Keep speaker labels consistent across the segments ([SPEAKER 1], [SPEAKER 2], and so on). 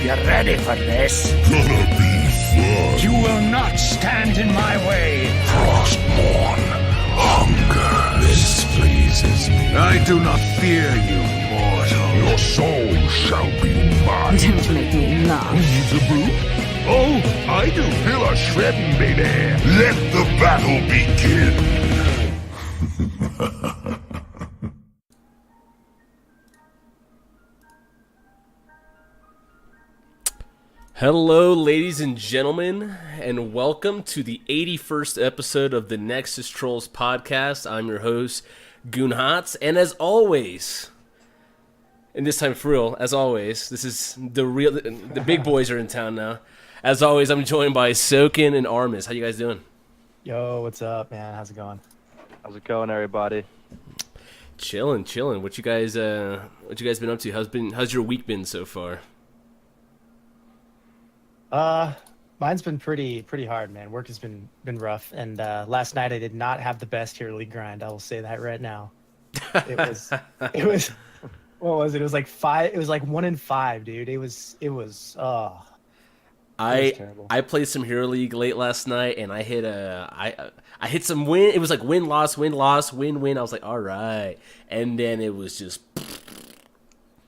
[SPEAKER 1] You ready for this?
[SPEAKER 2] Gonna be fun.
[SPEAKER 1] You will not stand in my way.
[SPEAKER 2] Frostborn, hunger. This pleases me.
[SPEAKER 1] I do not fear you, mortal.
[SPEAKER 2] Your soul shall be mine.
[SPEAKER 3] Don't make me laugh.
[SPEAKER 2] Need a brew? Oh, I do. Feel a shredding, baby. Let the battle begin.
[SPEAKER 4] Hello, ladies and gentlemen, and welcome to the 81st episode of the Nexus Trolls podcast. I'm your host, GOONHOTS, and as always, and this time for real, as always, this is the big boys are in town now. As always, I'm joined by Soken and Aurumis. How you guys doing?
[SPEAKER 5] Yo, what's up, man? How's it going?
[SPEAKER 6] How's it going, everybody?
[SPEAKER 4] Chilling. What you guys been up to? How's your week been so far?
[SPEAKER 5] Mine's been pretty hard, man. Work has been rough, and last night I did not have the best Hero League grind. I will say that right now. It was what was it? It was like 5. It was like 1 in 5, dude. It was terrible.
[SPEAKER 4] I played some Hero League late last night, and I hit some win. It was like win loss, win loss, win win. I was like, all right, and then it was just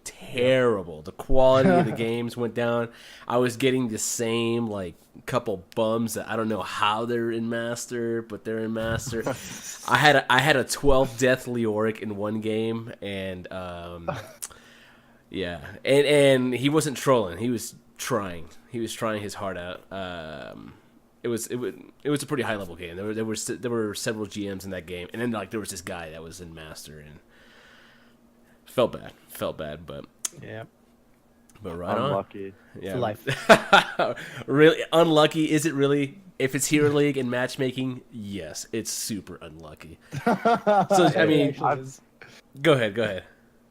[SPEAKER 4] terrible. The quality of the games went down. I was getting the same like couple bums that I don't know how they're in Master, but they're in Master. I had a 12 death Leoric in one game, and yeah, and he wasn't trolling. He was trying. He was trying his heart out. It was a pretty high level game. There were several GMs in that game, and then like there was this guy that was in Master, and felt bad, but
[SPEAKER 5] yeah.
[SPEAKER 4] But right
[SPEAKER 6] Unlucky.
[SPEAKER 4] on. Yeah.
[SPEAKER 5] Life.
[SPEAKER 4] Really unlucky? Is it really? If it's Hero League and matchmaking, yes, it's super unlucky. So I mean, go ahead.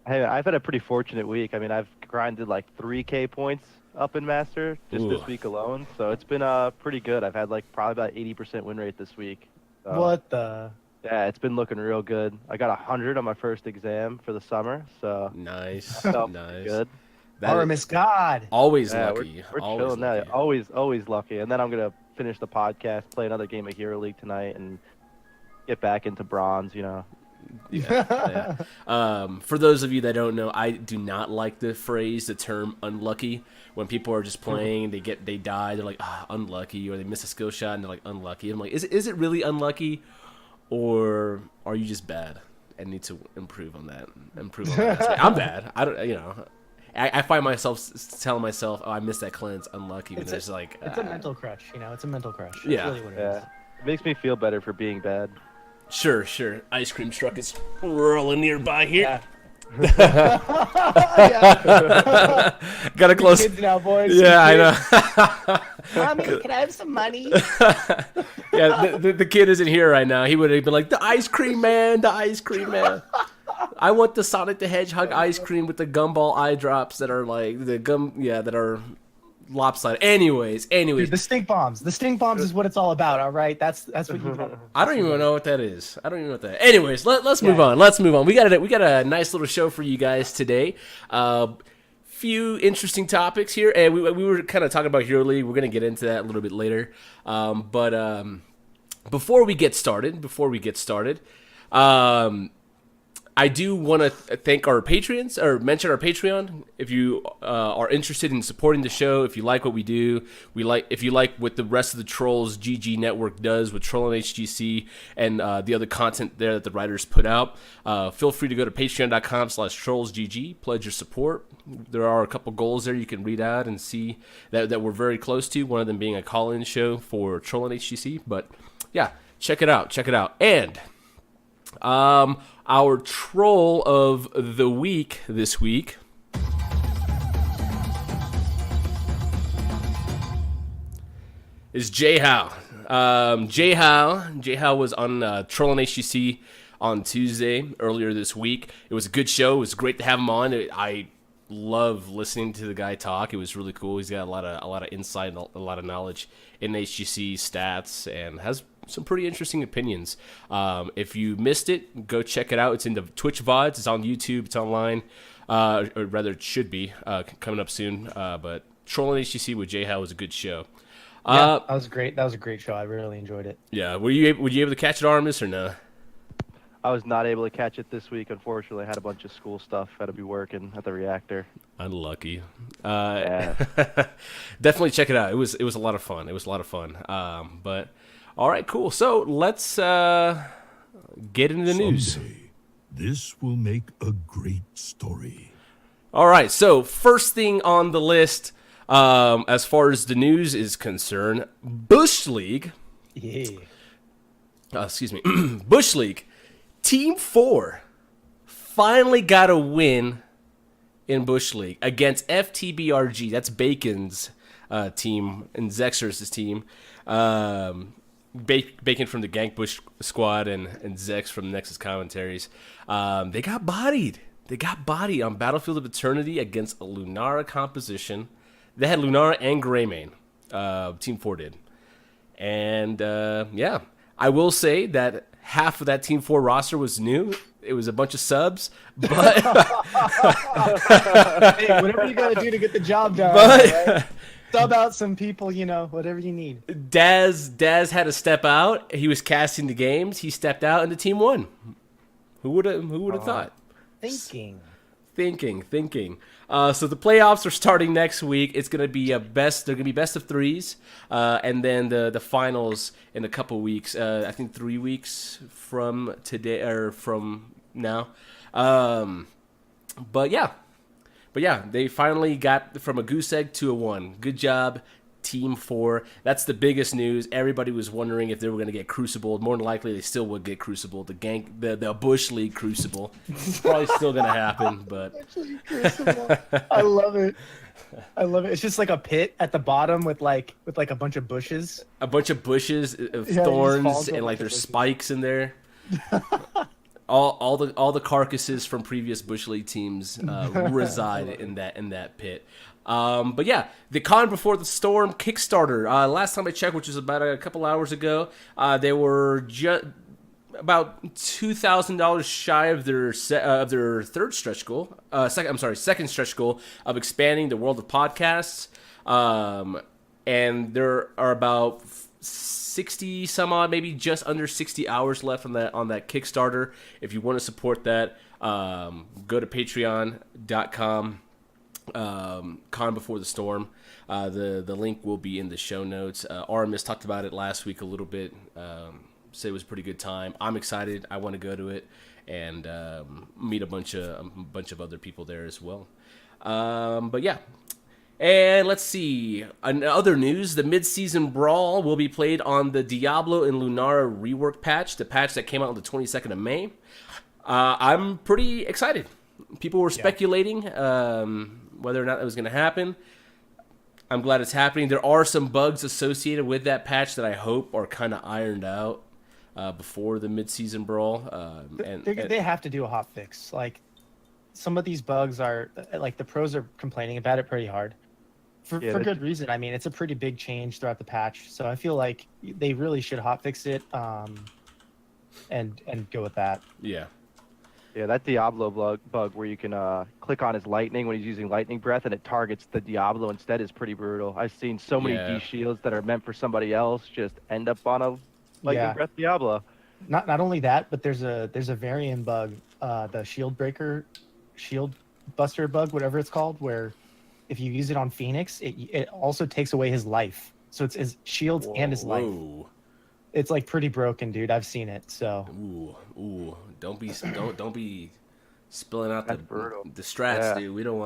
[SPEAKER 6] Hey, I've had a pretty fortunate week. I mean, I've grinded like 3K points up in Master just this week alone, so it's been pretty good. I've had like probably about 80% win rate this week. So,
[SPEAKER 5] What the?
[SPEAKER 6] Yeah, it's been looking real good. I got 100 on my first exam for the summer, so
[SPEAKER 4] Nice.
[SPEAKER 6] good.
[SPEAKER 5] Aurumis God.
[SPEAKER 4] Always
[SPEAKER 6] Yeah,
[SPEAKER 4] lucky.
[SPEAKER 6] we're
[SPEAKER 4] always
[SPEAKER 6] chilling now.
[SPEAKER 4] lucky.
[SPEAKER 6] Always lucky. And then I'm gonna finish the podcast, play another game of Hero League tonight, and get back into bronze. You know.
[SPEAKER 4] Yeah. For those of you that don't know, I do not like the term unlucky. When people are just playing, they die, they're like unlucky, or they miss a skill shot and they're like unlucky. I'm like, is it really unlucky, or are you just bad and need to improve on that? Like, I'm bad. I don't. I find myself telling myself, I missed that cleanse, unlucky. When there's like
[SPEAKER 5] It's a mental crush, It's a mental crush. That's
[SPEAKER 4] Yeah.
[SPEAKER 5] really what it is.
[SPEAKER 6] Yeah. It makes me feel better for being bad.
[SPEAKER 4] Sure. Ice cream truck is rolling nearby here.
[SPEAKER 5] Yeah.
[SPEAKER 4] Gotta close.
[SPEAKER 5] Kids now, boys.
[SPEAKER 4] Yeah, I know.
[SPEAKER 5] Mommy, can I have some money?
[SPEAKER 4] Yeah, the kid isn't here right now. He would have been like, the ice cream man. I want the Sonic the Hedgehog ice cream with the gumball eye drops that are like that are lopsided. Anyways.
[SPEAKER 5] Dude, the stink bombs. The stink bombs is what it's all about. All right, that's what you want.
[SPEAKER 4] I don't even know what that is. Anyways, let's move on. We got a nice little show for you guys today. Few interesting topics here, and we were kind of talking about Hero League. We're gonna get into that a little bit later. But before we get started, I do want to thank our patrons, or mention our Patreon. If you are interested in supporting the show, if you like what we do, if you like what the rest of the Trolls GG network does with Troll and HGC and the other content there that the writers put out, feel free to go to patreon.com/trollsgg, pledge your support. There are a couple goals there you can read out and see that we're very close to, one of them being a call-in show for Troll and HGC. But yeah, check it out. And our troll of the week this week is Jay Howe. Jay Howe was on Troll and HGC on Tuesday earlier this week. It was a good show. It was great to have him on. I love listening to the guy talk. It was really cool. He's got a lot of insight, and a lot of knowledge in HGC stats, and has some pretty interesting opinions. If you missed it, go check it out. It's in the Twitch VODs. It's on YouTube. It's online. Or rather, it should be coming up soon. But Trolling HGC with J-How was a good show.
[SPEAKER 5] Yeah, that was great. That was a great show. I really enjoyed it.
[SPEAKER 4] Yeah, were you able to catch it, Aurumis, or no?
[SPEAKER 6] I was not able to catch it this week, unfortunately. I had a bunch of school stuff. Had to be working at the reactor.
[SPEAKER 4] Unlucky.
[SPEAKER 6] Yeah.
[SPEAKER 4] Definitely check it out. It was a lot of fun. It was a lot of fun. But all right, cool. So let's get into the news.
[SPEAKER 2] Someday, this will make a great story.
[SPEAKER 4] All right. So first thing on the list, as far as the news is concerned, Bush League.
[SPEAKER 5] Yeah.
[SPEAKER 4] Excuse me, Bush League. Team 4 finally got a win in Bush League against FTBRG. That's Bacon's team and Zexer's team. Bacon from the Gank Bush squad and Zex from Nexus Commentaries. They got bodied. They got bodied on Battlefield of Eternity against a Lunara composition. They had Lunara and Greymane. Team 4 did. And, yeah. I will say that half of that Team 4 roster was new. It was a bunch of subs, but
[SPEAKER 5] Hey, whatever you got to do to get the job done. Right? Sub out some people, whatever you need.
[SPEAKER 4] Daz had to step out. He was casting the games. He stepped out, and the team won. Who would have thought?
[SPEAKER 5] Thinking.
[SPEAKER 4] So the playoffs are starting next week. It's gonna be best. They're gonna be best of threes, and then the finals in a couple weeks. I think 3 weeks from today or from now. But yeah, they finally got from a goose egg to a one. Good job, Team 4. That's the biggest news. Everybody was wondering if they were going to get crucibled. More than likely, they still would get crucibled. The Bush League crucible. It's probably still going to happen, but
[SPEAKER 5] I love it. It's just like a pit at the bottom with like a bunch of bushes.
[SPEAKER 4] A bunch of bushes of
[SPEAKER 5] Yeah,
[SPEAKER 4] thorns and like there's spikes in there. All the carcasses from previous Bush League teams reside in that pit. But yeah, the Con Before the Storm Kickstarter. Last time I checked, which was about a couple hours ago, they were just about $2,000 shy of their third stretch goal. Second stretch goal of expanding the world of podcasts. And there are about 60 some odd, maybe just under 60 hours left on that Kickstarter. If you want to support that, go to patreon.com. Con Before the Storm. The link will be in the show notes. Aurumis talked about it last week a little bit. Said it was a pretty good time. I'm excited. I want to go to it and meet a bunch of other people there as well. But yeah. And let's see. In other news, the mid-season brawl will be played on the Diablo and Lunara rework patch, the patch that came out on the 22nd of May. I'm pretty excited. People were speculating whether or not that was going to happen. I'm glad it's happening. There are some bugs associated with that patch that I hope are kind of ironed out before the mid-season brawl.
[SPEAKER 5] They have to do a hot fix. Like, some of these bugs are, like, the pros are complaining about it pretty hard. For good reason. I mean, it's a pretty big change throughout the patch, so I feel like they really should hot fix it and go with that.
[SPEAKER 4] Yeah.
[SPEAKER 6] Yeah, that Diablo bug where you can click on his lightning when he's using lightning breath and it targets the Diablo instead is pretty brutal. I've seen so many D shields that are meant for somebody else just end up on a lightning breath Diablo.
[SPEAKER 5] Not only that, but there's a variant bug, the shield buster bug, whatever it's called, where if you use it on Phoenix, it also takes away his life. So it's his shields and his life. It's like pretty broken, dude. I've seen it. So
[SPEAKER 4] don't be spilling out the strats, dude. I don't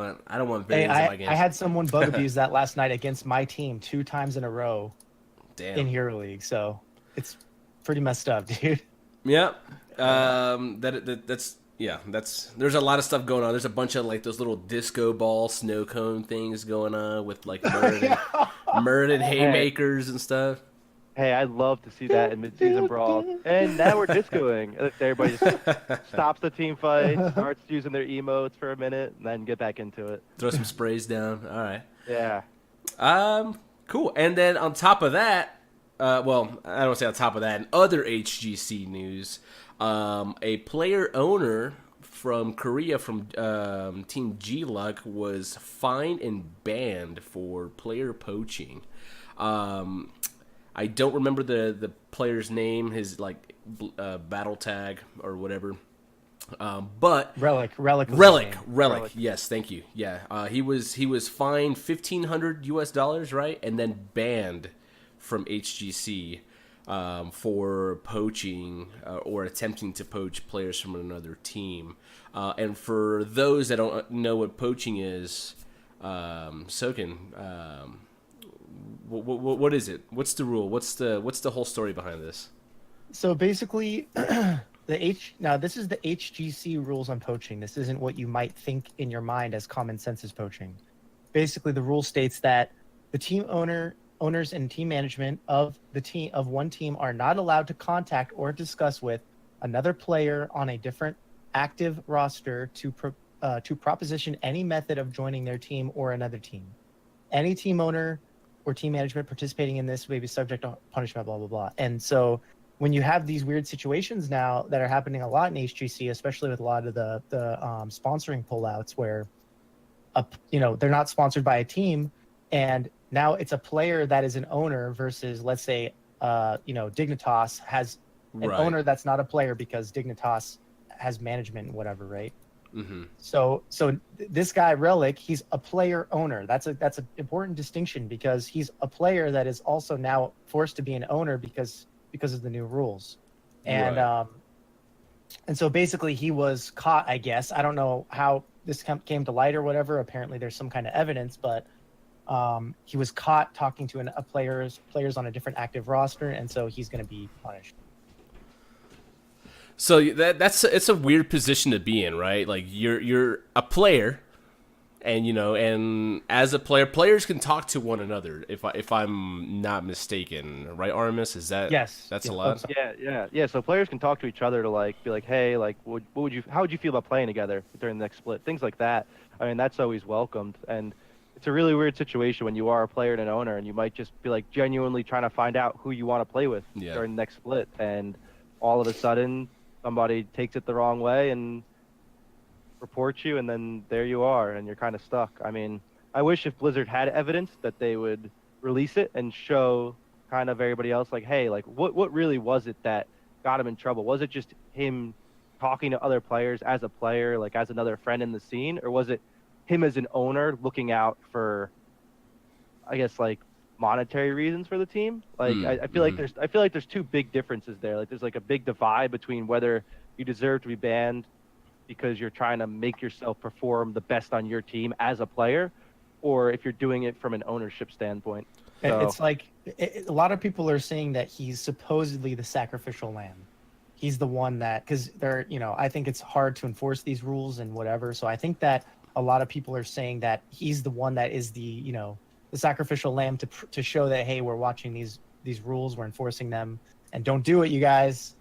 [SPEAKER 4] want variants in my games.
[SPEAKER 5] I had someone bug abuse that last night against my team 2 times in a row.
[SPEAKER 4] Damn.
[SPEAKER 5] In Hero League. So it's pretty messed up, dude.
[SPEAKER 4] Yeah. There's a lot of stuff going on. There's a bunch of like those little disco ball snow cone things going on with like murdered haymakers and stuff.
[SPEAKER 6] Hey, I'd love to see that in mid-season brawl. And now we're discoing. Everybody just stops the team fight, starts using their emotes for a minute, and then get back into it.
[SPEAKER 4] Throw some sprays down. All right.
[SPEAKER 6] Yeah.
[SPEAKER 4] Cool. And then on top of that, well, I don't say on top of that, in other HGC news, a player owner from Korea from Team G Luck was fined and banned for player poaching. I don't remember the player's name, his like battle tag or whatever. But
[SPEAKER 5] Relic.
[SPEAKER 4] Yes, thank you. Yeah, he was fined $1,500 right, and then banned from HGC for poaching or attempting to poach players from another team. And for those that don't know what poaching is, Soken, what is it? What's the rule? What's the whole story behind this?
[SPEAKER 5] So basically, now this is the HGC rules on poaching. This isn't what you might think in your mind as common sense is poaching. Basically, the rule states that the team owners and team management of one team are not allowed to contact or discuss with another player on a different active roster to proposition any method of joining their team or another team. Any team owner or team management participating in this may be subject to punishment, blah, blah, blah. And so when you have these weird situations now that are happening a lot in HGC, especially with a lot of the sponsoring pullouts where, they're not sponsored by a team, and now it's a player that is an owner versus, let's say, Dignitas has an owner that's not a player because Dignitas has management and whatever, right? Mm-hmm. So this guy Relic, he's a player owner. That's an important distinction because he's a player that is also now forced to be an owner because of the new rules, and and so basically he was caught. I guess I don't know how this came to light or whatever. Apparently there's some kind of evidence, but he was caught talking to a players on a different active roster, and so he's going to be punished.
[SPEAKER 4] So it's a weird position to be in, right? Like you're a player, and and as a player, players can talk to one another. If I'm not mistaken, right, Aurumis? Is that
[SPEAKER 5] yes?
[SPEAKER 4] That's allowed.
[SPEAKER 6] Yeah. So players can talk to each other to be like, hey, like, how would you feel about playing together during the next split? Things like that. I mean, that's always welcomed, and it's a really weird situation when you are a player and an owner, and you might just be like genuinely trying to find out who you want to play with during the next split, and all of a sudden somebody takes it the wrong way and reports you, and then there you are, and you're kind of stuck. I mean, I wish if Blizzard had evidence that they would release it and show kind of everybody else, like, hey, like what really was it that got him in trouble? Was it just him talking to other players as a player, like as another friend in the scene, or was it him as an owner looking out for, I guess, like monetary reasons for the team? Like I feel like there's two big differences there. Like there's like a big divide between whether you deserve to be banned because you're trying to make yourself perform the best on your team as a player, or if you're doing it from an ownership standpoint. So,
[SPEAKER 5] it's like a lot of people are saying that he's supposedly the sacrificial lamb. He's the one that, because I think it's hard to enforce these rules and whatever. So I think that a lot of people are saying that he's the one that is the sacrificial lamb to show that, hey, we're watching these rules, we're enforcing them, and don't do it, you guys.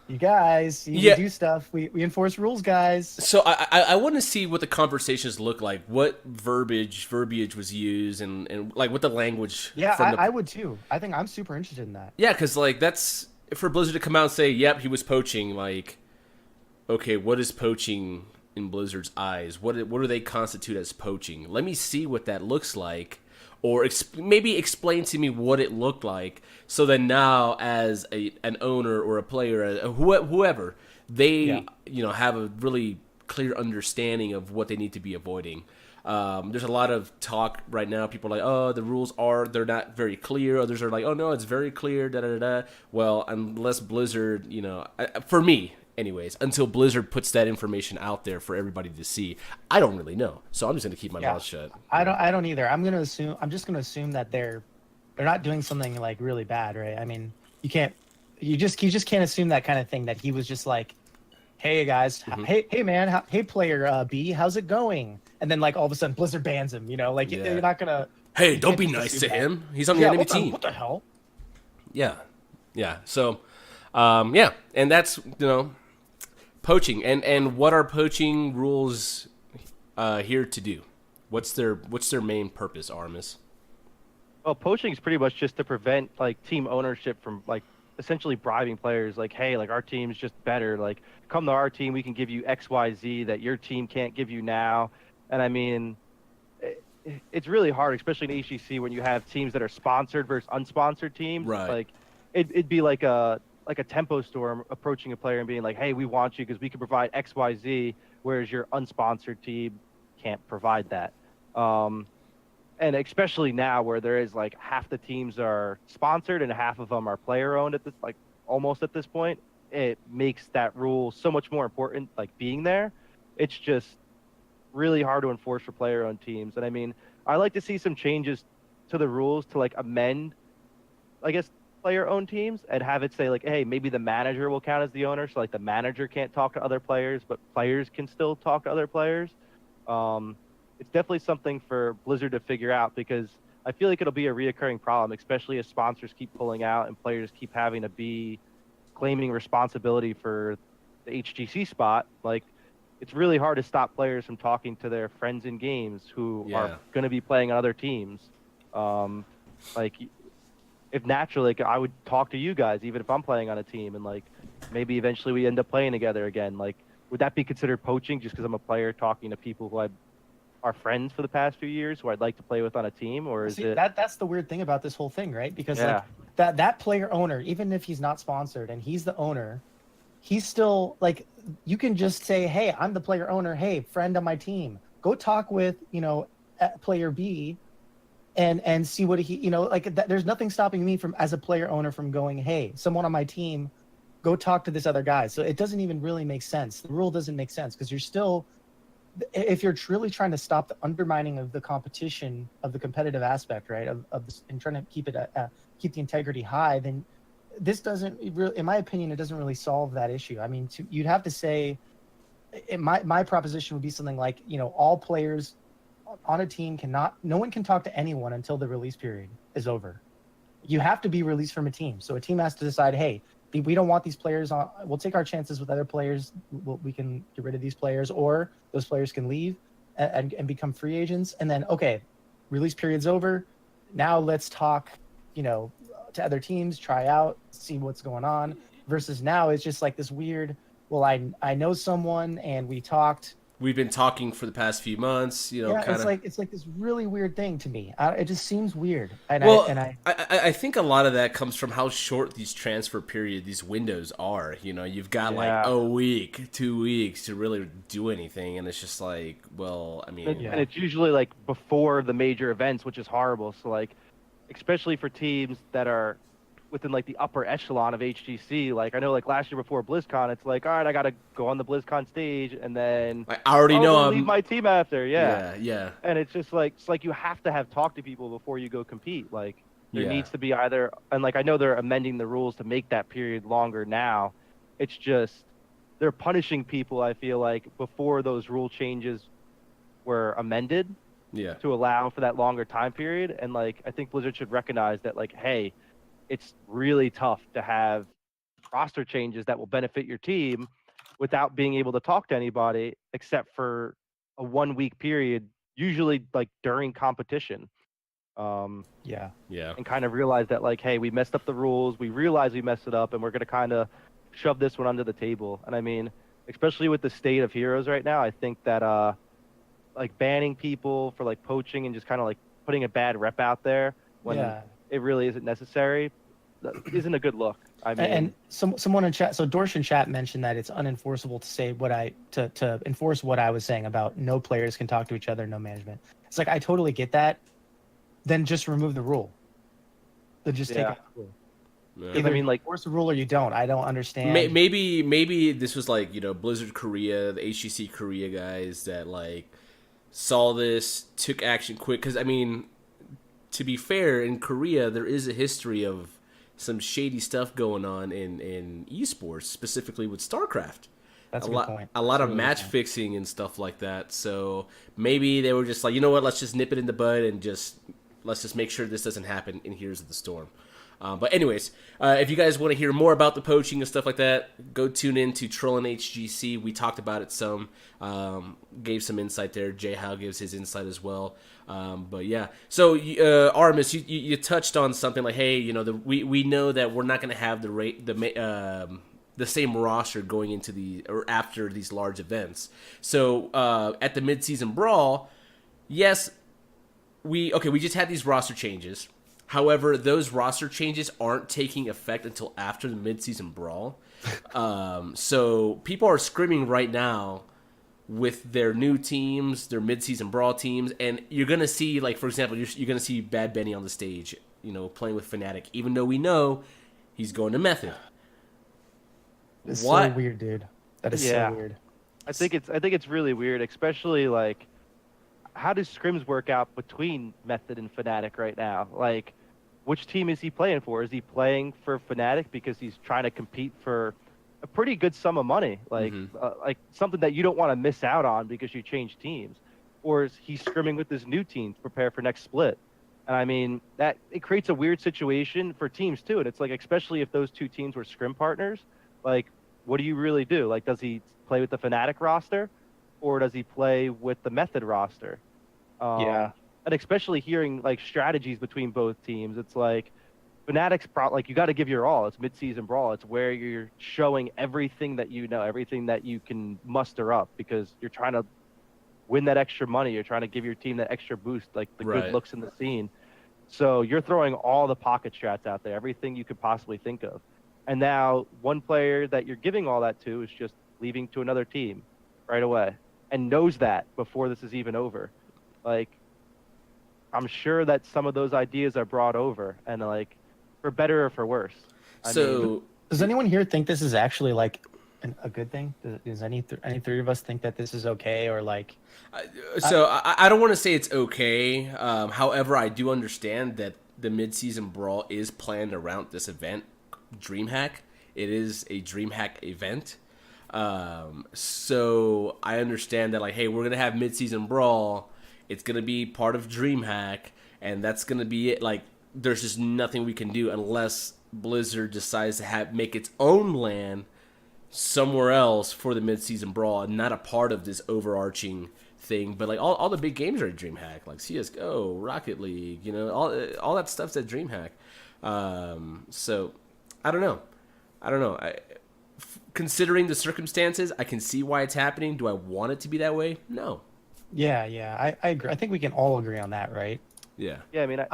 [SPEAKER 5] You do stuff. We enforce rules, guys.
[SPEAKER 4] So I want to see what the conversations look like, what verbiage was used, and like what the language.
[SPEAKER 5] Yeah, I would too. I'm super interested in that.
[SPEAKER 4] Yeah, because like that's for Blizzard to come out and say, "Yep, he was poaching." Like, okay, what is poaching in Blizzard's eyes? What do they constitute as poaching? Let me see what that looks like. Or maybe explain to me what it looked like, so that now, as an owner or a player, whoever, they have a really clear understanding of what they need to be avoiding. There's a lot of talk right now. People are like, oh, the rules they're not very clear. Others are like, oh no, it's very clear. Da da da. Well, unless Blizzard, for me. Anyways, until Blizzard puts that information out there for everybody to see, I don't really know. So I'm just gonna keep my mouth shut.
[SPEAKER 5] I don't either. I'm just gonna assume that they're not doing something like really bad, right? I mean, you just can't assume that kind of thing. That he was just like, hey guys, hey man, hey player B, how's it going? And then like all of a sudden Blizzard bans him. You're not gonna.
[SPEAKER 4] Hey, don't be nice to him. He's on the enemy team.
[SPEAKER 5] What the hell?
[SPEAKER 4] Yeah. So, and that's poaching, and what are poaching rules here to do? What's their main purpose, Aurumis?
[SPEAKER 6] Well, poaching is pretty much just to prevent like team ownership from like essentially bribing players like, hey, like our team's just better. Like, come to our team, we can give you X, Y, Z that your team can't give you now. And I mean, it's really hard, especially in HGC when you have teams that are sponsored versus unsponsored teams.
[SPEAKER 4] Right.
[SPEAKER 6] Like, it'd be like a tempo storm approaching a player and being like, hey, we want you because we can provide X, Y, Z, whereas your unsponsored team can't provide that. And especially now where there is like half the teams are sponsored and half of them are player owned at this, like almost at this point, it makes that rule so much more important, like being there. It's just really hard to enforce for player owned teams. And I mean, I like to see some changes to the rules to like amend, I guess, player owned teams and have it say like, hey, maybe the manager will count as the owner. So like the manager can't talk to other players, but players can still talk to other players. It's definitely something for Blizzard to figure out because I feel like it'll be a reoccurring problem, especially as sponsors keep pulling out and players keep having to be claiming responsibility for the HGC spot. Like, it's really hard to stop players from talking to their friends in games who are going to be playing on other teams. Like, if naturally, like, I would talk to you guys, even if I'm playing on a team, and like maybe eventually we end up playing together again. Like, would that be considered poaching just because I'm a player talking to people who are friends for the past few years who I'd like to play with on a team, or is it
[SPEAKER 5] that's the weird thing about this whole thing, right? Because like that player owner, even if he's not sponsored and he's the owner, he's still like, you can just say, hey, I'm the player owner, hey, friend on my team, go talk with, you know, player B and see what he, you know, like there's nothing stopping me from, as a player owner, from going, hey, someone on my team, go talk to this other guy. So it doesn't even really make sense. The rule doesn't make sense because you're still, if you're truly trying to stop the undermining of the competition, of the competitive aspect, right, of this, and trying to keep it keep the integrity high, then this doesn't really, in my opinion, it doesn't really solve that issue. I mean, you'd have to say, my proposition would be something like, you know, all players on a team no one can talk to anyone until the release period is over. You have to be released from a team, so a team has to decide, hey, we don't want these players on. We'll take our chances with other players. We can get rid of these players, or those players can leave and become free agents. And then, okay, release period's over. Now let's talk, you know, to other teams, try out, see what's going on. Versus now, it's just like this weird, well, I know someone and we talked.
[SPEAKER 4] We've been talking for the past few months, you know, kind of.
[SPEAKER 5] It's like this really weird thing to me. It just seems weird. And
[SPEAKER 4] I think a lot of that comes from how short these transfer period, these windows are. You know, you've got like a week, 2 weeks to really do anything, and it's just like, well, I mean,
[SPEAKER 6] and it's usually like before the major events, which is horrible. So like, especially for teams that are within like the upper echelon of HGC, like I know like last year before BlizzCon, it's like, all right, I gotta go on the BlizzCon stage, and then
[SPEAKER 4] I already know
[SPEAKER 6] I'm leave my team after,
[SPEAKER 4] yeah.
[SPEAKER 6] And it's just like, it's like you have to have talked to people before you go compete. Like there needs to be either, and like I know they're amending the rules to make that period longer now. It's just they're punishing people, I feel like, before those rule changes were amended to allow for that longer time period. And like I think Blizzard should recognize that, like, hey, it's really tough to have roster changes that will benefit your team without being able to talk to anybody except for a 1 week period, usually like during competition. And kind of realize that, like, hey, we messed up the rules. We realize we messed it up, and we're going to kind of shove this one under the table. And I mean, especially with the state of Heroes right now, I think that like banning people for like poaching and just kind of like putting a bad rep out there when it really isn't necessary isn't a good look. I mean,
[SPEAKER 5] and someone in chat, so Dorsh in chat mentioned that it's unenforceable to say to enforce what I was saying about no players can talk to each other, no management. It's like, I totally get that. Then just remove the rule. Then just take out the rule.
[SPEAKER 4] Yeah.
[SPEAKER 5] Either
[SPEAKER 6] I mean, like,
[SPEAKER 5] enforce the rule or you don't. I don't understand.
[SPEAKER 4] Maybe this was like, you know, Blizzard Korea, the HGC Korea guys that like saw this, took action quick. Because I mean, to be fair, in Korea there is a history of some shady stuff going on in esports, specifically with StarCraft.
[SPEAKER 5] That's a good point.
[SPEAKER 4] A lot of match fixing and stuff like that. So maybe they were just like, you know what, let's just nip it in the bud and let's just make sure this doesn't happen in Heroes of the Storm. But anyways, if you guys want to hear more about the poaching and stuff like that, go tune in to Trollin' HGC. We talked about it some, gave some insight there. Jay Howe gives his insight as well. But yeah, so Aurumis, you touched on something like, hey, you know, we know that we're not going to have the same roster going into or after these large events. So at the midseason brawl, yes, we just had these roster changes. However, those roster changes aren't taking effect until after the midseason brawl. So people are screaming right now with their new teams, their midseason brawl teams, and you're gonna see, like, for example, you're gonna see Bad Benny on the stage, you know, playing with Fnatic, even though we know he's going to Method.
[SPEAKER 5] It's so weird, dude. That is so weird.
[SPEAKER 6] I think it's really weird, especially like, how does scrims work out between Method and Fnatic right now? Like, which team is he playing for? Is he playing for Fnatic because he's trying to compete for a pretty good sum of money, like like something that you don't want to miss out on because you change teams, or is he scrimming with his new team to prepare for next split? And I mean, that it creates a weird situation for teams too. And it's like, especially if those two teams were scrim partners, like, what do you really do? Like, does he play with the Fnatic roster, or does he play with the Method roster? And especially hearing like strategies between both teams, it's like, Fnatic's like, you got to give your all. It's mid-season brawl. It's where you're showing everything that you know, everything that you can muster up, because you're trying to win that extra money. You're trying to give your team that extra boost, like the good looks in the scene. So you're throwing all the pocket strats out there, everything you could possibly think of. And now one player that you're giving all that to is just leaving to another team right away, and knows that before this is even over. Like, I'm sure that some of those ideas are brought over, and like, for better or for worse. I mean,
[SPEAKER 5] does anyone here think this is actually like a good thing? Does any three of us think that this is okay, or like?
[SPEAKER 4] I don't want to say it's okay. However, I do understand that the midseason brawl is planned around this event, DreamHack. It is a DreamHack event. So I understand that, like, hey, we're gonna have midseason brawl. It's gonna be part of DreamHack, and that's gonna be it. Like, there's just nothing we can do unless Blizzard decides to make its own LAN somewhere else for the mid-season brawl, and not a part of this overarching thing. But like, all the big games are at DreamHack, like CS:GO, Rocket League, you know, all that stuff's at DreamHack. So I don't know. Considering the circumstances, I can see why it's happening. Do I want it to be that way? No.
[SPEAKER 5] Yeah, I agree. I think we can all agree on that, right?
[SPEAKER 4] Yeah.
[SPEAKER 6] Yeah, I mean,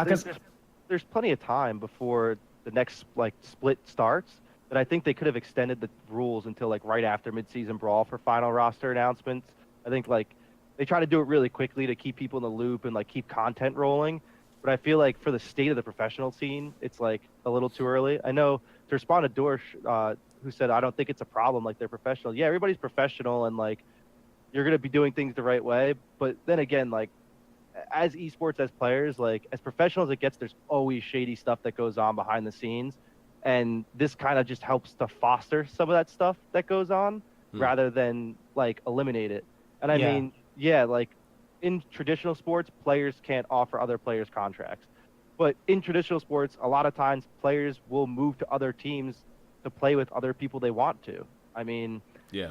[SPEAKER 6] there's plenty of time before the next like split starts, that I think they could have extended the rules until like right after mid-season brawl for final roster announcements. I think like they try to do it really quickly to keep people in the loop and like keep content rolling. But I feel like for the state of the professional scene, it's like a little too early. I know, to respond to Dorsch, who said, I don't think it's a problem, like they're professional. Yeah, everybody's professional, and like you're going to be doing things the right way. But then again, like, as esports, as players, like as professional as it gets, there's always shady stuff that goes on behind the scenes. And this kind of just helps to foster some of that stuff that goes on rather than like eliminate it. And I mean, like in traditional sports, players can't offer other players contracts. But in traditional sports, a lot of times players will move to other teams to play with other people they want to. I mean,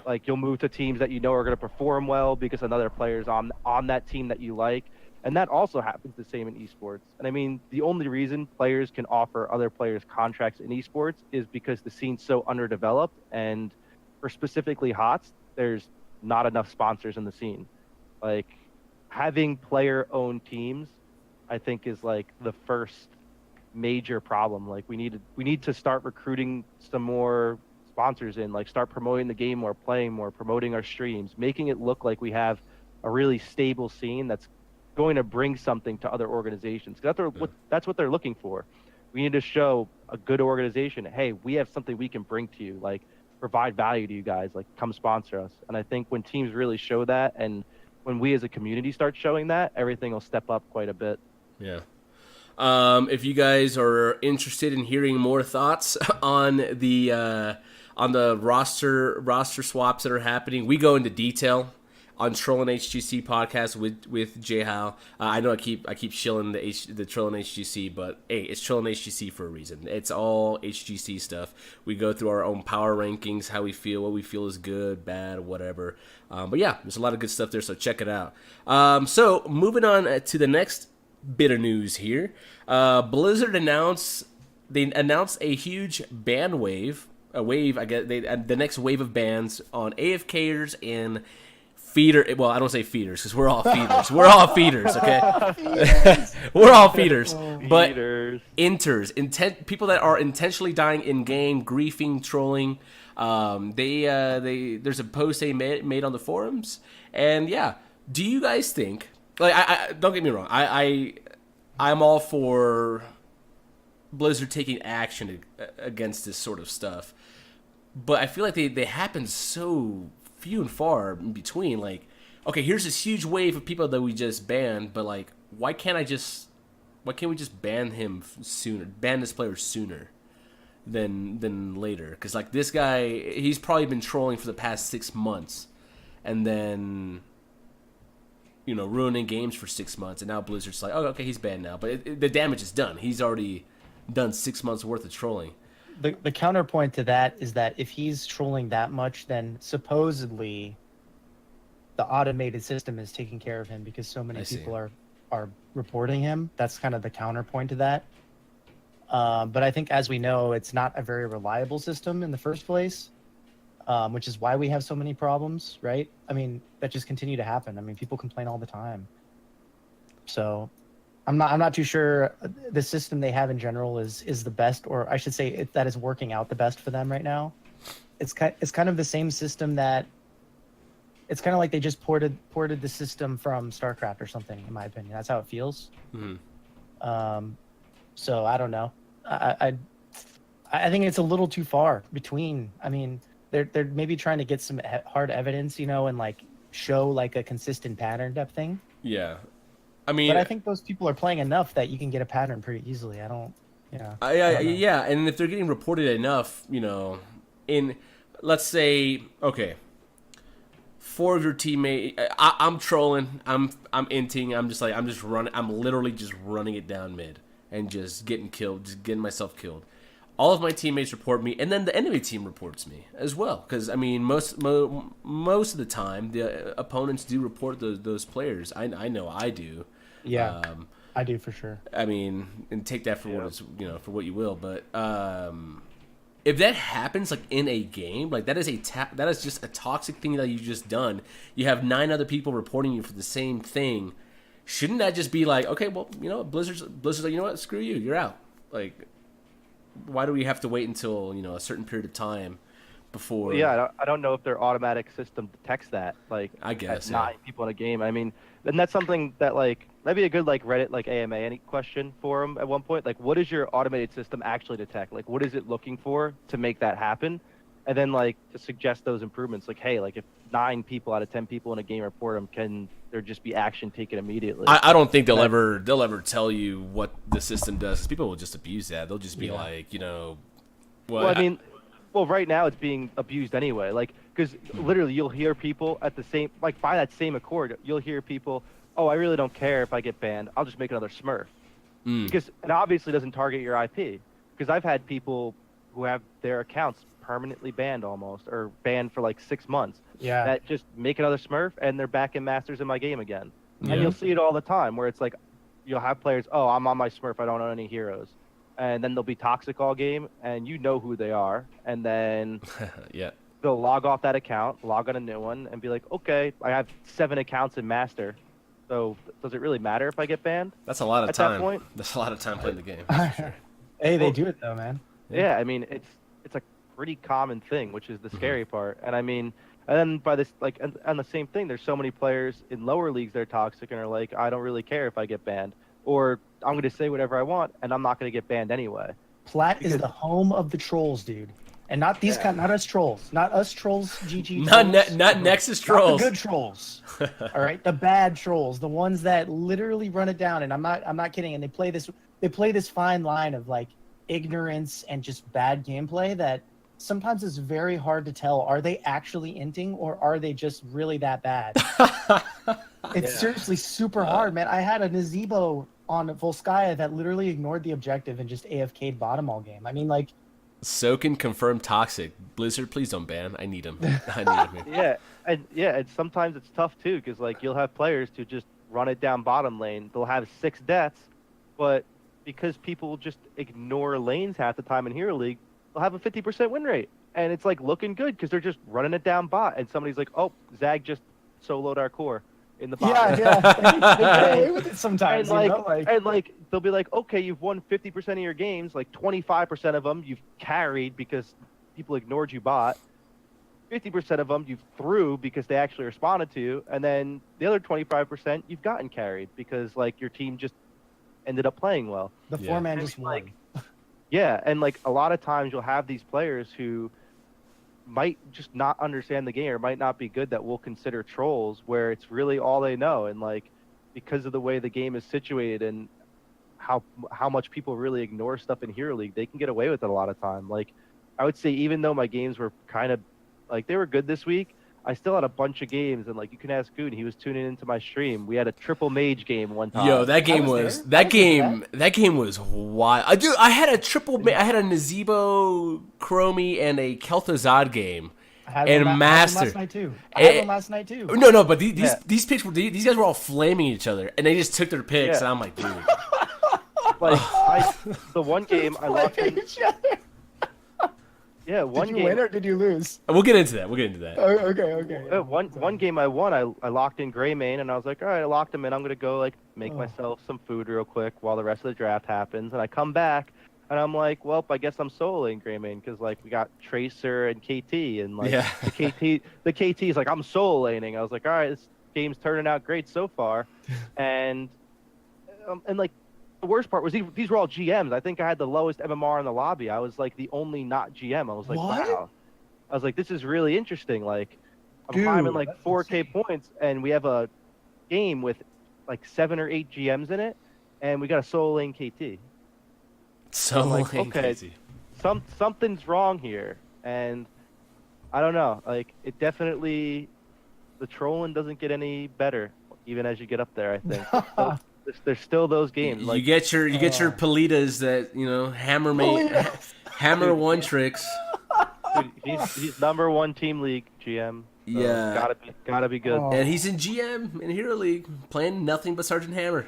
[SPEAKER 6] like you'll move to teams that you know are going to perform well because another player's on that team that you like. And that also happens the same in esports. And I mean, the only reason players can offer other players contracts in esports is because the scene's so underdeveloped, and for specifically HOTS, there's not enough sponsors in the scene. Like, having player-owned teams, I think, is like the first major problem. Like, we need to start recruiting some more sponsors in, like start promoting the game more, playing more, promoting our streams, making it look like we have a really stable scene that's going to bring something to other organizations. That's what they're looking for. We need to show a good organization, hey, we have something we can bring to you, like provide value to you guys, like come sponsor us. And I think when teams really show that, and when we as a community start showing that, everything will step up quite a bit.
[SPEAKER 4] Yeah. If you guys are interested in hearing more thoughts on the roster swaps that are happening, we go into detail on Troll and HGC podcast with J Hal. I know I keep shilling the Troll and HGC, but hey, it's Troll and HGC for a reason. It's all HGC stuff. We go through our own power rankings, how we feel, what we feel is good, bad, whatever. But yeah, there's a lot of good stuff there, so check it out. So moving on to the next bit of news here. Blizzard announced a huge ban wave. A wave, I guess, the next wave of bans on AFKers and feeder. Well, I don't say feeders because we're all feeders. We're all feeders, okay? We're all feeders. But people that are intentionally dying in game, griefing, trolling. There's a post they made on the forums, and yeah, do you guys think? Like, I don't get me wrong. I'm all for Blizzard taking action against this sort of stuff. But I feel like they happen so few and far in between. Like, okay, here's this huge wave of people that we just banned, but like, why can't we just ban him sooner? Ban this player sooner than later? Because like this guy, he's probably been trolling for the past 6 months, and then ruining games for 6 months, and now Blizzard's like, oh, okay, he's banned now, but the damage is done. He's already done 6 months worth of trolling.
[SPEAKER 5] The counterpoint to that is that if he's trolling that much, then supposedly the automated system is taking care of him because so many people are reporting him. That's kind of the counterpoint to that. But I think, as we know, it's not a very reliable system in the first place, which is why we have so many problems, right? I mean, that just continue to happen. I mean, people complain all the time. So I'm not too sure the system they have in general is the best, or I should say that is working out the best for them right now. It's kind of the same system that it's kind of like they just ported the system from StarCraft or something, in my opinion. That's how it feels. Mm-hmm. So I don't know. I think it's a little too far between. I mean, they're maybe trying to get some hard evidence, and like show like a consistent pattern type thing.
[SPEAKER 4] Yeah. I mean,
[SPEAKER 5] but I think those people are playing enough that you can get a pattern pretty easily. I don't know.
[SPEAKER 4] Yeah, and if they're getting reported enough, in, let's say, okay, 4 of your teammates, I'm trolling, I'm inting, I'm literally just running it down mid and just getting killed, just getting myself killed. All of my teammates report me, and then the enemy team reports me as well. Because I mean, most of the time, the opponents do report those players. I know I do.
[SPEAKER 5] Yeah, I do for sure.
[SPEAKER 4] I mean, and take that for what it's for what you will. But if that happens like in a game, like that is just a toxic thing that you just done. You have 9 other people reporting you for the same thing. Shouldn't that just be like, okay, well, Blizzard's like, you know what, screw you, you're out. Like, why do we have to wait until a certain period of time before?
[SPEAKER 6] Yeah, I don't know if their automatic system detects that. Like,
[SPEAKER 4] I guess
[SPEAKER 6] 9 people in a game. I mean, and that's something that like that'd be a good like Reddit like AMA any question for them at one point. Like, what does your automated system actually detect? Like, what is it looking for to make that happen? And then like to suggest those improvements. Like, hey, like if 9 people out of 10 people in a game report them, can there just be action taken immediately?
[SPEAKER 4] I don't think they'll ever tell you what the system does. 'Cause people will just abuse that. They'll just be like,
[SPEAKER 6] well, I mean, right now it's being abused anyway. Like, because literally you'll hear people at the same, like by that same accord, you'll hear people, oh, I really don't care if I get banned. I'll just make another Smurf. Because it obviously doesn't target your IP. Because I've had people who have their accounts permanently banned almost, or banned for like 6 months.
[SPEAKER 5] Yeah.
[SPEAKER 6] That just make another Smurf and they're back in Masters in my game again. Yeah. And you'll see it all the time where it's like, you'll have players, oh, I'm on my Smurf, I don't own any heroes. And then they'll be toxic all game, and you know who they are. And then
[SPEAKER 4] yeah,
[SPEAKER 6] they'll log off that account, log on a new one, and be like, okay, I have 7 accounts in Master. So does it really matter if I get banned?
[SPEAKER 4] That's a lot of
[SPEAKER 6] at
[SPEAKER 4] time.
[SPEAKER 6] That point?
[SPEAKER 4] That's a lot of time playing the game.
[SPEAKER 5] Hey, they do it though, man.
[SPEAKER 6] Yeah, I mean, it's a pretty common thing, which is the scary part. And I mean, and then by this, like, and the same thing, there's so many players in lower leagues that are toxic and are like, I don't really care if I get banned. Or I'm going to say whatever I want, and I'm not going to get banned anyway.
[SPEAKER 5] Plat is the home of the trolls, dude. And not these not us trolls. Not us trolls, GG
[SPEAKER 4] not Nexus Trolls.
[SPEAKER 5] Not the good trolls. All right? The bad trolls. The ones that literally run it down. And I'm not kidding. And they play this fine line of like ignorance and just bad gameplay that sometimes it's very hard to tell, are they actually inting or are they just really that bad? It's seriously super hard, man. I had a Nazebo on Volskaya that literally ignored the objective and just AFK'd bottom all game. I mean, like,
[SPEAKER 4] Soken confirmed toxic. Blizzard, please don't ban. I need him. I need him.
[SPEAKER 6] And sometimes it's tough too, because like you'll have players who just run it down bottom lane. They'll have 6 deaths, but because people just ignore lanes half the time in Hero League, they'll have a 50% win rate, and it's like looking good because they're just running it down bot, and somebody's like, "Oh, Zag just soloed our core in the bot."
[SPEAKER 5] Yeah. They get away with it sometimes,
[SPEAKER 6] and like they'll be like, "Okay, you've won 50% of your games, like 25% of them you've carried because people ignored you bot. 50% of them you threw because they actually responded to you, and then the other 25% you've gotten carried because like your team just ended up playing well."
[SPEAKER 5] The 4-man just won.
[SPEAKER 6] Yeah, and like a lot of times you'll have these players who might just not understand the game or might not be good that we'll consider trolls, where it's really all they know, and like because of the way the game is situated and how much people really ignore stuff in Hero League, they can get away with it a lot of time. Like I would say, even though my games were kind of like they were good this week, I still had a bunch of games, and like you can ask Goon, he was tuning into my stream. We had a triple mage game one time.
[SPEAKER 4] Yo, that game was that game was wild. I had a I had a Nazebo, Chromie, and a Kel'Thuzad game. And Master.
[SPEAKER 5] I had one last night too.
[SPEAKER 4] No, but these picks were these guys were all flaming each other, and they just took their picks, and I'm like, dude.
[SPEAKER 6] Like the one game I locked in. Yeah, one
[SPEAKER 5] game.
[SPEAKER 6] Did
[SPEAKER 5] you win or did you lose?
[SPEAKER 4] We'll get into that.
[SPEAKER 5] Oh, okay.
[SPEAKER 6] One game I won, I locked in Greymane, and I was like, all right, I locked him in. I'm gonna go like make myself some food real quick while the rest of the draft happens. And I come back, and I'm like, well, I guess I'm soloing Greymane because like we got Tracer and KT, and like the KT is like, I'm solo laning. I was like, all right, this game's turning out great so far, and like. The worst part was these were all GMs. I think I had the lowest MMR in the lobby. I was like the only not GM. I was like, wow. I was like, this is really interesting. Like, I'm climbing like 4K points, and we have a game with like 7 or 8 GMs in it, and we got a solo lane KT. KT. Something's wrong here, and I don't know. Like, it definitely, the trolling doesn't get any better even as you get up there, I think. So, there's still those games. Like,
[SPEAKER 4] you get your Politas that hammer one tricks.
[SPEAKER 6] Dude, he's #1 team league GM. So
[SPEAKER 4] yeah,
[SPEAKER 6] gotta be good.
[SPEAKER 4] And he's in GM in Hero League playing nothing but Sergeant Hammer.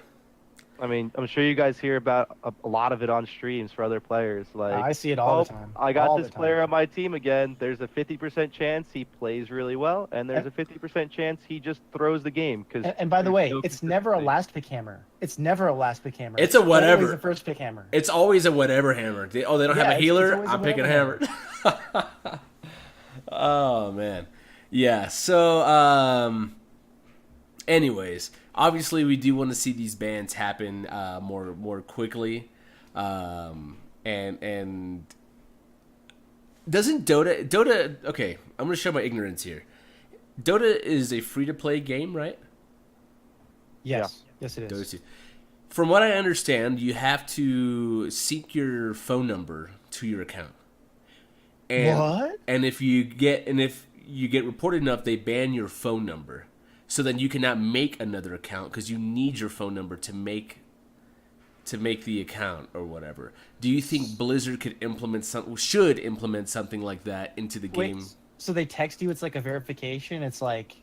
[SPEAKER 6] I mean, I'm sure you guys hear about a lot of it on streams for other players. Like,
[SPEAKER 5] I see it all the time.
[SPEAKER 6] I got this player on my team again. There's a 50% chance he plays really well, and there's a 50% chance he just throws the game.
[SPEAKER 5] And by the way, it's never a last pick hammer. It's never a last pick hammer.
[SPEAKER 4] It's a whatever.
[SPEAKER 5] It's a first pick hammer.
[SPEAKER 4] It's always a whatever hammer. They don't have a healer. I'm picking a hammer. Oh man, yeah. So, anyways. Obviously, we do want to see these bans happen more quickly, and doesn't Dota? Okay, I'm gonna show my ignorance here. Dota is a free-to-play game, right?
[SPEAKER 5] Yes, yes, it is.
[SPEAKER 4] Dota 2. From what I understand, you have to sync your phone number to your account. And,
[SPEAKER 5] what?
[SPEAKER 4] And if you get reported enough, they ban your phone number. So then you cannot make another account because you need your phone number to make the account or whatever. Do you think Blizzard should implement something like that into the game?
[SPEAKER 5] So they text you. It's like a verification. It's like,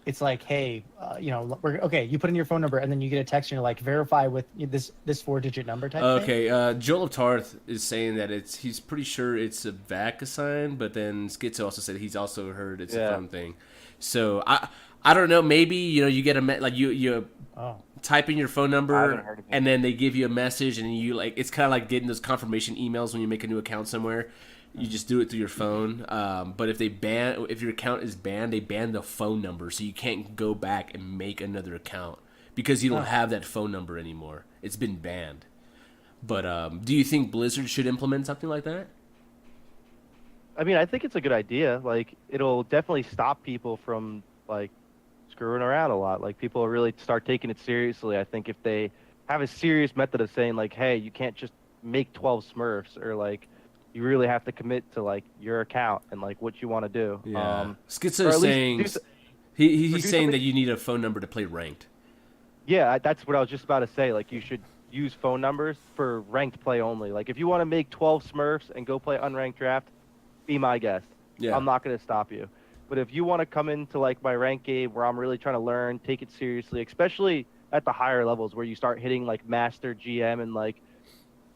[SPEAKER 5] hey, you put in your phone number, and then you get a text, and you're like, verify with this 4-digit number type thing?
[SPEAKER 4] Okay, Joel of Tarth is saying that he's pretty sure it's a VAC assign, but then Schizo also said he's also heard it's a phone thing. So I don't know. Maybe you get you type in your phone number, and then they give you a message, and you it's kind of like getting those confirmation emails when you make a new account somewhere. You just do it through your phone. But if your account is banned, they ban the phone number, so you can't go back and make another account because you don't have that phone number anymore. It's been banned. But do you think Blizzard should implement something like that?
[SPEAKER 6] I mean, I think it's a good idea. Like, it'll definitely stop people from like screwing around a lot. Like, people will really start taking it seriously. I think if they have a serious method of saying like, hey, you can't just make 12 Smurfs, or like, you really have to commit to like your account and like what you want to do.
[SPEAKER 4] Yeah.
[SPEAKER 6] Or
[SPEAKER 4] Schizo
[SPEAKER 6] at least
[SPEAKER 4] saying
[SPEAKER 6] do s-
[SPEAKER 4] he's
[SPEAKER 6] do
[SPEAKER 4] saying
[SPEAKER 6] something-
[SPEAKER 4] that you need a phone number to play ranked.
[SPEAKER 6] Yeah, that's what I was just about to say. Like, you should use phone numbers for ranked play only. Like, if you want to make 12 Smurfs and go play unranked draft, be my guest.
[SPEAKER 4] Yeah.
[SPEAKER 6] I'm not going to stop you. But if you want to come into like my ranked game where I'm really trying to learn, take it seriously, especially at the higher levels where you start hitting like master GM and like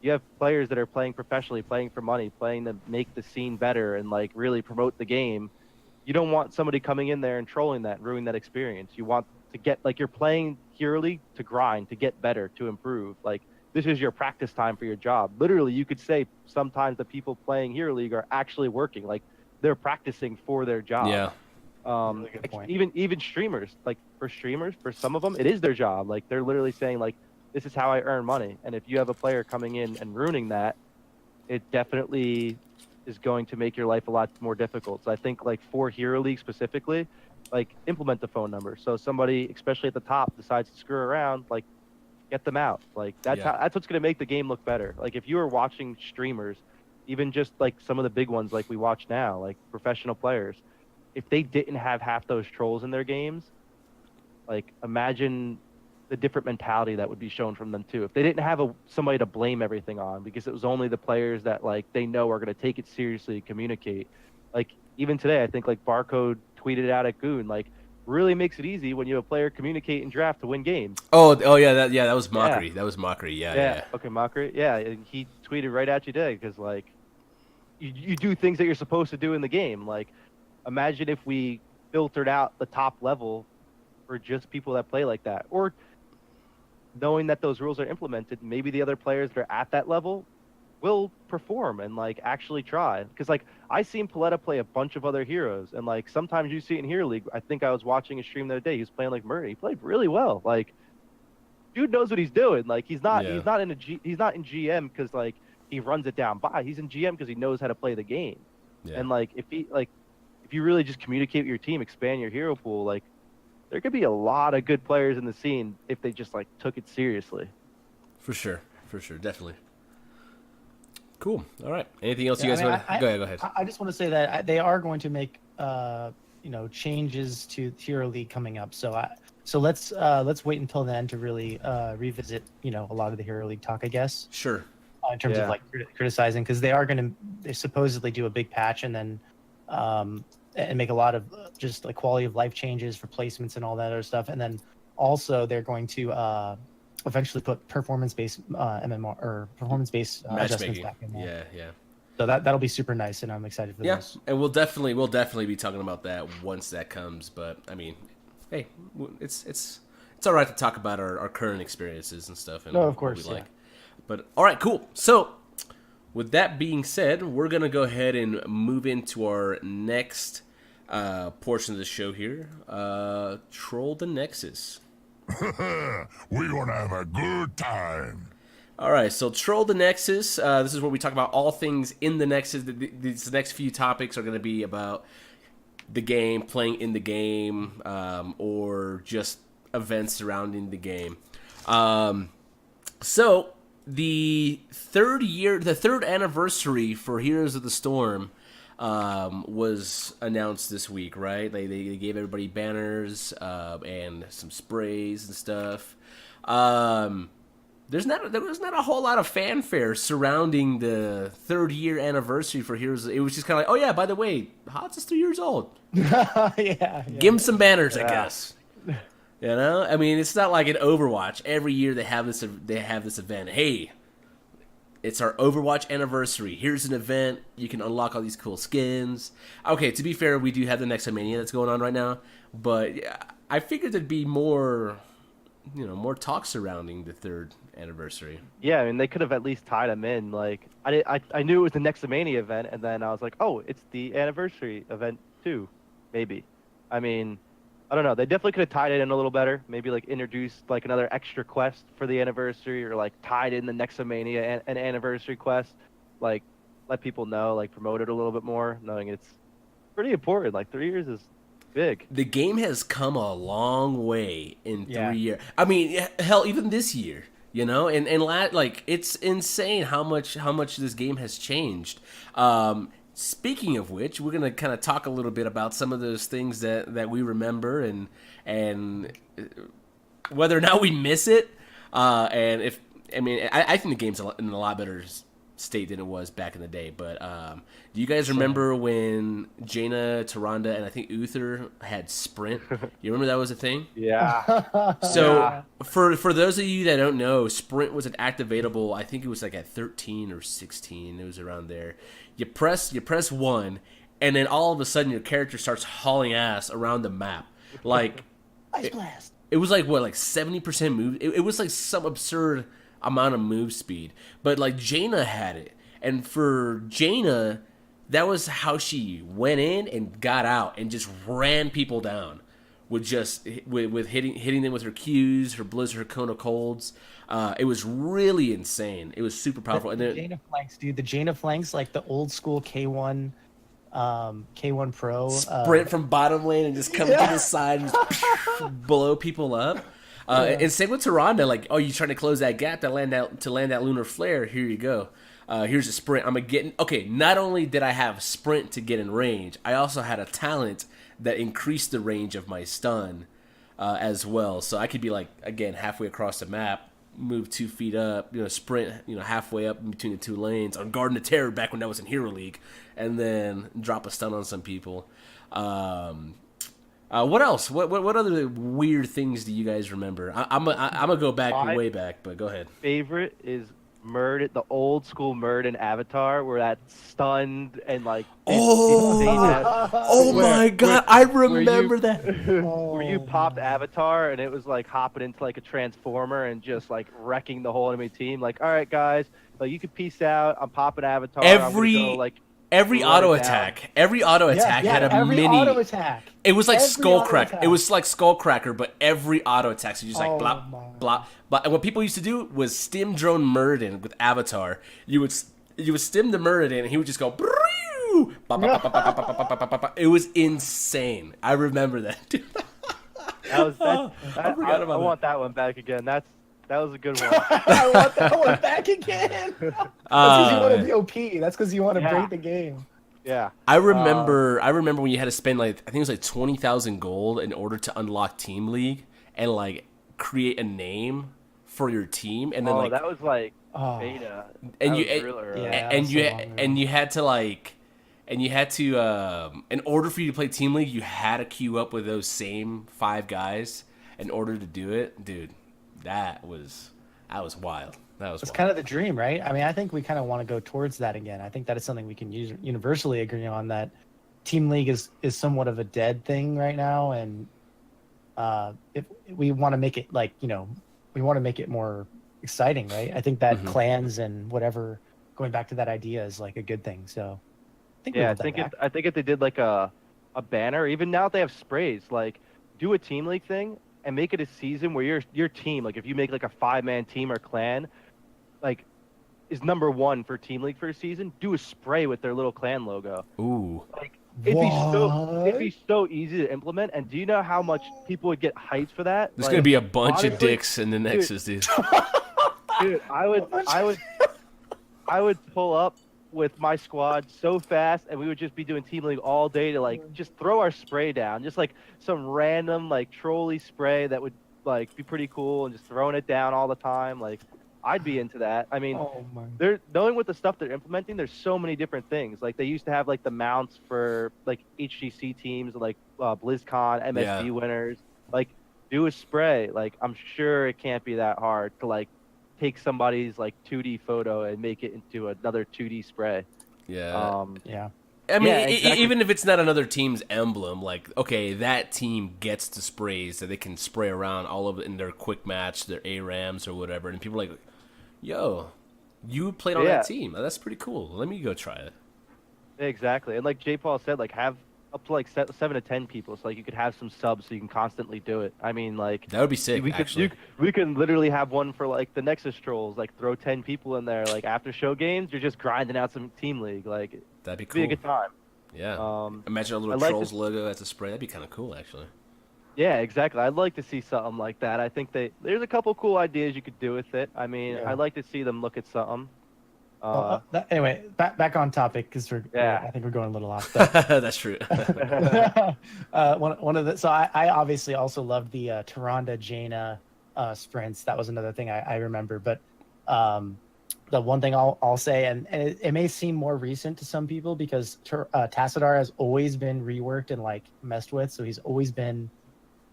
[SPEAKER 6] you have players that are playing professionally, playing for money, playing to make the scene better and like really promote the game. You don't want somebody coming in there and trolling that and ruining that experience. You want to get like, you're playing Hero League to grind, to get better, to improve. Like, this is your practice time for your job. Literally, you could say sometimes the people playing Hero League are actually working. Like, they're practicing for their job.
[SPEAKER 4] Yeah.
[SPEAKER 5] Really good point.
[SPEAKER 6] Even streamers, like for some of them, it is their job. Like, they're literally saying like, this is how I earn money. And if you have a player coming in and ruining that, it definitely is going to make your life a lot more difficult. So I think like for Hero League specifically, like implement the phone number. So somebody, especially at the top, decides to screw around, like get them out. Like that's what's going to make the game look better. Like if you were watching streamers, even just like some of the big ones like we watch now, like professional players, if they didn't have half those trolls in their games, like imagine the different mentality that would be shown from them too. If they didn't have somebody to blame everything on because it was only the players that like they know are going to take it seriously, communicate. Like even today, I think like Barcode tweeted out at Goon, like really makes it easy when you have a player communicate and draft to win games.
[SPEAKER 4] Oh yeah, that was mockery. That was mockery. Yeah.
[SPEAKER 6] Okay, mockery. Yeah, and he tweeted right at you today because like you do things that you're supposed to do in the game. Like imagine if we filtered out the top level for just people that play like that, or knowing that those rules are implemented, maybe the other players that are at that level will perform and like actually try. Because like I seen Paletta play a bunch of other heroes, and like sometimes you see it in Hero League. I think I was watching a stream the other day. He was playing like Murray. He played really well. Like dude knows what he's doing. Like he's not in GM because like he runs it down by. He's in GM because he knows how to play the game.
[SPEAKER 4] Yeah.
[SPEAKER 6] And like if you really just communicate with your team, expand your hero pool, like there could be a lot of good players in the scene if they just like took it seriously.
[SPEAKER 4] For sure, definitely. Cool. All right. Anything else you guys want? Go ahead.
[SPEAKER 5] I just want to say that they are going to make changes to Hero League coming up. So let's wait until then to really revisit a lot of the Hero League talk, I guess.
[SPEAKER 4] Sure.
[SPEAKER 5] In terms of like criticizing, because they supposedly do a big patch and then and make a lot of just like quality of life changes for placements and all that other stuff, and then also they're going to eventually put performance-based MMR or performance-based adjustments back in there.
[SPEAKER 4] Yeah.
[SPEAKER 5] So that'll be super nice, and I'm excited for this.
[SPEAKER 4] And we'll definitely be talking about that once that comes. But I mean, hey, it's all right to talk about our current experiences and stuff. And
[SPEAKER 5] no, of course,
[SPEAKER 4] what we like. But all right, cool. So with that being said, we're gonna go ahead and move into our next portion of the show here. Troll the Nexus.
[SPEAKER 2] We're gonna have a good time.
[SPEAKER 4] All right, so Troll the Nexus. This is where we talk about all things in the Nexus. These next few topics are going to be about the game, playing in the game, or just events surrounding the game. So the third anniversary for Heroes of the Storm was announced this week, right? They gave everybody banners and some sprays and stuff. There was not a whole lot of fanfare surrounding the 3rd-year anniversary for Heroes. It was just kind of like, oh yeah, by the way, HOTS is 3 years old.
[SPEAKER 5] yeah.
[SPEAKER 4] Give them some banners, I guess. I mean, it's not like an Overwatch. Every year they have this event. Hey, it's our Overwatch anniversary. Here's an event. You can unlock all these cool skins. Okay, to be fair, we do have the Nexomania that's going on right now, but yeah, I figured there'd be more talk surrounding the 3rd anniversary.
[SPEAKER 6] Yeah, I mean, they could have at least tied them in. Like, I knew it was the Nexomania event, and then I was like, oh, it's the anniversary event too, maybe. I mean, I don't know. They definitely could have tied it in a little better. Maybe like introduced like another extra quest for the anniversary, or like tied in the Nexomania an anniversary quest. Like, let people know, like promote it a little bit more, knowing it's pretty important. Like 3 years is big.
[SPEAKER 4] The game has come a long way in 3 years. I mean, hell, even this year. Like it's insane how much this game has changed. Speaking of which, we're gonna kind of talk a little bit about some of those things that we remember and whether or not we miss it. And if I think the game's in a lot better state than it was back in the day. But do you guys remember when Jaina, Tyrande, and I think Uther had Sprint? You remember that was a thing?
[SPEAKER 6] Yeah.
[SPEAKER 4] So for those of you that don't know, Sprint was an activatable. I think it was like at 13 or 16. It was around there. You press 1, and then all of a sudden your character starts hauling ass around the map. Like
[SPEAKER 5] Ice Blast.
[SPEAKER 4] It was like 70% move. It was like some absurd amount of move speed. But like Jaina had it, and for Jaina, that was how she went in and got out and just ran people down with hitting them with her Qs, her blizzard, her cone of colds. It was really insane. It was super powerful. And then
[SPEAKER 5] Jaina flanks, dude. The Jaina flanks, like the old school K1 Pro.
[SPEAKER 4] Sprint from bottom lane and just come to the side and just blow people up. And same with Tyrande, like, oh, you're trying to close that gap to land that lunar flare. Here you go. Here's a sprint. Not only did I have sprint to get in range, I also had a talent that increased the range of my stun as well. So I could be like, again, halfway across the map, move 2 feet up, sprint, halfway up in between the 2 lanes on Garden of Terror back when that was in Hero League, and then drop a stun on some people. What else? What other weird things do you guys remember? I'm gonna go back way back, but go ahead.
[SPEAKER 6] Favorite is Murd, the old school Murd and Avatar, where that stunned and like.
[SPEAKER 4] Oh my god! I remember that.
[SPEAKER 6] Where you popped Avatar and it was like hopping into like a transformer and just like wrecking the whole enemy team. Like, all right, guys, like you can peace out. I'm popping Avatar.
[SPEAKER 4] Every auto attack had a mini
[SPEAKER 5] auto attack.
[SPEAKER 4] It was like Skullcracker. It was like Skullcracker, but every auto attack. So you just like blah blah blah. And what people used to do was stim drone Muradin with Avatar. You would stim the Muradin, and he would just go. It was insane. I remember that.
[SPEAKER 6] I want that one back again. That was a good one.
[SPEAKER 5] I want that one back again. That's because you want to be OP. That's because you want to break the game.
[SPEAKER 6] Yeah.
[SPEAKER 4] I remember when you had to spend like I think it was like 20,000 gold in order to unlock Team League and like create a name for your team, and then
[SPEAKER 6] that was like beta.
[SPEAKER 4] And you had to in order for you to play Team League, you had to queue up with those same 5 guys in order to do it, dude. That was wild. It's
[SPEAKER 5] kind of the dream, right? I mean, I think we kind of want to go towards that again. I think that is something we can universally agree on, that Team League is somewhat of a dead thing right now, and if we want to make it we want to make it more exciting, right? I think that clans and whatever, going back to that idea, is like a good thing. So I think if they did like a banner, even now they have sprays, like do a Team League thing and make it a season where your team, like if you make like a 5-man team or clan, like is number 1 for Team League for a season, do a spray with their little clan logo.
[SPEAKER 4] Ooh.
[SPEAKER 6] Like it'd be so easy to implement. And do you know how much people would get hyped for that?
[SPEAKER 4] There's gonna be a bunch of dicks in the Nexus, dude.
[SPEAKER 6] Dude, I would pull up with my squad so fast, and we would just be doing Team League all day to like just throw our spray down, just like some random like trolley spray that would like be pretty cool, and just throwing it down all the time. Like I'd be into that. I mean, they're knowing with the stuff they're implementing, there's so many different things. Like they used to have like the mounts for like HGC teams, like BlizzCon, MSG winners. Like do a spray. Like I'm sure it can't be that hard to like take somebody's like 2D photo and make it into another 2D spray.
[SPEAKER 4] Yeah.
[SPEAKER 5] I
[SPEAKER 4] mean, exactly. Even if it's not another team's emblem, like, okay, that team gets the sprays that they can spray around all over in their quick match, their ARAMs or whatever, and people are like, yo, you played on that team. That's pretty cool. Let me go try it.
[SPEAKER 6] Exactly. And like J. Paul said, like have up to like 7 to 10 people, so like you could have some subs so you can constantly do it. I mean, like
[SPEAKER 4] that would be sick.
[SPEAKER 6] We can literally have one for like the Nexus Trolls, like throw 10 people in there, like after show games, you're just grinding out some Team League. Like
[SPEAKER 4] that'd be cool.
[SPEAKER 6] Be a good time.
[SPEAKER 4] Yeah. Imagine a little Trolls logo as a spray. That'd be kind of cool, actually.
[SPEAKER 6] Yeah, exactly. I'd like to see something like that. I think there's a couple cool ideas you could do with it. I mean,
[SPEAKER 5] Yeah.
[SPEAKER 6] I'd like to see them look at something.
[SPEAKER 5] Anyway, back on topic because I think we're going a little off. But
[SPEAKER 4] That's true.
[SPEAKER 5] one of the so I obviously also loved the Tyrande Jaina sprints. That was another thing I remember. But the one thing I'll say, and it may seem more recent to some people because Tassadar has always been reworked and like messed with, so he's always been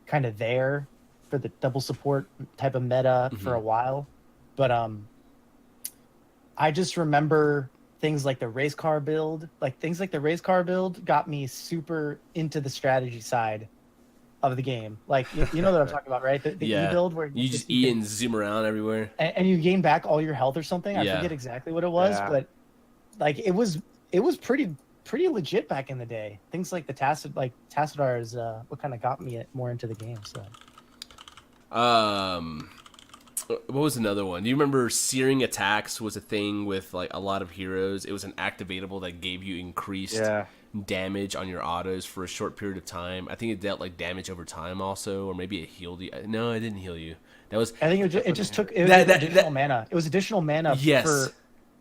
[SPEAKER 5] kind of there for the double support type of meta for a while. But I just remember things like the race car build, got me super into the strategy side of the game. Like, you know what I'm talking about, right? The
[SPEAKER 4] Yeah.
[SPEAKER 5] E build where
[SPEAKER 4] You just eat and zoom around everywhere.
[SPEAKER 5] and you gain back all your health or something. I forget exactly what it was, but like it was pretty legit back in the day. Things like the Tassadar is what kind of got me more into the game. So
[SPEAKER 4] what was another one? Do you remember searing attacks was a thing with like a lot of heroes? It was an activatable that gave you increased damage on your autos for a short period of time. I think it dealt like damage over time also, or maybe it healed you. No, it didn't heal you. That was.
[SPEAKER 5] I think it just took additional mana. It was additional mana for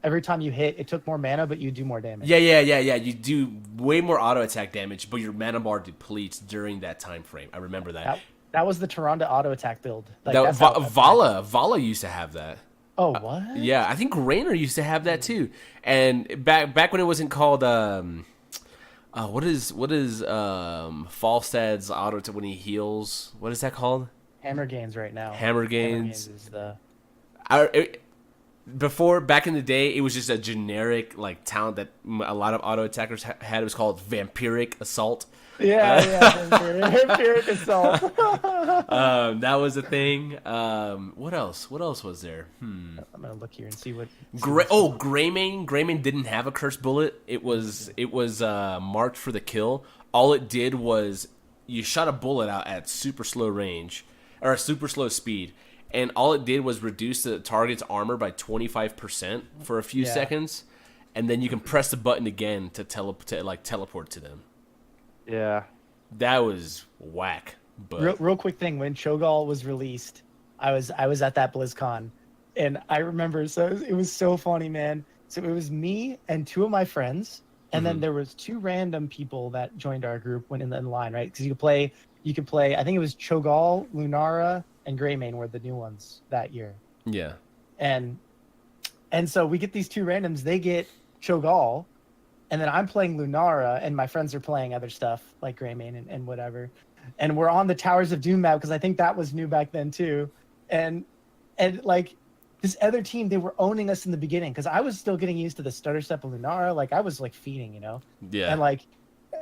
[SPEAKER 5] every time you hit. It took more mana, but you do more damage.
[SPEAKER 4] Yeah. You do way more auto attack damage, but your mana bar depletes during that time frame. I remember that.
[SPEAKER 5] That was the Tyrande auto attack build. Like,
[SPEAKER 4] Vala used to have that.
[SPEAKER 5] Oh, what?
[SPEAKER 4] Yeah, I think Raynor used to have that too. And back when it wasn't called what is Falstad's auto when he heals? What is that called?
[SPEAKER 5] Hammer Gains right now.
[SPEAKER 4] Hammer Gains
[SPEAKER 5] is the.
[SPEAKER 4] Back in the day, it was just a generic like talent that a lot of auto attackers had. It was called Vampiric Assault.
[SPEAKER 5] Vampiric Assault.
[SPEAKER 4] That was a thing. What else? What else was there?
[SPEAKER 5] I'm gonna look here and see what.
[SPEAKER 4] Greymane. Greymane didn't have a cursed bullet. It was marked for the kill. All it did was you shot a bullet out at super slow range or a super slow speed, and all it did was reduce the target's armor by 25% for a few seconds, and then you can press the button again to teleport to them.
[SPEAKER 6] Yeah,
[SPEAKER 4] that was whack. But
[SPEAKER 5] real quick thing, when Cho'Gall was released, I was at that BlizzCon, and I remember it was so funny, man. So it was me and two of my friends, and then there was two random people that joined our group when in line, right? Because you could play. I think it was Cho'Gall, Lunara, and Greymane were the new ones that year.
[SPEAKER 4] Yeah,
[SPEAKER 5] and so we get these two randoms. They get Cho'Gall. And then I'm playing Lunara, and my friends are playing other stuff like Greymane and whatever. And we're on the Towers of Doom map because I think that was new back then too. And like this other team, they were owning us in the beginning because I was still getting used to the stutter step of Lunara. Like I was like feeding, you know.
[SPEAKER 4] Yeah.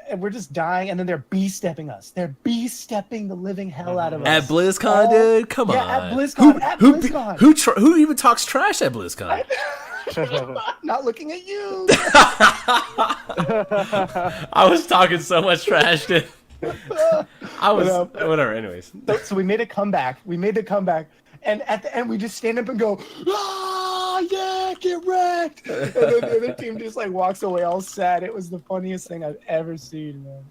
[SPEAKER 5] And we're just dying, and then they're B-stepping us. They're B-stepping the living hell out of us.
[SPEAKER 4] At BlizzCon, dude? Come on.
[SPEAKER 5] At BlizzCon.
[SPEAKER 4] Who even talks trash at BlizzCon?
[SPEAKER 5] Not looking at you.
[SPEAKER 4] I was talking so much trash, dude. Whatever. Anyways,
[SPEAKER 5] so we made a comeback. And at the end, we just stand up and go, yeah, get wrecked. And then the other team just like walks away all sad. It was the funniest thing I've ever seen, man.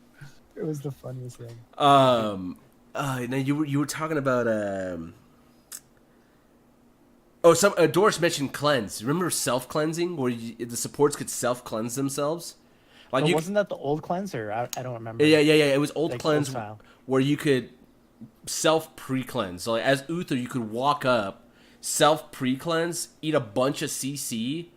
[SPEAKER 5] It was the funniest thing.
[SPEAKER 4] Now you were talking about Doris mentioned cleanse. Remember self-cleansing where the supports could self-cleanse themselves? Like
[SPEAKER 5] wasn't that the old cleanser? I don't remember.
[SPEAKER 4] Yeah. It was old
[SPEAKER 5] like
[SPEAKER 4] cleanse
[SPEAKER 5] old
[SPEAKER 4] where you could self pre-cleanse. So like, as Uther, you could walk up, self pre-cleanse, eat a bunch of CC,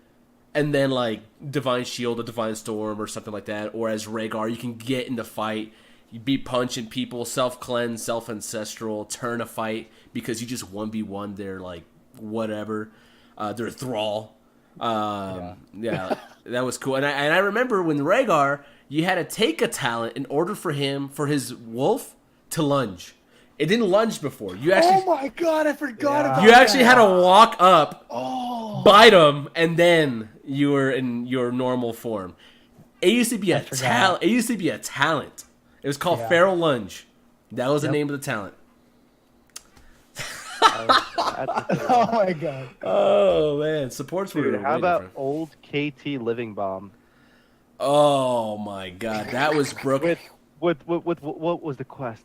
[SPEAKER 4] and then like Divine Shield or Divine Storm or something like that. Or as Rhaegar, you can get in the fight, you be punching people, self-cleanse, self-ancestral, turn a fight because you just 1v1 their like whatever, their thrall. Yeah, that was cool. And I remember when Rhaegar, you had to take a talent in order for his wolf to lunge. It didn't lunge before. You actually.
[SPEAKER 5] Oh my god, I forgot about that.
[SPEAKER 4] You actually had to walk up, bite him, and then you were in your normal form. It used to be a talent. It was called Feral Lunge. That was the name of the talent.
[SPEAKER 5] Oh my god.
[SPEAKER 4] Oh man, supports were.
[SPEAKER 6] Dude, how about old KT Living Bomb?
[SPEAKER 4] Oh my god, that was broken.
[SPEAKER 6] with what was the quest?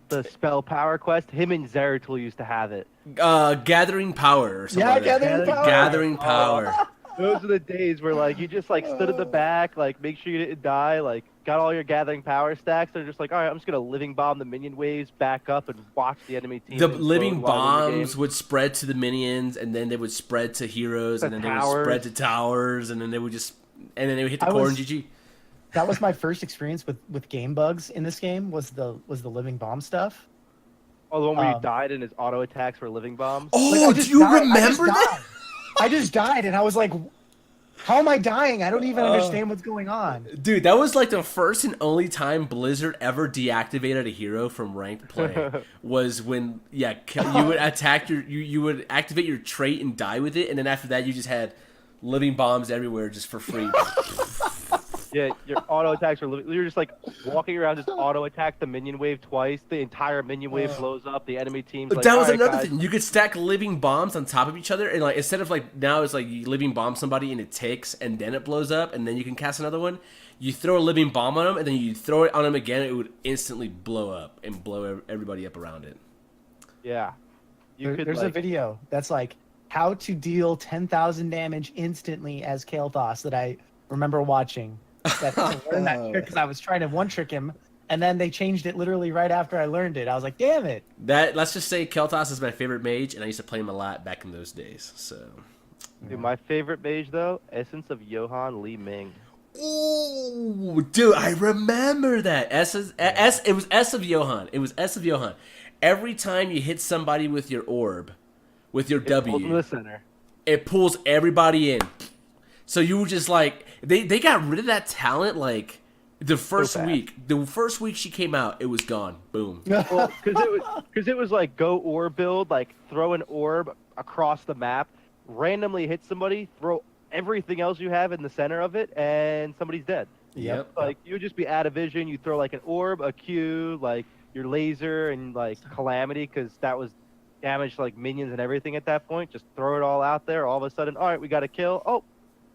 [SPEAKER 6] The spell power quest. Him and Zeratul used to have it.
[SPEAKER 4] Gathering power or something.
[SPEAKER 5] Yeah,
[SPEAKER 4] like that.
[SPEAKER 5] gathering power.
[SPEAKER 4] Gathering power.
[SPEAKER 6] Those are the days where like you just like stood in the back, like make sure you didn't die, like got all your gathering power stacks. They're just like, all right, I'm just gonna living bomb the minion waves, back up and watch the enemy team.
[SPEAKER 4] The living bombs would spread to the minions, and then they would spread to heroes, and then they would spread to towers, and then they would just, and then they would hit the core and GG.
[SPEAKER 5] That was my first experience with game bugs in this game. Was the living bomb stuff?
[SPEAKER 6] Oh, the one where you died and his auto attacks were living bombs.
[SPEAKER 4] Oh, do you remember that?
[SPEAKER 5] I just died, and I was like, how am I dying? I don't even understand what's going on.
[SPEAKER 4] Dude, that was like the first and only time Blizzard ever deactivated a hero from ranked play. Was when, you would attack you would activate your trait and die with it, and then after that you just had living bombs everywhere just for free.
[SPEAKER 6] Yeah, your auto attacks are you're just like walking around, just auto attack the minion wave twice. The entire minion wave blows up. The enemy team's like,
[SPEAKER 4] that was another
[SPEAKER 6] guys.
[SPEAKER 4] thing. You could stack living bombs on top of each other, and like instead of like now it's like you living bomb somebody and it ticks and then it blows up and then you can cast another one. You throw a living bomb on them and then you throw it on them again. It would instantly blow up and blow everybody up around it.
[SPEAKER 6] Yeah,
[SPEAKER 5] there's a video that's like how to deal 10,000 damage instantly as Kael'thas that I remember watching. That I learned that trick because I was trying to one trick him, and then they changed it literally right after I learned it. I was like, "Damn it!"
[SPEAKER 4] Let's just say Kael'thas is my favorite mage, and I used to play him a lot back in those days. So,
[SPEAKER 6] dude, my favorite mage though, Essence of Johann Li Ming.
[SPEAKER 4] Ooh, dude, I remember that. It was S of Johann. It was S of Johann. Every time you hit somebody with your orb, with your W,
[SPEAKER 6] in the center.
[SPEAKER 4] It pulls everybody in. So you were just like they got rid of that talent like the first week. The first week she came out, it was gone. Boom.
[SPEAKER 6] Well, because it was like go orb build, like throw an orb across the map, randomly hit somebody, throw everything else you have in the center of it, and somebody's dead.
[SPEAKER 4] Yep.
[SPEAKER 6] Like you would just be out of vision. You throw like an orb, a Q, like your laser, and like calamity, because that was damage like minions and everything at that point. Just throw it all out there. All of a sudden, all right, we got to kill. Oh.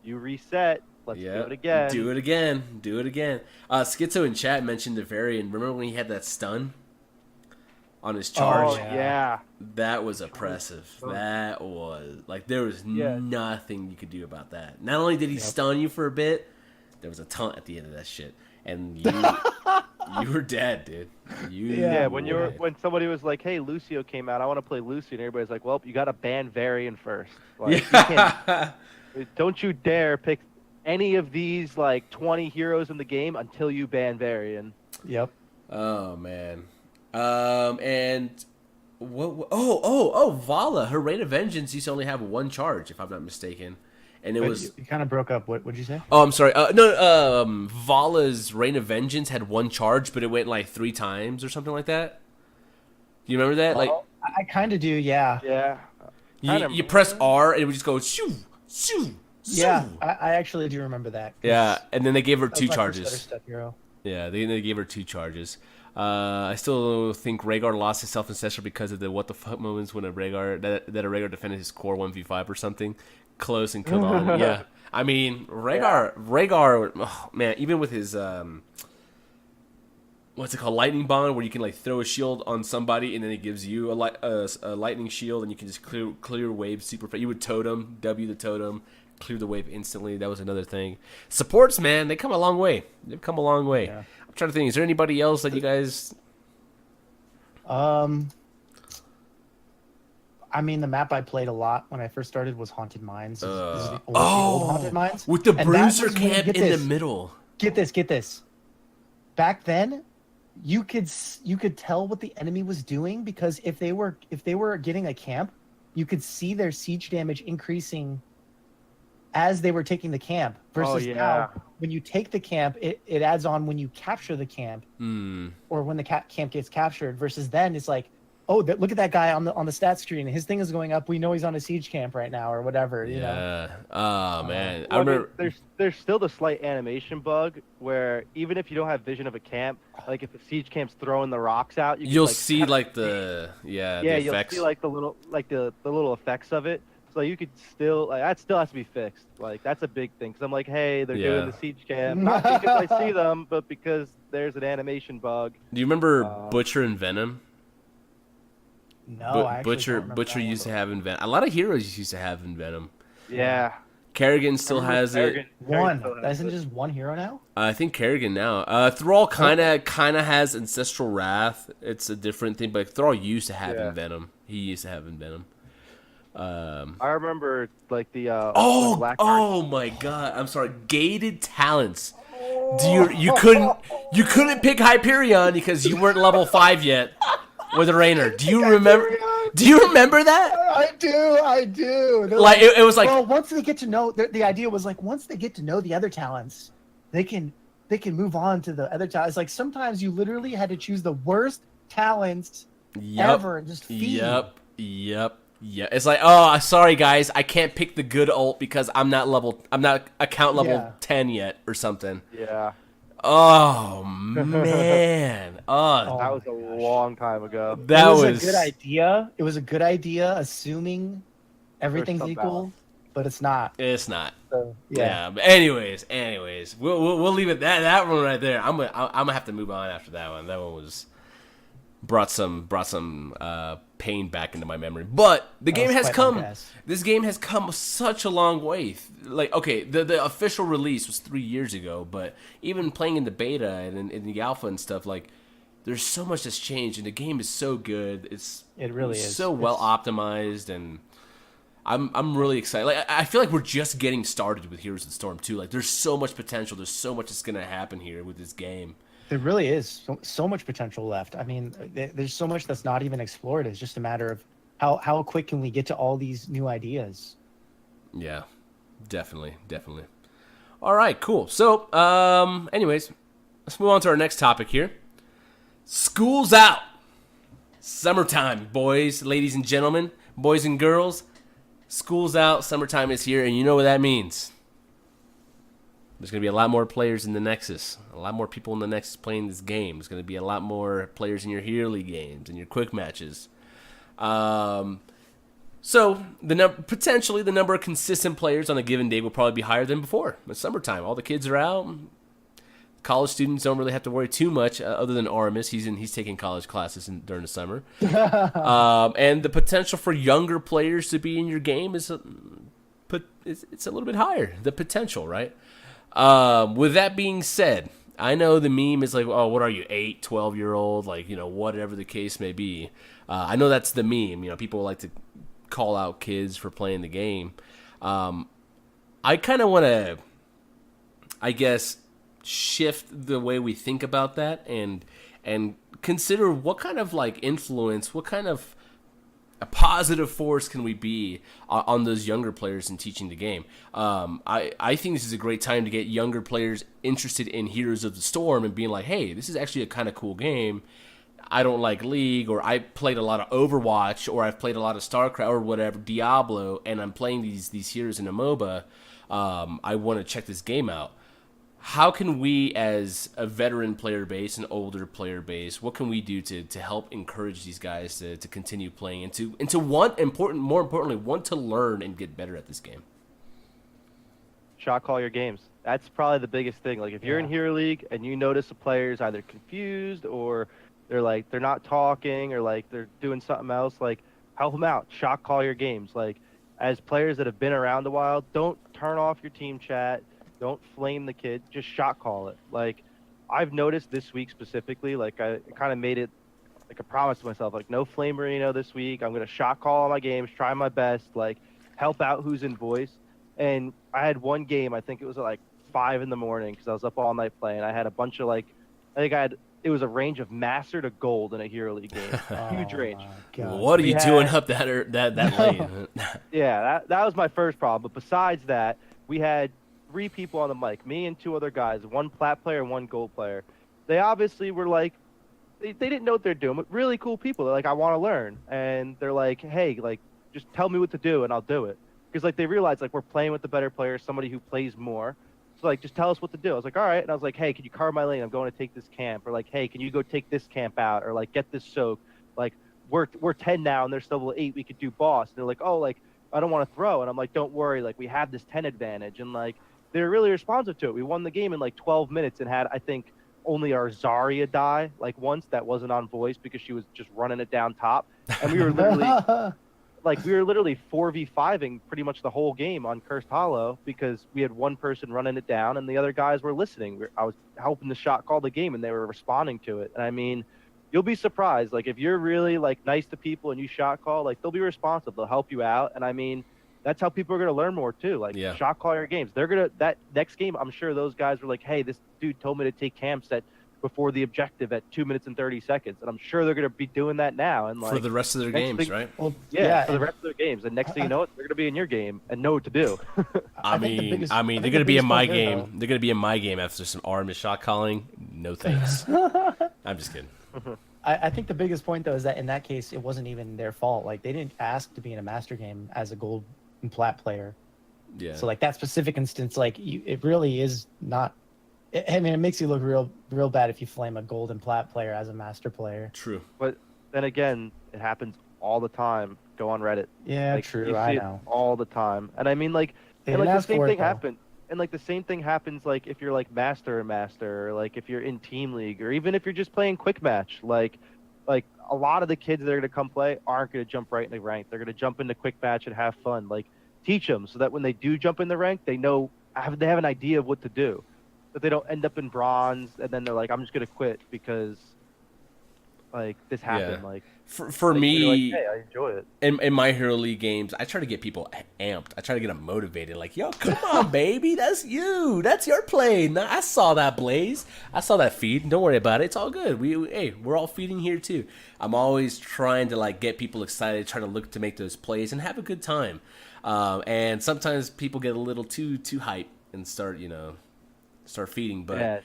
[SPEAKER 6] You reset. Let's do it again.
[SPEAKER 4] Do it again. Do it again. Schizo in chat mentioned the variant. Remember when he had that stun on his charge?
[SPEAKER 6] Oh, yeah.
[SPEAKER 4] That was oppressive. That was like there was nothing you could do about that. Not only did he stun you for a bit, there was a taunt at the end of that shit, and you were dead, dude.
[SPEAKER 6] When somebody was like, "Hey, Lucio came out. I want to play Lucio," and everybody's like, "Well, you got to ban Varian first. Like, you can't." Don't you dare pick any of these like 20 heroes in the game until you ban Varian.
[SPEAKER 5] Yep.
[SPEAKER 4] Oh man. And what? Vala. Her Reign of Vengeance used to only have one charge, if I'm not mistaken, and it was.
[SPEAKER 5] You kind of broke up. What would you say?
[SPEAKER 4] Oh, I'm sorry. No. Vala's Reign of Vengeance had one charge, but it went like 3 times or something like that. Do you remember that? Like,
[SPEAKER 5] I kind of do. Yeah.
[SPEAKER 6] Yeah.
[SPEAKER 4] You press R and it would just go shoo. Shoo,
[SPEAKER 5] yeah, I actually do remember that.
[SPEAKER 4] Yeah, and then they gave her 2 charges.
[SPEAKER 5] Step hero.
[SPEAKER 4] Yeah, they gave her 2 charges. I still think Rhaegar lost his self-ancestral because of the what the fuck moments when a Rhaegar defended his core 1v5 or something close and killed on. Yeah, I mean Rhaegar, oh, man, even with his what's it called, lightning bond, where you can like throw a shield on somebody and then it gives you a lightning shield and you can just clear wave super fast. You would totem, W the totem, clear the wave instantly. That was another thing. Supports, man, they come a long way. They've come a long way. Yeah. I'm trying to think. Is there anybody else that you guys?
[SPEAKER 5] I mean, the map I played a lot when I first started was Haunted Mines. This is the old Haunted Mines
[SPEAKER 4] with the Bruiser camp in the middle.
[SPEAKER 5] Get this. Back then, you could tell what the enemy was doing because if they were getting a camp, you could see their siege damage increasing as they were taking the camp. Versus now, when you take the camp, it adds on when you capture the camp, or when the camp gets captured. Versus then, it's like, oh, look at that guy on the stat screen. His thing is going up. We know he's on a siege camp right now, or whatever. You know?
[SPEAKER 4] Oh man,
[SPEAKER 6] I remember. There's still the slight animation bug where even if you don't have vision of a camp, like if the siege camp's throwing the rocks out,
[SPEAKER 4] you'll see like the effects.
[SPEAKER 6] You'll see like the little effects of it. So you could still like that still has to be fixed. Like that's a big thing. Cause I'm like, hey, they're doing the siege camp, not because I see them, but because there's an animation bug.
[SPEAKER 4] Do you remember Butcher and Venom?
[SPEAKER 5] No, I actually don't remember
[SPEAKER 4] Butcher
[SPEAKER 5] that
[SPEAKER 4] used to
[SPEAKER 5] one.
[SPEAKER 4] have in Venom. A lot of heroes used to have in Venom.
[SPEAKER 6] Yeah.
[SPEAKER 4] Kerrigan still has it.
[SPEAKER 5] One. Isn't it just one hero now?
[SPEAKER 4] I think Kerrigan now. Thrall kind of has Ancestral Wrath. It's a different thing, but Thrall used to have in Venom. He used to have in Venom.
[SPEAKER 6] I remember like the
[SPEAKER 4] oh my god! I'm sorry. Gated talents. You couldn't pick Hyperion because you weren't level 5 yet with a Rainer. Do you remember? Do you remember that?
[SPEAKER 5] I do. They're
[SPEAKER 4] Like it was like,
[SPEAKER 5] well, once they get to know, the idea was like once they get to know the other talents, they can move on to the other talents. Like sometimes you literally had to choose the worst talents ever and just feed.
[SPEAKER 4] Yep. It's like, oh, sorry guys, I can't pick the good ult because I'm not account level 10 yet or something.
[SPEAKER 6] Yeah.
[SPEAKER 4] Oh man. Oh,
[SPEAKER 6] that was a long time ago.
[SPEAKER 4] That was
[SPEAKER 5] a good idea. It was a good idea, assuming everything's equal, but it's not.
[SPEAKER 4] It's not.
[SPEAKER 5] So,
[SPEAKER 4] yeah. But anyways, we'll leave it that one right there. I'm gonna have to move on after that one. That one was brought some pain back into my memory. But the game has come. This game has come such a long way. Like, okay, the official release was 3 years ago, but even playing in the beta and in the alpha and stuff, like, there's so much that's changed, and the game is so good.
[SPEAKER 5] It really is
[SPEAKER 4] so well optimized, and I'm really excited. Like, I feel like we're just getting started with Heroes of the Storm too. Like, there's so much potential. There's so much that's gonna happen here with this game.
[SPEAKER 5] There really is so much potential left. I mean, there's so much that's not even explored. It's just a matter of how quick can we get to all these new ideas.
[SPEAKER 4] Yeah, definitely. All right, cool. So, anyways, let's move on to our next topic here. School's out. Summertime, boys, ladies and gentlemen, boys and girls. School's out. Summertime is here, and you know what that means. There's going to be a lot more players in the Nexus. A lot more people in the Nexus playing this game. There's going to be a lot more players in your Hero League games and your quick matches. So potentially the number of consistent players on a given day will probably be higher than before. It's summertime. All the kids are out. College students don't really have to worry too much, other than Aurumis. He's taking college classes during the summer. And the potential for younger players to be in your game it's a little bit higher. The potential, right? With that being said, I know the meme is like, oh, what are you, 8, 12-year-old? Like, whatever the case may be. I know that's the meme. People like to call out kids for playing the game. I kind of want to, I guess, shift the way we think about that and consider what kind of like influence, what kind of a positive force can we be on those younger players in teaching the game. I think this is a great time to get younger players interested in Heroes of the Storm and being like, hey, this is actually a kind of cool game. I don't like League, or I played a lot of Overwatch, or I've played a lot of StarCraft or whatever, Diablo, and I'm playing these heroes in a MOBA. I want to check this game out. How can we, as a veteran player base, an older player base, what can we do to help encourage these guys to continue playing and to more importantly, want to learn and get better at this game?
[SPEAKER 6] Shot call your games. That's probably the biggest thing. Like if you're in Hero League and you notice a player's either confused or they're not talking or like they're doing something else, like help them out. Shot call your games. Like as players that have been around a while, don't turn off your team chat. Don't flame the kid. Just shot call it. Like, I've noticed this week specifically, like, I kind of made it like a promise to myself, like, no flame Marino this week. I'm going to shot call all my games, try my best, like, help out who's in voice. And I had one game, I think it was at, like, 5 in the morning because I was up all night playing. I had a bunch of, like, it was a range of master to gold in a Hero League game. Huge range.
[SPEAKER 4] What are you doing up that late?
[SPEAKER 6] Yeah, that was my first problem. But besides that, we had 3 people on the mic, me and 2 other guys, 1 plat player and 1 gold player. They obviously were like, they didn't know what they're doing, but really cool people. They're like, I want to learn. And they're like, hey, like, just tell me what to do and I'll do it. Because, like, they realized, like, we're playing with the better player, somebody who plays more. So, like, just tell us what to do. I was like, all right. And I was like, hey, can you carve my lane? I'm going to take this camp. Or, like, hey, can you go take this camp out? Or, like, get this soak. Like, we're 10 now and they're still level 8. We could do boss. And they're like, oh, like, I don't want to throw. And I'm like, don't worry, like we have this 10 advantage. And like they're really responsive to it. We won the game in like 12 minutes and had, I think, only our Zarya die like once that wasn't on voice because she was just running it down top. And we were literally like we were literally 4v5ing pretty much the whole game on Cursed Hollow because we had one person running it down and the other guys were listening. I was helping the shot call the game and they were responding to it. And I mean, you'll be surprised. Like if you're really like nice to people and you shot call, like they'll be responsive. They'll help you out. And I mean, that's how people are going to learn more too. Like shot call your games. They're going to, that next game, I'm sure those guys were like, hey, this dude told me to take camp set before the objective at 2 minutes and 30 seconds. And I'm sure they're going to be doing that now. And like
[SPEAKER 4] for the rest of their games, right?
[SPEAKER 5] Well,
[SPEAKER 6] yeah, for the rest of their games. And next thing you know, they're going to be in your game and know what to do.
[SPEAKER 4] I mean, they're going to be in my game. They're going to be in my game after some Aurumis shot calling. No thanks. I'm just kidding.
[SPEAKER 5] I think the biggest point though is that in that case, it wasn't even their fault. Like they didn't ask to be in a master game as a gold and plat player.
[SPEAKER 4] Yeah.
[SPEAKER 5] So like that specific instance, like it really is not. I mean, it makes you look real bad if you flame a gold and plat player as a master player.
[SPEAKER 4] True.
[SPEAKER 6] But then again, it happens all the time. Go on Reddit.
[SPEAKER 5] Yeah,
[SPEAKER 6] like,
[SPEAKER 5] true.
[SPEAKER 6] You see
[SPEAKER 5] I
[SPEAKER 6] it
[SPEAKER 5] know.
[SPEAKER 6] all the time. And I mean, like,
[SPEAKER 5] They
[SPEAKER 6] and, like
[SPEAKER 5] didn't
[SPEAKER 6] the
[SPEAKER 5] ask
[SPEAKER 6] same
[SPEAKER 5] for it,
[SPEAKER 6] thing
[SPEAKER 5] though.
[SPEAKER 6] happens. And like the same thing happens, like if you're like master, or like if you're in team league, or even if you're just playing quick match. Like a lot of the kids that are gonna come play aren't gonna jump right in the rank. They're gonna jump into quick match and have fun. Like teach them so that when they do jump in the rank, they have an idea of what to do. That they don't end up in bronze and then they're like, I'm just gonna quit because like this happened.
[SPEAKER 4] Yeah.
[SPEAKER 6] Like
[SPEAKER 4] for
[SPEAKER 6] like,
[SPEAKER 4] me,
[SPEAKER 6] like, hey, I enjoy it.
[SPEAKER 4] in my Hero League games, I try to get people amped. I try to get them motivated. Like, yo, come on, baby, that's you. That's your play. Nah, I saw that Blaze. I saw that feed. Don't worry about it. It's all good. We're all feeding here too. I'm always trying to like get people excited, try to look to make those plays and have a good time. And sometimes people get a little too hype and start feeding, but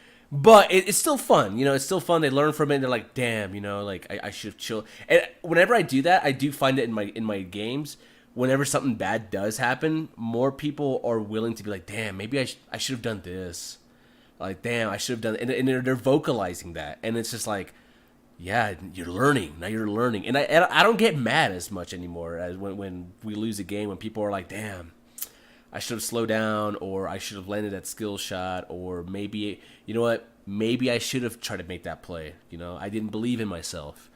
[SPEAKER 4] it's still fun. It's still fun. They learn from it and they're like, damn, like I should have chilled. And whenever I do that, I do find it in my games. Whenever something bad does happen, more people are willing to be like, damn, maybe I should have done this. Like, damn, I should have done it. And they're vocalizing that. And it's just like, yeah, you're learning. Now you're learning. And I don't get mad as much anymore as when we lose a game, when people are like, damn, I should have slowed down, or I should have landed that skill shot, or maybe, you know what, maybe I should have tried to make that play. I didn't believe in myself.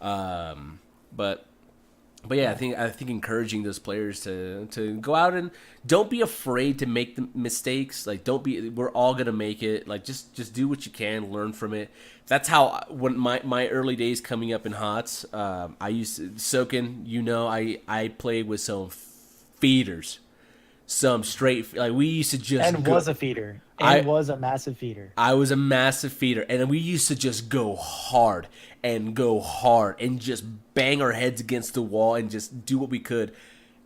[SPEAKER 4] But yeah, I think encouraging those players to go out and don't be afraid to make the mistakes. Like, we're all gonna make it. Like, just do what you can, learn from it. That's how, when my early days coming up in HOTS, I used to, Soken, I played with some feeders. Some straight, like we used to just
[SPEAKER 5] was a feeder. And was a massive feeder.
[SPEAKER 4] I was a massive feeder, and we used to just go hard and just bang our heads against the wall and just do what we could.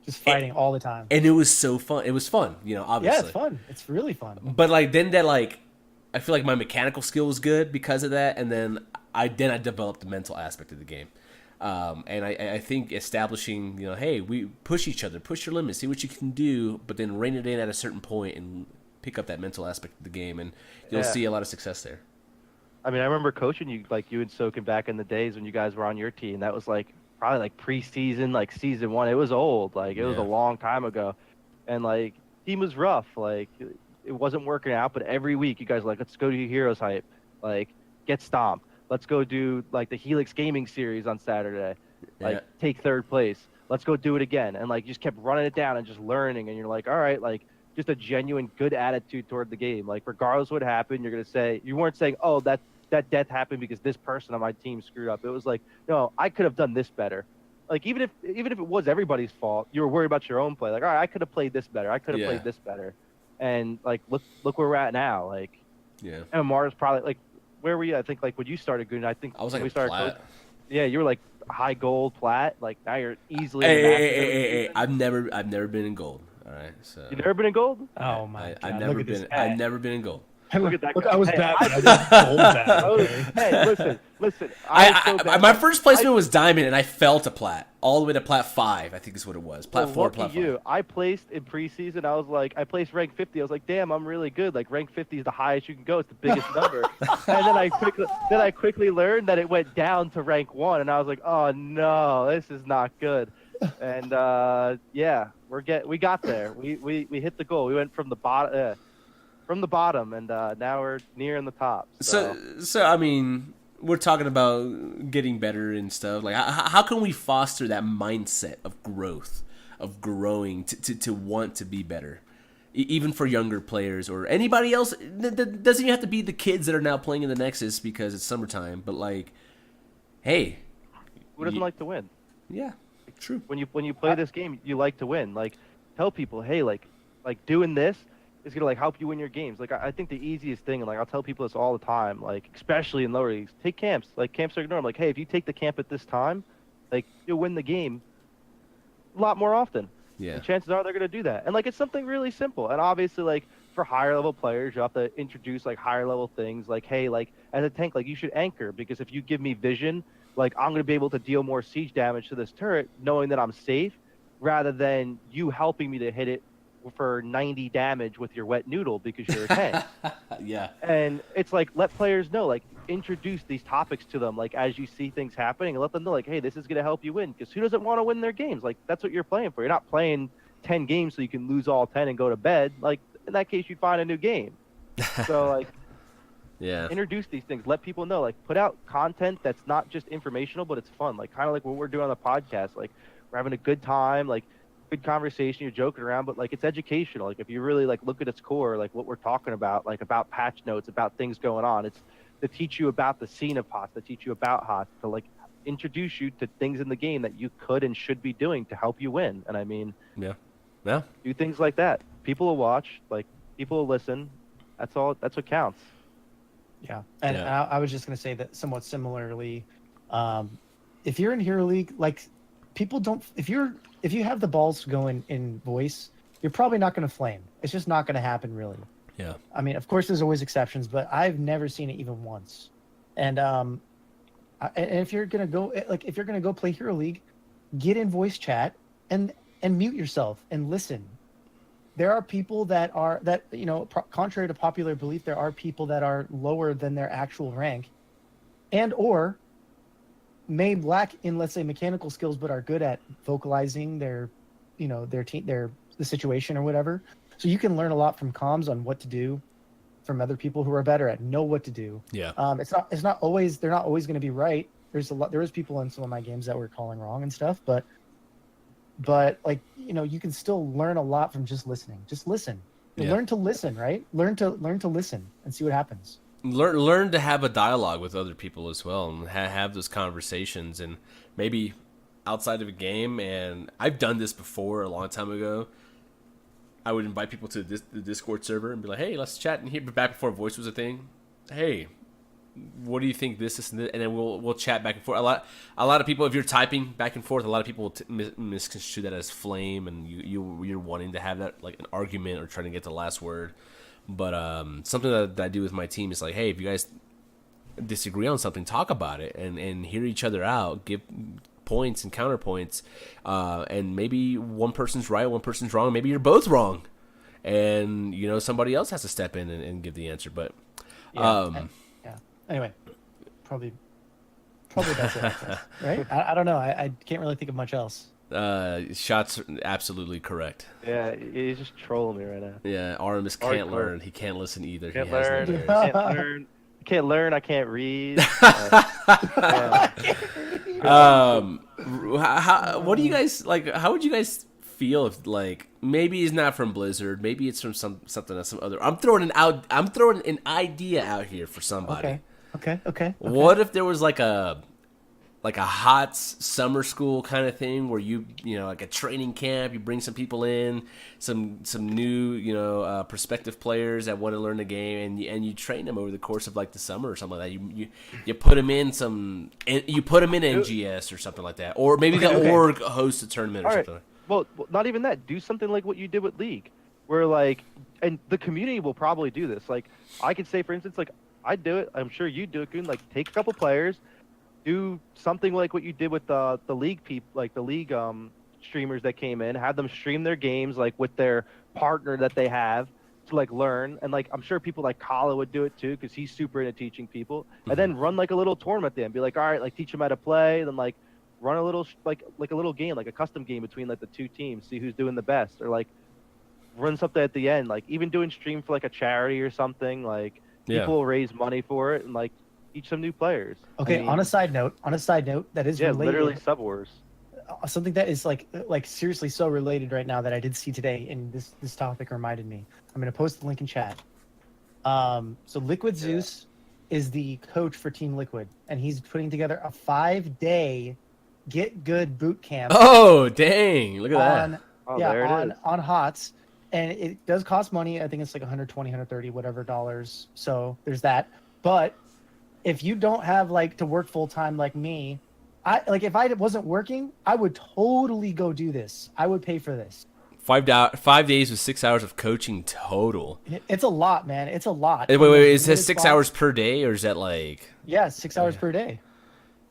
[SPEAKER 5] Just fighting all the time.
[SPEAKER 4] And it was so fun. It was fun, obviously.
[SPEAKER 5] Yeah, it's fun. It's really fun.
[SPEAKER 4] But like then that I feel like my mechanical skill was good because of that, and then I developed the mental aspect of the game. And I think establishing, hey, we push each other, push your limits, see what you can do, but then rein it in at a certain point and pick up that mental aspect of the game, and you'll see a lot of success there.
[SPEAKER 6] I mean, I remember coaching you, like you and Soken back in the days when you guys were on your team. That was like probably like preseason, like season 1. It was old, like it was a long time ago, and like team was rough. Like it wasn't working out, but every week you guys were like, let's go to Heroes Hype, like get stomped. Let's go do like the Helix Gaming Series on Saturday. Like take 3rd place. Let's go do it again. And like just kept running it down and just learning. And you're like, all right, like just a genuine good attitude toward the game. Like regardless of what happened, you're gonna say, you weren't saying, oh, that death happened because this person on my team screwed up. It was like, no, I could have done this better. Like even if it was everybody's fault, you were worried about your own play. Like, all right, I could have played this better. I could have played this better. And like look where we're at now. Like MMR is probably like, where were you? I think like when you started Goon, I think
[SPEAKER 4] I was like
[SPEAKER 6] we started
[SPEAKER 4] plat.
[SPEAKER 6] Yeah, you were like high gold plat. Like now you're easily.
[SPEAKER 4] Hey. I've never been in gold. All right, so
[SPEAKER 6] you never been in gold?
[SPEAKER 5] Oh my God!
[SPEAKER 4] I've never been in gold.
[SPEAKER 6] Look at that.
[SPEAKER 5] Look, I was bad. I didn't hold that. Okay?
[SPEAKER 6] Hey, listen.
[SPEAKER 4] My first placement was diamond, and I fell to plat, all the way to plat 5. I think is what it was. Plat 4, plat 5.
[SPEAKER 6] I placed in preseason. I was like, I placed rank 50. I was like, damn, I'm really good. Like rank 50 is the highest you can go. It's the biggest number. And then I quickly learned that it went down to rank 1, and I was like, oh no, this is not good. And yeah, we got there. We hit the goal. We went from the bottom, and now we're nearing the top.
[SPEAKER 4] So I mean, we're talking about getting better and stuff. Like, how can we foster that mindset of growth, of growing to want to be better, even for younger players or anybody else? That doesn't even have to be the kids that are now playing in the Nexus because it's summertime. But like, hey,
[SPEAKER 6] who doesn't like to win?
[SPEAKER 4] Yeah, true.
[SPEAKER 6] When you play this game, you like to win. Like, tell people, hey, like doing this is gonna like help you win your games. Like, I think the easiest thing, and like I'll tell people this all the time, like especially in lower leagues, take camps. Like, camps are normal. Like, hey, if you take the camp at this time, like you'll win the game a lot more often.
[SPEAKER 4] Yeah.
[SPEAKER 6] And chances are they're gonna do that. And like, it's something really simple. And obviously, like for higher level players, you have to introduce like higher level things. Like, hey, like as a tank, like you should anchor, because if you give me vision, like I'm gonna be able to deal more siege damage to this turret, knowing that I'm safe, rather than you helping me to hit it for 90 damage with your wet noodle because you're a tank.
[SPEAKER 4] Yeah.
[SPEAKER 6] And it's like, let players know, like introduce these topics to them, like as you see things happening, and let them know, like, hey, this is gonna help you win. Because who doesn't want to win their games? Like, that's what you're playing for. You're not playing 10 games so you can lose all 10 and go to bed. Like, in that case, you'd find a new game. So like,
[SPEAKER 4] yeah,
[SPEAKER 6] introduce these things, let people know, like put out content that's not just informational, but it's fun, like kind of like what we're doing on the podcast. Like, we're having a good time, like good conversation, you're joking around, but like it's educational. Like, if you really like look at its core, like what we're talking about, like about patch notes, about things going on, it's to teach you about the scene of HOTS, to teach you about HOTS, to like introduce you to things in the game that you could and should be doing to help you win. And I mean,
[SPEAKER 4] yeah,
[SPEAKER 6] do things like that. People will watch, like people will listen. That's all. That's what counts.
[SPEAKER 5] Yeah, and I was just going to say that somewhat similarly, if you're in Hero League, like people don't. If you have the balls to go in voice, you're probably not going to flame. It's just not going to happen, really.
[SPEAKER 4] Yeah.
[SPEAKER 5] I mean, of course, there's always exceptions, but I've never seen it even once. And and if you're gonna go, like, if you're gonna go play Hero League, get in voice chat and mute yourself and listen. There are people that you know, contrary to popular belief, there are people that are lower than their actual rank, and or may lack in, let's say, mechanical skills, but are good at vocalizing their, you know, their team, the situation or whatever. So you can learn a lot from comms on what to do from other people who are better at know what to do.
[SPEAKER 4] Yeah.
[SPEAKER 5] It's not always, they're not always going to be right. There is people in some of my games that were calling wrong and stuff, but like, you know, you can still learn a lot from just listening. Just listen.
[SPEAKER 4] Yeah.
[SPEAKER 5] Learn to listen, right? Learn to listen and see what happens.
[SPEAKER 4] Learn to have a dialogue with other people as well, and have those conversations, and maybe outside of a game. And I've done this before a long time ago. I would invite people to the Discord server and be like, "Hey, let's chat in here." But back before voice was a thing, hey, what do you think this and this? And then we'll chat back and forth. A lot of people, if you're typing back and forth, a lot of people will misconstrue that as flame, and you're wanting to have that like an argument or trying to get the last word. But something that I do with my team is like, hey, if you guys disagree on something, talk about it and hear each other out, give points and counterpoints, and maybe one person's right, one person's wrong, maybe you're both wrong, and you know somebody else has to step in and give the answer. But
[SPEAKER 5] anyway, probably that's it, right? I don't know. I can't really think of much else.
[SPEAKER 4] Shots absolutely correct.
[SPEAKER 6] Yeah, he's just trolling me right now.
[SPEAKER 4] Yeah, Aurumis can't learn. He can't listen either.
[SPEAKER 6] Can't
[SPEAKER 4] he has
[SPEAKER 6] learn.
[SPEAKER 4] no ears.
[SPEAKER 6] Can't learn. Can't learn. I can't read.
[SPEAKER 4] What do you guys like? How would you guys feel if, like, maybe it's not from Blizzard, maybe it's from something else, some other. I'm throwing an idea out here for somebody.
[SPEAKER 5] Okay.
[SPEAKER 4] What if there was like a HOTS summer school kind of thing where you know, like a training camp, you bring some people in, some new, you know, prospective players that want to learn the game, and you train them over the course of like the summer or something like that. You put them in NGS or something like that, or maybe the org hosts a tournament or something.
[SPEAKER 6] Well, not even that. Do something like what you did with League, where like, and the community will probably do this. Like, I could say, for instance, like I do it. I'm sure you do it, Goon. Like, take a couple players. Do something like what you did with the league people, like the league streamers that came in. Have them stream their games like with their partner that they have to like learn. And like, I'm sure people like Kala would do it too, because he's super into teaching people. And then run like a little tournament then. Be like, all right, like teach them how to play. Then like run a little like a little game, like a custom game between like the two teams, see who's doing the best, or like run something at the end, like even doing stream for like a charity or something. Like people will raise money for it and like teach some new players.
[SPEAKER 5] Okay,
[SPEAKER 6] I mean,
[SPEAKER 5] on a side note, that is related.
[SPEAKER 6] literally Sub Wars.
[SPEAKER 5] Something that is like seriously so related right now that I did see today, and this topic reminded me. I'm gonna post the link in chat. So Liquid Zeus is the coach for Team Liquid, and he's putting together a 5-day get good boot camp.
[SPEAKER 4] Oh, dang! Look at that.
[SPEAKER 5] On HOTS, and it does cost money. I think it's like 120, 130, whatever dollars. So there's that. But if you don't have like to work full time like me, if I wasn't working, I would totally go do this. I would pay for this.
[SPEAKER 4] 5 days with 6 hours of coaching total.
[SPEAKER 5] It's a lot, man. It's a lot.
[SPEAKER 4] Wait, is that 6 hours per day, or is that like?
[SPEAKER 5] Yeah, 6 hours per day.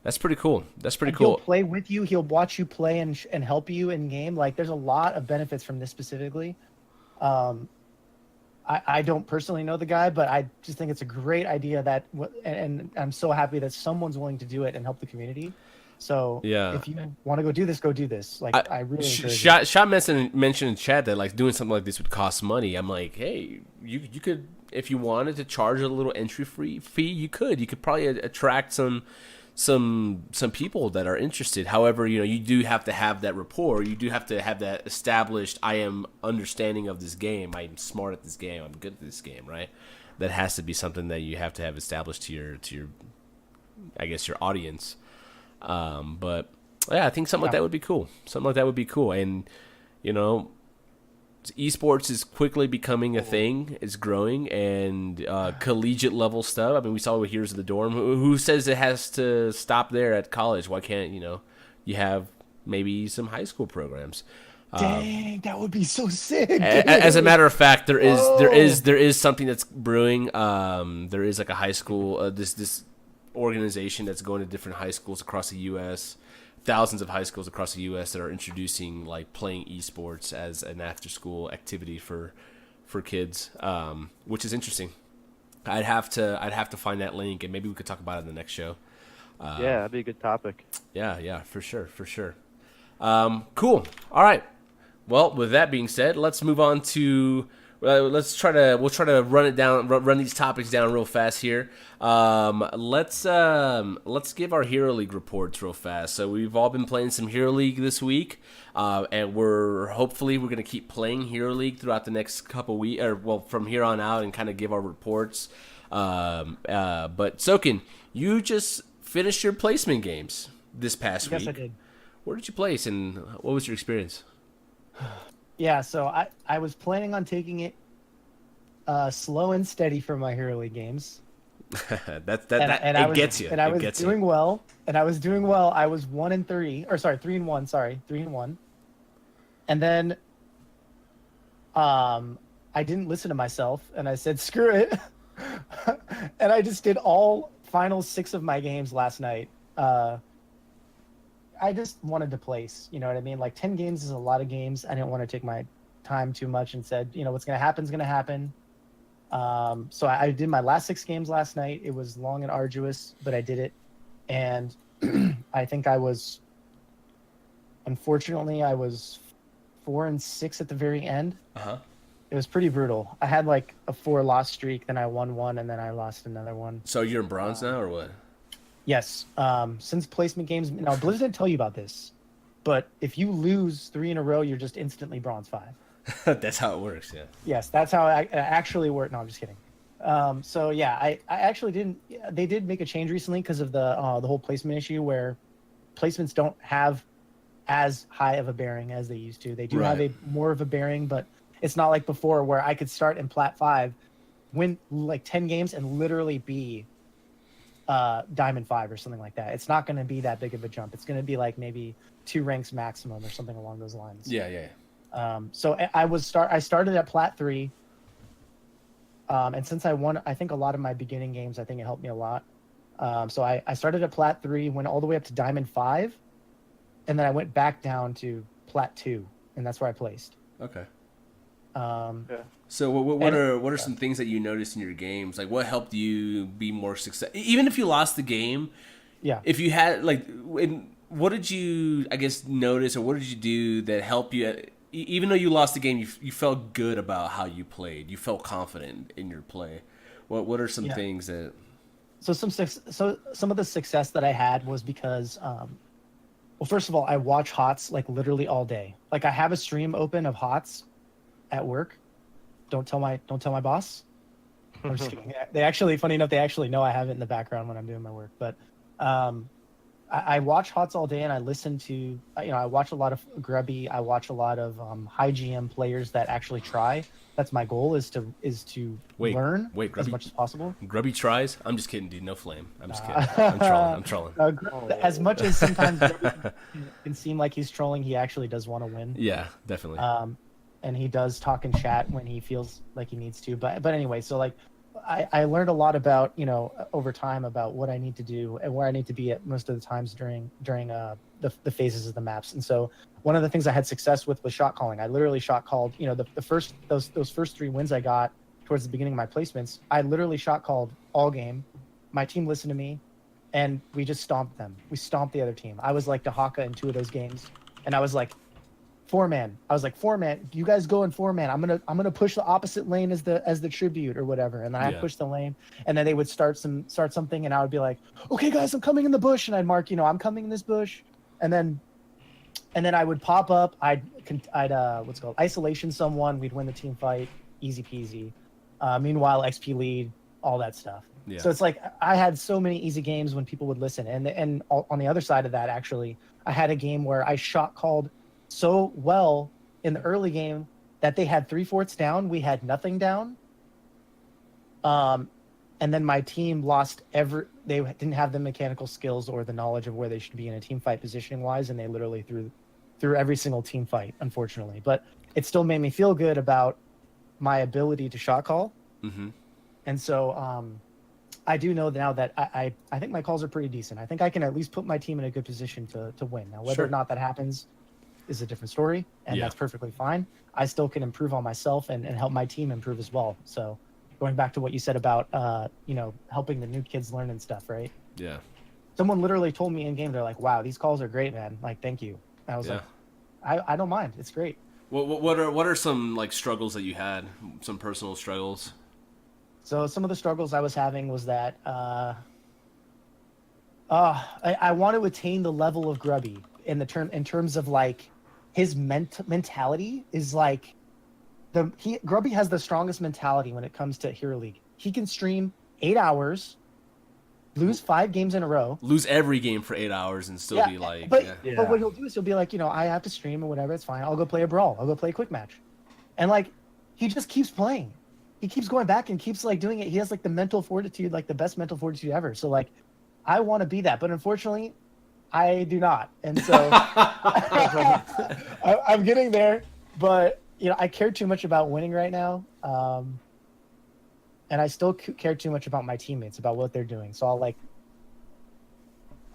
[SPEAKER 4] That's pretty cool. That's pretty cool.
[SPEAKER 5] He'll play with you. He'll watch you play and help you in game. Like, there's a lot of benefits from this specifically. I don't personally know the guy, but I just think it's a great idea and I'm so happy that someone's willing to do it and help the community. So if you want to go do this. Like, I really encourage it.
[SPEAKER 4] Shot mentioned in chat that like doing something like this would cost money. I'm like, hey, you could, if you wanted to charge a little entry fee, you could probably attract some people that are interested. However, you do have to have that rapport. You do have to have that established, I am understanding of this game. I'm smart at this game. I'm good at this game, right? That has to be something that you have to have established to your I guess your audience. But yeah, I think something like that would be cool. And esports is quickly becoming a thing. It's growing, and collegiate level stuff. I mean, we saw with Heroes of the Dorm. Who says it has to stop there at college? Why can't you have maybe some high school programs?
[SPEAKER 5] Dang, that would be so sick.
[SPEAKER 4] As a matter of fact, there is something that's brewing. There is like a high school this organization that's going to different high schools across the U.S. Thousands of high schools across the U.S. that are introducing like playing esports as an after-school activity for kids, which is interesting. I'd have to find that link, and maybe we could talk about it in the next show.
[SPEAKER 6] Yeah, that'd be a good topic.
[SPEAKER 4] Yeah, for sure. Cool. All right. Well, with that being said, let's move on to. We'll try to run these topics down real fast here. Let's give our Hero League reports real fast. So we've all been playing some Hero League this week, and we're gonna keep playing Hero League throughout the next couple weeks, from here on out, and kind of give our reports. But Soken, you just finished your placement games this past week.
[SPEAKER 5] Yes, I did.
[SPEAKER 4] Where did you place, and what was your experience?
[SPEAKER 5] Yeah, so I was planning on taking it slow and steady for my Hero League games.
[SPEAKER 4] It gets you.
[SPEAKER 5] And I was doing well. I was 1-3, or sorry, 3-1. Sorry, 3-1. And then, I didn't listen to myself, and I said, "Screw it," and I just did all final 6 of my games last night. I just wanted to place, you know what I mean? Like 10 games is a lot of games. I didn't want to take my time too much, and said, what's going to happen is going to happen. So I did my last 6 games last night. It was long and arduous, but I did it. And I think unfortunately, I was 4-6 at the very end.
[SPEAKER 4] Uh-huh.
[SPEAKER 5] It was pretty brutal. I had like a 4-loss streak, then I won 1, and then I lost another one.
[SPEAKER 4] So you're in bronze now, or what?
[SPEAKER 5] Yes. Since placement games, now Blizzard didn't tell you about this, but if you lose 3 in a row, you're just instantly bronze 5.
[SPEAKER 4] That's how it works. Yeah.
[SPEAKER 5] Yes, that's how it actually worked. No, I'm just kidding. So yeah, I actually didn't. They did make a change recently because of the whole placement issue, where placements don't have as high of a bearing as they used to. They do have more of a bearing, but it's not like before where I could start in Plat 5, win like 10 games, and literally be Diamond 5 or something like that. It's not going to be that big of a jump. It's going to be like maybe 2 ranks maximum or something along those lines.
[SPEAKER 4] Yeah.
[SPEAKER 5] So I started at Plat 3, and since I won, I think a lot of my beginning games, I think it helped me a lot. So I started at Plat 3, went all the way up to Diamond 5, and then I went back down to Plat 2, and that's where I placed.
[SPEAKER 4] Okay.
[SPEAKER 5] Yeah.
[SPEAKER 4] So what are some things that you noticed in your games? Like, what helped you be more successful? Even if you lost the game,
[SPEAKER 5] yeah.
[SPEAKER 4] If you had what did you, I guess, notice, or what did you do that helped you? Even though you lost the game, you felt good about how you played. You felt confident in your play. What are some things that?
[SPEAKER 5] So some of the success that I had was because, well, first of all, I watch HOTS like literally all day. Like I have a stream open of HOTS at work. Don't tell my boss. I'm just kidding. They actually, funny enough, they actually know I have it in the background when I'm doing my work. But I watch HOTS all day, and I listen to, I watch a lot of Grubby. I watch a lot of high GM players that actually try. That's my goal, is to learn as much as possible.
[SPEAKER 4] Grubby tries? I'm just kidding, dude. No flame. I'm just kidding. I'm trolling.
[SPEAKER 5] As much as sometimes Grubby can seem like he's trolling, he actually does want to win.
[SPEAKER 4] Yeah, definitely.
[SPEAKER 5] And he does talk in chat when he feels like he needs to. But anyway, so like I learned a lot about, over time about what I need to do and where I need to be at most of the times during the phases of the maps. And so one of the things I had success with was shot calling. I literally shot called, the first those first 3 wins I got towards the beginning of my placements. I literally shot called all game. My team listened to me, and we just stomped them. We stomped the other team. I was like Dahaka in 2 of those games, and I was like 4-man. I was like 4-man. You guys go in 4-man. I'm gonna push the opposite lane as the tribute or whatever. And then I push the lane, and then they would start something, and I would be like, okay guys, I'm coming in the bush, and I'd mark, I'm coming in this bush, and then I would pop up. I'd what's it called, isolation someone. We'd win the team fight, easy peasy. Meanwhile, XP lead, all that stuff. Yeah. So it's like I had so many easy games when people would listen, and on the other side of that, actually, I had a game where I shot called so well in the early game that they had 3/4 down. We had nothing down. And then my team lost they didn't have the mechanical skills or the knowledge of where they should be in a team fight positioning wise. And they literally threw every single team fight, unfortunately, but it still made me feel good about my ability to shot call. Mm-hmm. And so, I do know now that I think my calls are pretty decent. I think I can at least put my team in a good position to win. Now, whether or not that happens is a different story, and that's perfectly fine. I still can improve on myself and help my team improve as well. So going back to what you said about, helping the new kids learn and stuff, right?
[SPEAKER 4] Yeah.
[SPEAKER 5] Someone literally told me in game, they're like, wow, these calls are great, man. Like, thank you. And I was like, I don't mind. It's great.
[SPEAKER 4] What are some like struggles that you had? Some personal struggles?
[SPEAKER 5] So some of the struggles I was having was that I want to attain the level of Grubby in terms of like his mentality is like Grubby has the strongest mentality when it comes to Hero League. He can stream 8 hours, lose 5 games in a row,
[SPEAKER 4] lose every game for 8 hours, and still be like.
[SPEAKER 5] But what he'll do is he'll be like, I have to stream or whatever. It's fine. I'll go play a brawl. I'll go play a quick match, and like he just keeps playing. He keeps going back and keeps like doing it. He has like the mental fortitude, like the best mental fortitude ever. So like, I want to be that, but unfortunately, I do not. And so I'm getting there, but I care too much about winning right now. And I still care too much about my teammates, about what they're doing. So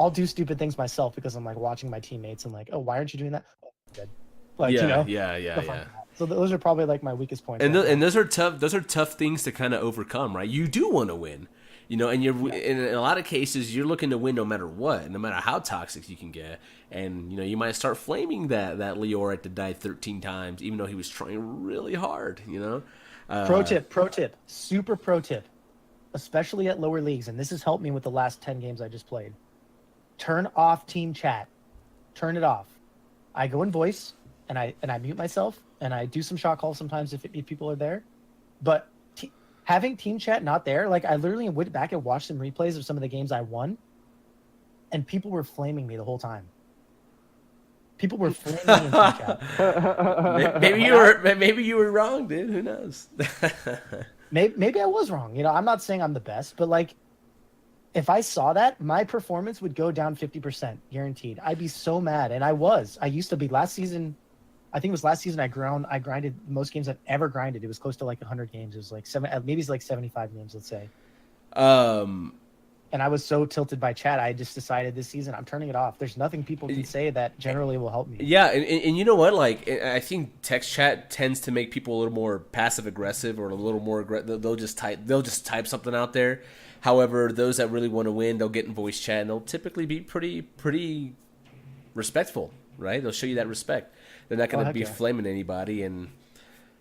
[SPEAKER 5] I'll do stupid things myself because I'm like watching my teammates and like, oh, why aren't you doing that? Oh, good. Like,
[SPEAKER 4] yeah.
[SPEAKER 5] So those are probably like my weakest points.
[SPEAKER 4] And those are tough. Those are tough things to kind of overcome, right? You do want to win, and you're in a lot of cases you're looking to win no matter what, no matter how toxic you can get. And you might start flaming that Leoric that died 13 times, even though he was trying really hard. Pro
[SPEAKER 5] tip, super pro tip, especially at lower leagues, and this has helped me with the last 10 games I just played. Turn off team chat. Turn it off. I go in voice and I mute myself and I do some shot calls sometimes if people are there, but having team chat not there, like I literally went back and watched some replays of some of the games I won, and people were flaming me the whole time. People were flaming me in team chat.
[SPEAKER 4] Maybe you were wrong, dude. Who knows?
[SPEAKER 5] maybe I was wrong. I'm not saying I'm the best, but like, if I saw that, my performance would go down 50%, guaranteed. I'd be so mad, and I used to be. Last season, I think it was last season, I grinded most games I've ever grinded. It was close to like 100 games. It was like maybe it's like 75 games, let's say. And I was so tilted by chat, I just decided this season I'm turning it off. There's nothing people can say that generally will help me.
[SPEAKER 4] Yeah, and you know what? Like, I think text chat tends to make people a little more passive aggressive, or a little more aggressive. They'll just type something out there. However, those that really want to win, they'll get in voice chat, and they'll typically be pretty respectful, right? They'll show you that respect. They're not going to
[SPEAKER 5] heck
[SPEAKER 4] be
[SPEAKER 5] yeah.
[SPEAKER 4] flaming anybody. And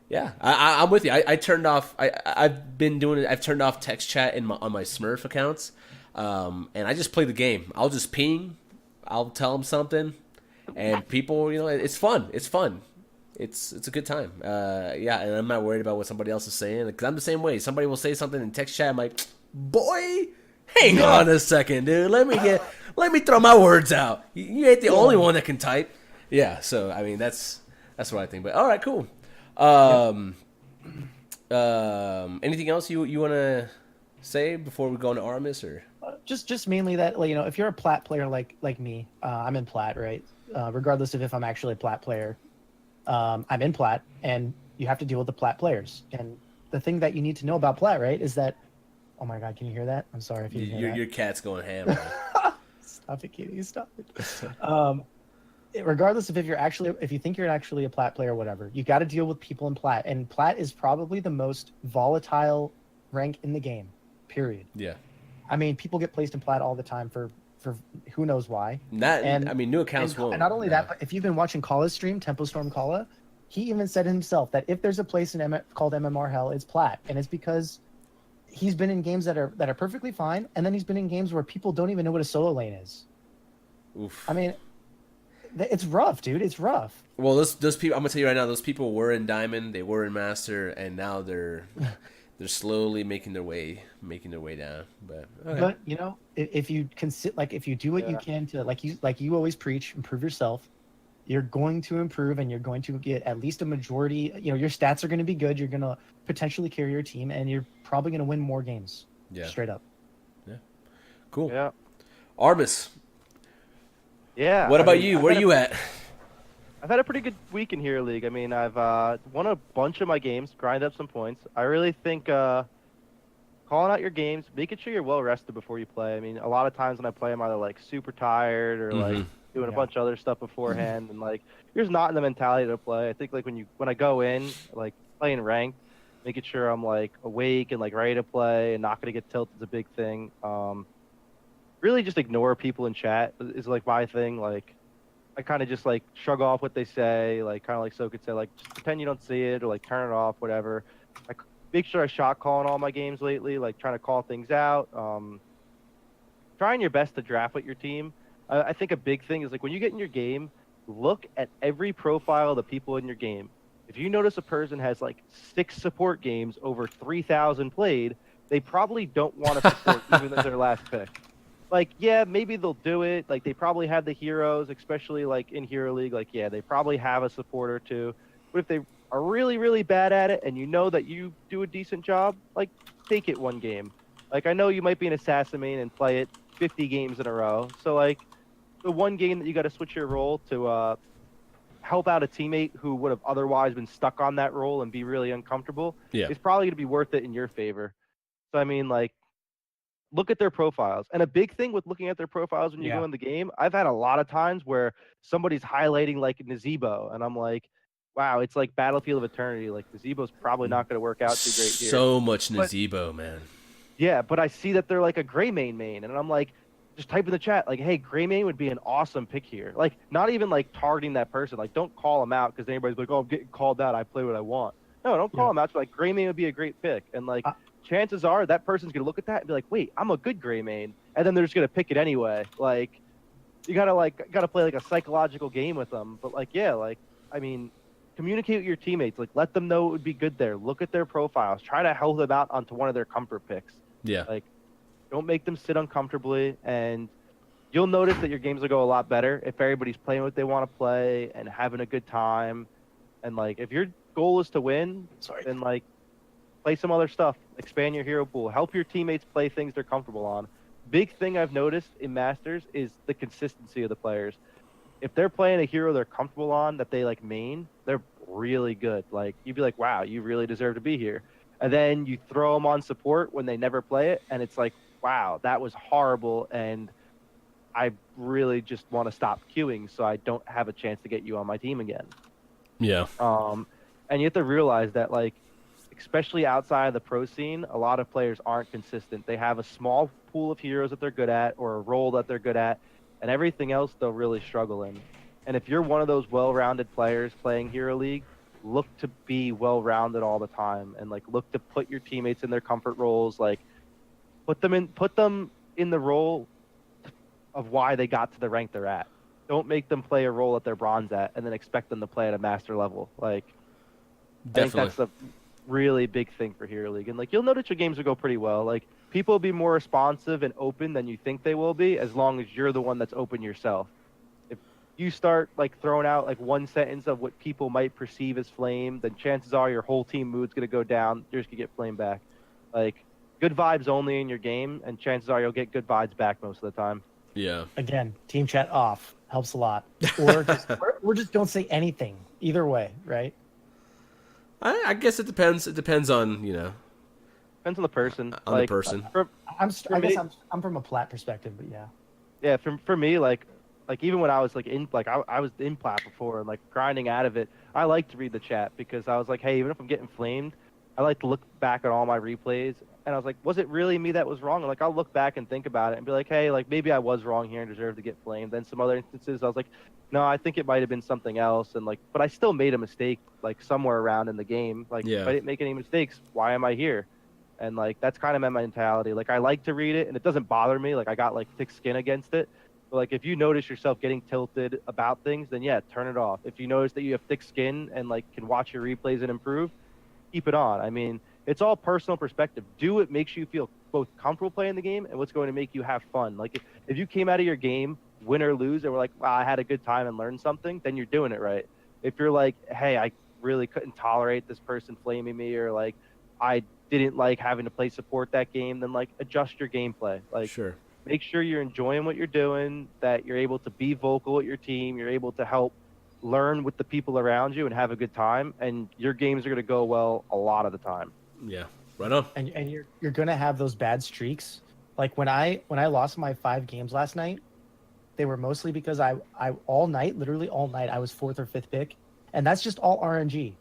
[SPEAKER 4] yeah, I'm with you. I turned off. I've been doing it. I've turned off text chat on my Smurf accounts, and I just play the game. I'll just ping. I'll tell them something, and people, it's fun. It's fun. It's a good time. Yeah, and I'm not worried about what somebody else is saying because I'm the same way. Somebody will say something in text chat. I'm like, boy, hang on a second, dude. Let me throw my words out. You ain't the only one that can type. Yeah. So I mean, that's what I think. But all right, cool. Anything else you want to say before we go into Aurumis or?
[SPEAKER 5] Just mainly that, if you're a plat player like me, I'm in plat, right? Regardless of if I'm actually a plat player, I'm in plat, and you have to deal with the plat players. And the thing that you need to know about plat, right, is that, oh my God, can you hear that? I'm sorry if you hear that.
[SPEAKER 4] Your cat's going ham. Right?
[SPEAKER 5] Stop it, Kitty, stop it. Regardless of if you think you're actually a plat player or whatever, you got to deal with people in plat, and plat is probably the most volatile rank in the game. Period.
[SPEAKER 4] Yeah.
[SPEAKER 5] I mean, people get placed in plat all the time for who knows why.
[SPEAKER 4] New accounts won't.
[SPEAKER 5] And not only that, but if you've been watching Kalla's stream, Tempo Storm Kalla, he even said himself that if there's a place called MMR Hell, it's plat, and it's because he's been in games that are perfectly fine, and then he's been in games where people don't even know what a solo lane is.
[SPEAKER 4] Oof.
[SPEAKER 5] I mean, it's rough, dude. It's rough.
[SPEAKER 4] Well, those people, I'm gonna tell you right now, those people were in Diamond, they were in Master, and now they're slowly making their way down. But okay.
[SPEAKER 5] But if you if you do what you can to like you always preach, improve yourself, you're going to improve, and you're going to get at least a majority. Your stats are going to be good. You're going to potentially carry your team, and you're probably going to win more games.
[SPEAKER 4] Yeah.
[SPEAKER 5] Straight up.
[SPEAKER 4] Yeah. Cool.
[SPEAKER 6] Yeah.
[SPEAKER 4] Aurumis.
[SPEAKER 6] Yeah.
[SPEAKER 4] What about you? Where are you at?
[SPEAKER 6] I've had a pretty good week in Hero League. I mean, I've won a bunch of my games, grind up some points. I really think calling out your games, making sure you're well rested before you play. I mean, a lot of times when I play, I'm either like super tired or like doing a bunch of other stuff beforehand, and like you're just not in the mentality to play. I think like when I go in, like playing ranked, making sure I'm like awake and like ready to play and not gonna get tilted is a big thing. Really just ignore people in chat is like my thing. Like I kind of just like shrug off what they say, like kind of like Soken said, like just pretend you don't see it or like turn it off, whatever. I make sure I shot call in all my games lately, like trying to call things out. Trying your best to draft with your team. I think a big thing is like when you get in your game, look at every profile of the people in your game. If you notice a person has like 6 support games over 3,000 played, they probably don't want to support even as their last pick. Like, yeah, maybe they'll do it. Like, they probably have the heroes, especially, like, in Hero League. Like, yeah, they probably have a support or two. But if they are really, really bad at it and you know that you do a decent job, like, take it one game. Like, I know you might be an assassin main and play it 50 games in a row. So, like, the one game that you got to switch your role to help out a teammate who would have otherwise been stuck on that role and be really uncomfortable is probably going to be worth it in your favor. So, I mean, like, look at their profiles. And a big thing with looking at their profiles when you go in the game, I've had a lot of times where somebody's highlighting like Nazebo, and I'm like, wow, it's like Battlefield of Eternity. Like Nazebo's probably not going to work out too great here.
[SPEAKER 4] So much Nazebo, man.
[SPEAKER 6] Yeah, but I see that they're like a Greymane main, and I'm like, just type in the chat, like, hey, Greymane would be an awesome pick here. Like, not even like targeting that person. Like, don't call them out because anybody's like, oh, I'm getting called out. I play what I want. No, don't call them out. Just like, Greymane would be a great pick. And like, chances are that person's gonna look at that and be like, wait, I'm a good Greymane, and then they're just gonna pick it anyway. Like, you gotta play like a psychological game with them. But like, yeah, like, I mean, communicate with your teammates. Like, let them know it would be good there. Look at their profiles. Try to help them out onto one of their comfort picks.
[SPEAKER 4] Yeah.
[SPEAKER 6] Like, don't make them sit uncomfortably, and you'll notice that your games will go a lot better if everybody's playing what they want to play and having a good time. And like, if your goal is to win, then like, play some other stuff. Expand your hero pool. Help your teammates play things they're comfortable on. Big thing I've noticed in Masters is the consistency of the players. If they're playing a hero they're comfortable on that they like main, they're really good. Like, you'd be like, wow, you really deserve to be here. And then you throw them on support when they never play it, and it's like, wow, that was horrible, and I really just want to stop queuing so I don't have a chance to get you on my team again.
[SPEAKER 4] Yeah.
[SPEAKER 6] And you have to realize that, like, especially outside of the pro scene, a lot of players aren't consistent. They have a small pool of heroes that they're good at or a role that they're good at, and everything else they'll really struggle in. And if you're one of those well-rounded players playing Hero League, look to be well-rounded all the time, and like look to put your teammates in their comfort roles, like put them in the role of why they got to the rank they're at. Don't make them play a role that they're bronze at and then expect them to play at a master level. Like,
[SPEAKER 4] Definitely.
[SPEAKER 6] I think that's a really big thing for Hero League. And like, you'll notice your games will go pretty well. Like, people will be more responsive and open than you think they will be, as long as you're the one that's open yourself. If you start like throwing out like one sentence of what people might perceive as flame, then chances are your whole team mood's gonna go down. You're just gonna get flamed back. Like, good vibes only in your game, and chances are you'll get good vibes back most of the time.
[SPEAKER 4] Yeah.
[SPEAKER 5] Again, team chat off helps a lot, or just don't say anything. Either way, right?
[SPEAKER 4] I guess it depends. It depends on, you know,
[SPEAKER 6] Depends on the person.
[SPEAKER 4] on the person.
[SPEAKER 5] I guess I'm from a plat perspective, but yeah.
[SPEAKER 6] Yeah, for me, like even when I was like in I was in plat before and like grinding out of it, I like to read the chat because I was like, hey, even if I'm getting flamed, I like to look back at all my replays, and I was like, was it really me that was wrong? And like, I'll look back and think about it and be like, hey, like maybe I was wrong here and deserved to get flamed. Then some other instances, I was like, no, I think it might have been something else, and like, but I still made a mistake like somewhere around in the game. Like,
[SPEAKER 4] Yeah.
[SPEAKER 6] if I didn't make any mistakes, why am I here? And like, that's kind of my mentality. Like, I like to read it, and it doesn't bother me. Like, I got like thick skin against it. But like, if you notice yourself getting tilted about things, then yeah, turn it off. If you notice that you have thick skin and like can watch your replays and improve, keep it on. I mean, it's all personal perspective. Do what makes you feel both comfortable playing the game and what's going to make you have fun. Like, if you came out of your game, win or lose, and were like, wow, I had a good time and learned something, then you're doing it right. If you're like, hey, I really couldn't tolerate this person flaming me, or like, I didn't like having to play support that game, then like, adjust your gameplay. Like,
[SPEAKER 4] Sure.
[SPEAKER 6] make sure you're enjoying what you're doing, that you're able to be vocal with your team, you're able to help learn with the people around you and have a good time, and your games are going to go well a lot of the time.
[SPEAKER 4] Yeah. Right on.
[SPEAKER 5] And you're gonna have those bad streaks. Like when I lost my 5 games last night, they were mostly because I all night, literally all night, I was 4th or 5th pick, and that's just all RNG.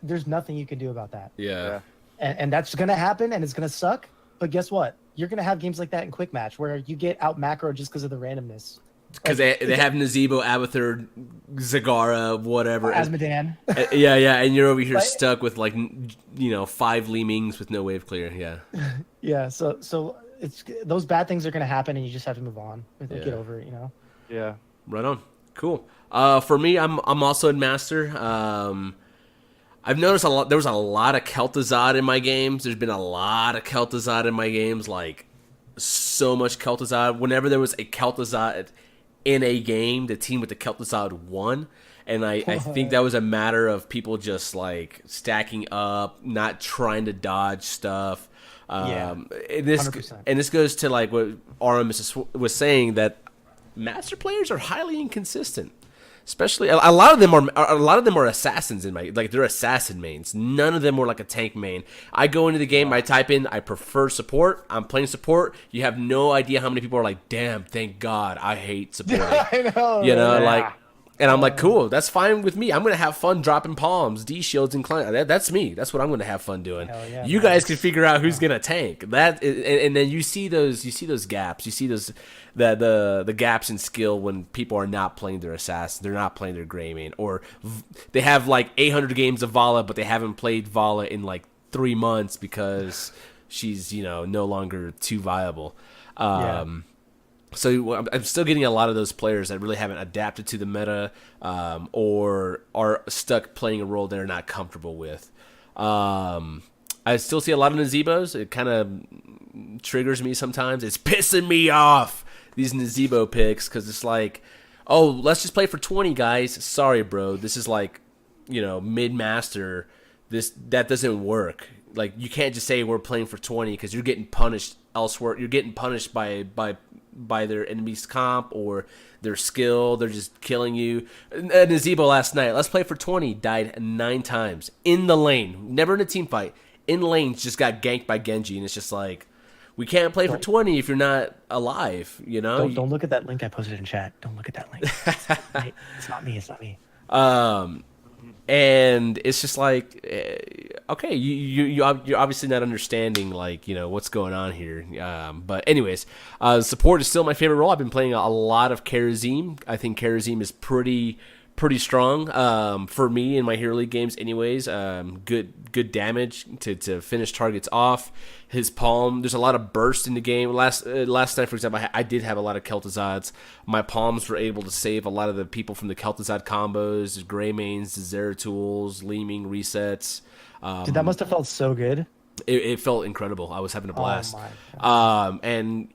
[SPEAKER 5] There's nothing you can do about that.
[SPEAKER 4] Yeah.
[SPEAKER 5] And that's gonna happen, and it's gonna suck. But guess what? You're gonna have games like that in quick match where you get out macro just because of the randomness.
[SPEAKER 4] Because they have Nazebo, Abathur, Zagara, whatever.
[SPEAKER 5] Asmodan.
[SPEAKER 4] Yeah, and you're over here
[SPEAKER 5] But-
[SPEAKER 4] stuck with like, 5 Lee-Mings with no wave clear. Yeah.
[SPEAKER 5] Yeah. So it's those bad things are gonna happen, and you just have to move on.
[SPEAKER 4] Yeah.
[SPEAKER 5] Get over it. You know.
[SPEAKER 6] Yeah.
[SPEAKER 4] Right on. Cool. For me, I'm also in Master. I've noticed there was a lot of Kel'Thuzad in my games. There's been a lot of Kel'Thuzad in my games, like so much Kel'Thuzad. Whenever there was a Kel'Thuzad in a game, the team with the Kel'Thuzad won. And I think that was a matter of people just like stacking up, not trying to dodge stuff.
[SPEAKER 5] Yeah,
[SPEAKER 4] and this
[SPEAKER 5] 100%.
[SPEAKER 4] and this goes to like what Aurumis was saying, that Master players are highly inconsistent. Especially a lot of them are assassins in my, like, they're assassin mains. None of them were like a tank main. I go into the game, I type in I prefer support. I'm playing support. You have no idea how many people are like, damn, thank God, I hate support.
[SPEAKER 5] I know.
[SPEAKER 4] You know,
[SPEAKER 6] Yeah.
[SPEAKER 4] like, and I'm like, cool, that's fine with me. I'm gonna have fun dropping palms, D shields, and climb. That's me. That's what I'm gonna have fun doing.
[SPEAKER 5] Hell yeah,
[SPEAKER 4] You guys can figure out who's gonna tank. And then you see those gaps. You see those the gaps in skill when people are not playing their assassin, they're not playing their gray main, or they have like 800 games of Vala, but they haven't played Vala in like 3 months because she's no longer too viable. So I'm still getting a lot of those players that really haven't adapted to the meta, or are stuck playing a role they're not comfortable with. I still see a lot of Nazebos. It kind of triggers me sometimes. It's pissing me off, these Nazebo picks, because it's like, oh, let's just play for 20, guys. Sorry, bro. This is like, mid-master. That doesn't work. Like, you can't just say we're playing for 20 because you're getting punished elsewhere. You're getting punished by their enemy's comp or their skill. They're just killing you. Nazebo last night, let's play for 20, died 9 times in the lane, never in a team fight. In lanes, just got ganked by Genji, and it's just like, we can't play for 20 if you're not alive.
[SPEAKER 5] Don't look at that link I posted in chat. Don't look at that link. It's not me. It's not me.
[SPEAKER 4] And it's just like, okay, you're obviously not understanding like what's going on here. But anyways, support is still my favorite role. I've been playing a lot of Karazim. I think Karazim is pretty strong for me in my Hero League games. Anyways, good damage to finish targets off. His palm, there's a lot of burst in the game. Last night, for example, I did have a lot of Kel'Thuzads. My palms were able to save a lot of the people from the Kel'Thuzad combos, the Greymanes, the Zeratools, Leaming resets.
[SPEAKER 5] Dude, that must have felt so good.
[SPEAKER 4] It felt incredible. I was having a blast.
[SPEAKER 5] Oh my
[SPEAKER 4] And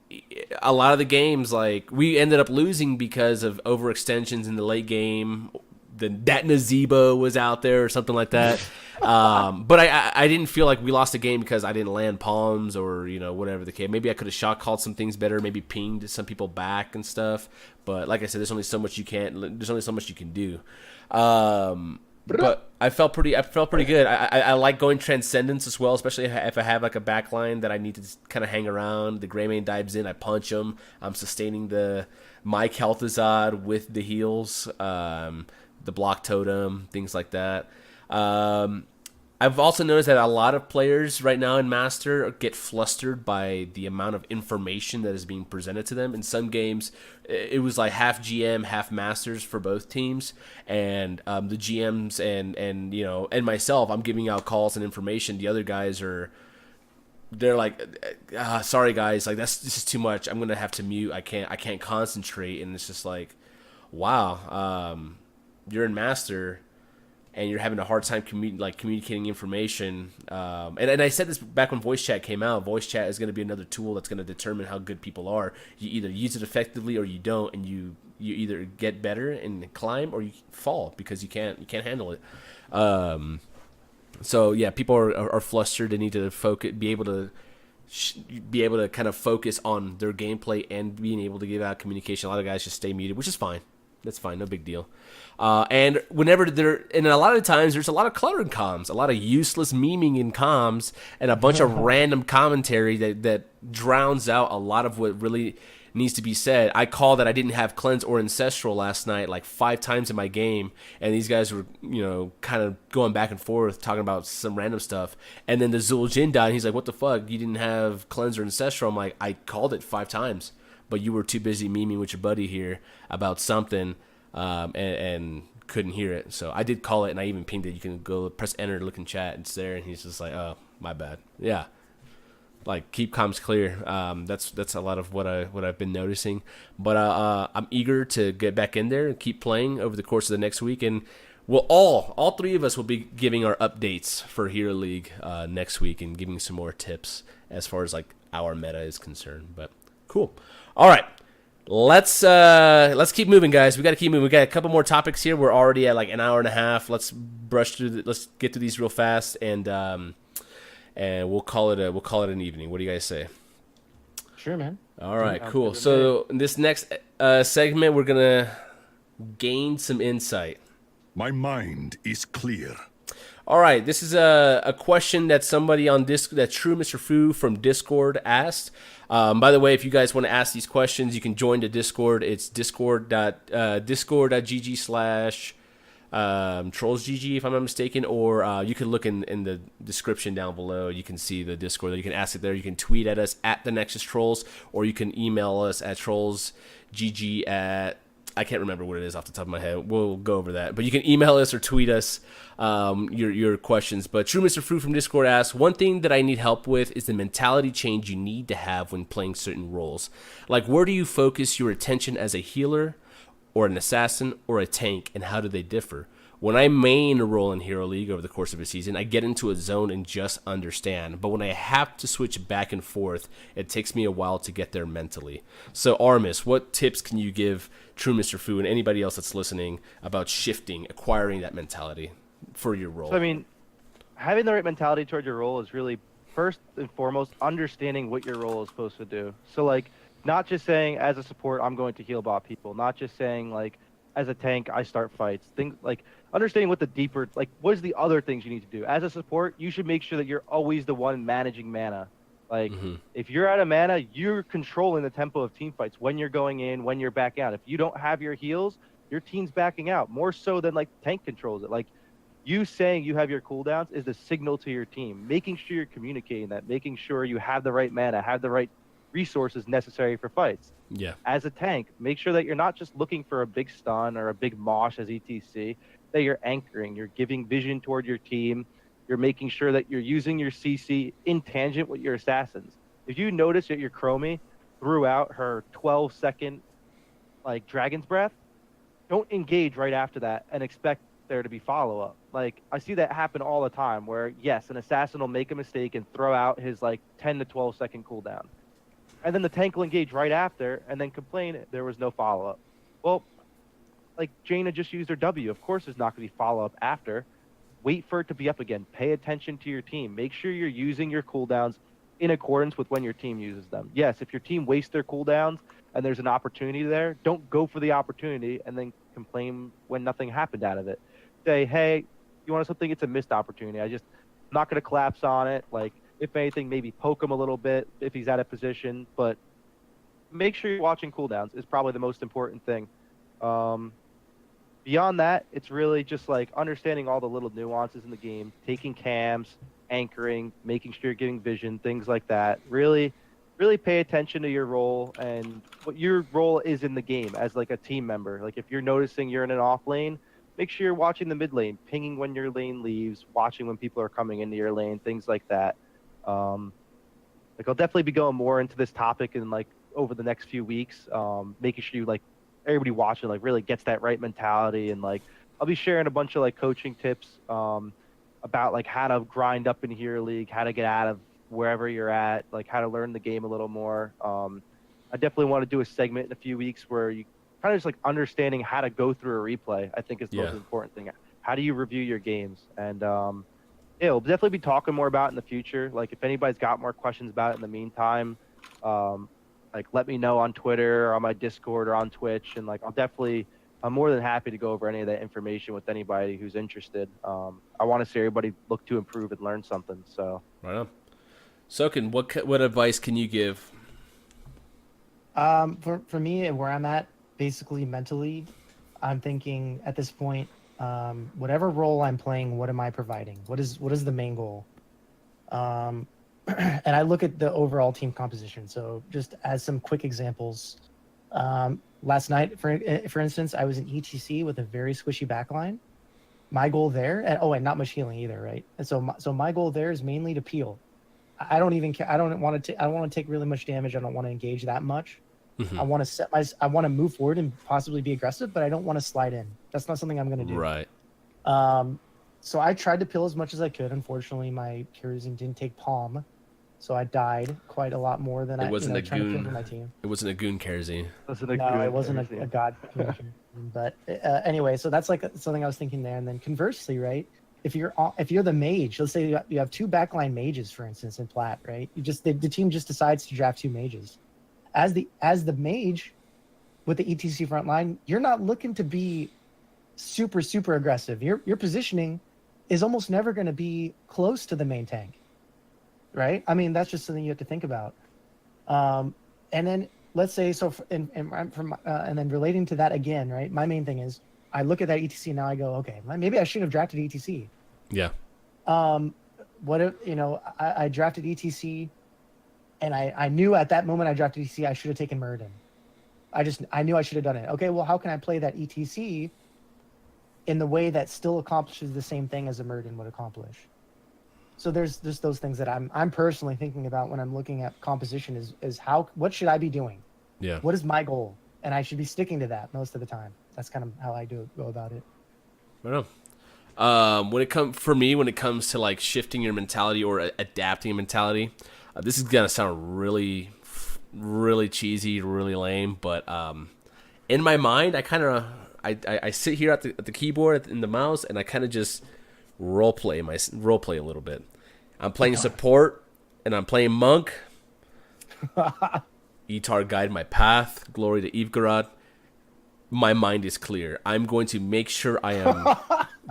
[SPEAKER 4] a lot of the games, like, we ended up losing because of overextensions in the late game. That Nazeebo was out there or something like that. But I didn't feel like we lost a game because I didn't land palms or, whatever the case. Maybe I could have shot called some things better, maybe pinged some people back and stuff. But like I said, there's only so much you can do. But I felt pretty good. I like going Transcendence as well, especially if I have like a backline that I need to kind of hang around. The Greymane dives in, I punch him. I'm sustaining my Kel'Thuzad with the heals, the block totem, things like that. I've also noticed that a lot of players right now in Master get flustered by the amount of information that is being presented to them. In some games, it was like half GM, half Masters for both teams, and the GMs and myself, I'm giving out calls and information. The other guys they're like, sorry guys, like this is too much. I'm gonna have to mute. I can't concentrate, and it's just like, wow, you're in Master. And you're having a hard time communicating information. And I said this back when voice chat came out. Voice chat is going to be another tool that's going to determine how good people are. You either use it effectively or you don't, and you either get better and climb or you fall because you can't handle it. So yeah, people are flustered. They need to focus, be able to kind of focus on their gameplay and being able to give out communication. A lot of guys just stay muted, which is fine. That's fine, no big deal. And a lot of times there's a lot of clutter in comms, a lot of useless memeing in comms, and a bunch of random commentary that drowns out a lot of what really needs to be said. I called that I didn't have Cleanse or Ancestral last night like 5 times in my game, and these guys were, kind of going back and forth talking about some random stuff. And then the Zul'jin died, and he's like, what the fuck? You didn't have Cleanse or Ancestral? I'm like, I called it 5 times. But you were too busy memeing with your buddy here about something and couldn't hear it. So I did call it, and I even pinged it. You can go press enter, look in chat, it's there. And he's just like, oh, my bad. Yeah. Like, keep comms clear. That's a lot of what I've been noticing. But I'm eager to get back in there and keep playing over the course of the next week. And we'll all 3 of us will be giving our updates for Hero League next week and giving some more tips as far as, like, our meta is concerned. But cool. All right, let's keep moving, guys. We got to keep moving. We got a couple more topics here. We're already at like an hour and a half. Let's brush through. Let's get through these real fast, and we'll call it an evening. What do you guys say?
[SPEAKER 5] Sure, man.
[SPEAKER 4] All right, cool. So in this next segment, we're gonna gain some insight.
[SPEAKER 2] My mind is clear.
[SPEAKER 4] All right, this is a question that somebody on Discord, that True Mr. Fu from Discord asked. By the way, if you guys want to ask these questions, you can join the Discord. It's discord.gg/trollsgg, if I'm not mistaken, or you can look in the description down below. You can see the Discord. You can ask it there. You can tweet at us at TheNexusTrolls, or you can email us at trollsgg at... I can't remember what it is off the top of my head. We'll go over that. But you can email us or tweet us your questions. But True Mr. Fruit from Discord asks, one thing that I need help with is the mentality change you need to have when playing certain roles. Like, where do you focus your attention as a healer or an assassin or a tank, and how do they differ? When I main a role in Hero League over the course of a season, I get into a zone and just understand. But when I have to switch back and forth, it takes me a while to get there mentally. So, Aurumis, what tips can you give True Mr. Fu and anybody else that's listening about shifting, acquiring that mentality for your role?
[SPEAKER 6] So, I mean, having the right mentality toward your role is really, first and foremost, understanding what your role is supposed to do. So, like, not just saying, as a support, I'm going to heal bot people. Not just saying, like, as a tank, I start fights. Things like understanding what the deeper, like, what is the other things you need to do. As a support, you should make sure that you're always the one managing mana. Like, if you're out of mana, you're controlling the tempo of team fights when you're going in, when you're back out. If you don't have your heals, your team's backing out more so than, like, tank controls it. Like, You saying you have your cooldowns is a signal to your team, making sure you're communicating that, making sure you have the right mana, have the right resources necessary for fights.
[SPEAKER 4] Yeah.
[SPEAKER 6] As a tank, make sure that you're not just looking for a big stun or a big mosh as ETC, that you're anchoring, you're giving vision toward your team, you're making sure that you're using your CC in tangent with your assassins. If you notice that your Chromie threw out her 12-second like Dragon's Breath, don't engage right after that and expect there to be follow-up. Like, I see that happen all the time where, yes, an assassin will make a mistake and throw out his like 10 to 12-second cooldown. And then the tank will engage right after and then complain there was no follow-up. Well, like Jaina just used her W. Of course there's not going to be follow-up after. Wait for it to be up again. Pay attention to your team. Make sure you're using your cooldowns in accordance with when your team uses them. Yes, if your team wastes their cooldowns and there's an opportunity there, don't go for the opportunity and then complain when nothing happened out of it. Say, hey, you want something? It's a missed opportunity. I'm not going to collapse on it. Like, if anything, maybe poke him a little bit if he's out of position. But make sure you're watching cooldowns is probably the most important thing. Beyond that, it's really just like understanding all the little nuances in the game, taking cams, anchoring, making sure you're getting vision, things like that. Really pay attention to your role and what your role is in the game as like a team member. Like if you're noticing you're in an off lane, make sure you're watching the mid lane, pinging when your lane leaves, watching when people are coming into your lane, things like that. Like I'll definitely be going more into this topic in like over the next few weeks, making sure you like everybody watching like really gets that right mentality, and like I'll be sharing a bunch of like coaching tips about like how to grind up in Hero League, how to get out of wherever you're at, like how to learn the game a little more. I definitely want to do a segment in a few weeks where you kind of just like understanding how to go through a replay, I think is the most important thing. How do you review your games? And yeah, we'll definitely be talking more about it in the future. Like if anybody's got more questions about it in the meantime, like let me know on Twitter or on my Discord or on Twitch, and like I'm more than happy to go over any of that information with anybody who's interested. I want to see everybody look to improve and learn something. So
[SPEAKER 4] right on. Soken, what advice can you give?
[SPEAKER 5] For me, where I'm at, basically mentally, I'm thinking at this point, whatever role I'm playing, what am I providing? What is the main goal? And I look at the overall team composition. So just as some quick examples, last night, for instance, I was in ETC with a very squishy backline. My goal there, and not much healing either, right? And so my goal there is mainly to peel. I don't even care. I don't want to take really much damage. I don't want to engage that much. Mm-hmm. I want to move forward and possibly be aggressive, but I don't want to slide in. That's not something I'm going to do.
[SPEAKER 4] Right.
[SPEAKER 5] So I tried to peel as much as I could. Unfortunately, my kerosene didn't take palm, so I died quite a lot more than trying to kill my team.
[SPEAKER 4] It wasn't a goon kerosene.
[SPEAKER 5] It wasn't a god kerosene. But anyway, so that's like something I was thinking there. And then conversely, right? If you're the mage, let's say you have two backline mages, for instance, in Plat, right? The team just decides to draft two mages. As the mage with the ETC front line, you're not looking to be super aggressive. Your positioning is almost never going to be close to the main tank, right? I mean, that's just something you have to think about. And then let's say and then relating to that again, right? My main thing is I look at that ETC now. I go, okay, maybe I should have drafted ETC.
[SPEAKER 4] Yeah.
[SPEAKER 5] What if I drafted ETC, and I knew at that moment I drafted ETC I should have taken Muradin. I knew I should have done it. Okay, well, how can I play that ETC in the way that still accomplishes the same thing as a Muradin would accomplish? So there's those things that I'm personally thinking about when I'm looking at composition is what should I be doing?
[SPEAKER 4] Yeah.
[SPEAKER 5] What is my goal? And I should be sticking to that most of the time. That's kind of how I go about it.
[SPEAKER 4] I don't know. When it comes to like shifting your mentality or adapting a mentality, this is gonna sound really, really cheesy, really lame, but in my mind, I sit here at the keyboard in the mouse, and I kind of just role play a little bit. I'm playing support, and I'm playing monk. Etar guide my path. Glory to Evgarad. My mind is clear. I'm going to make sure I am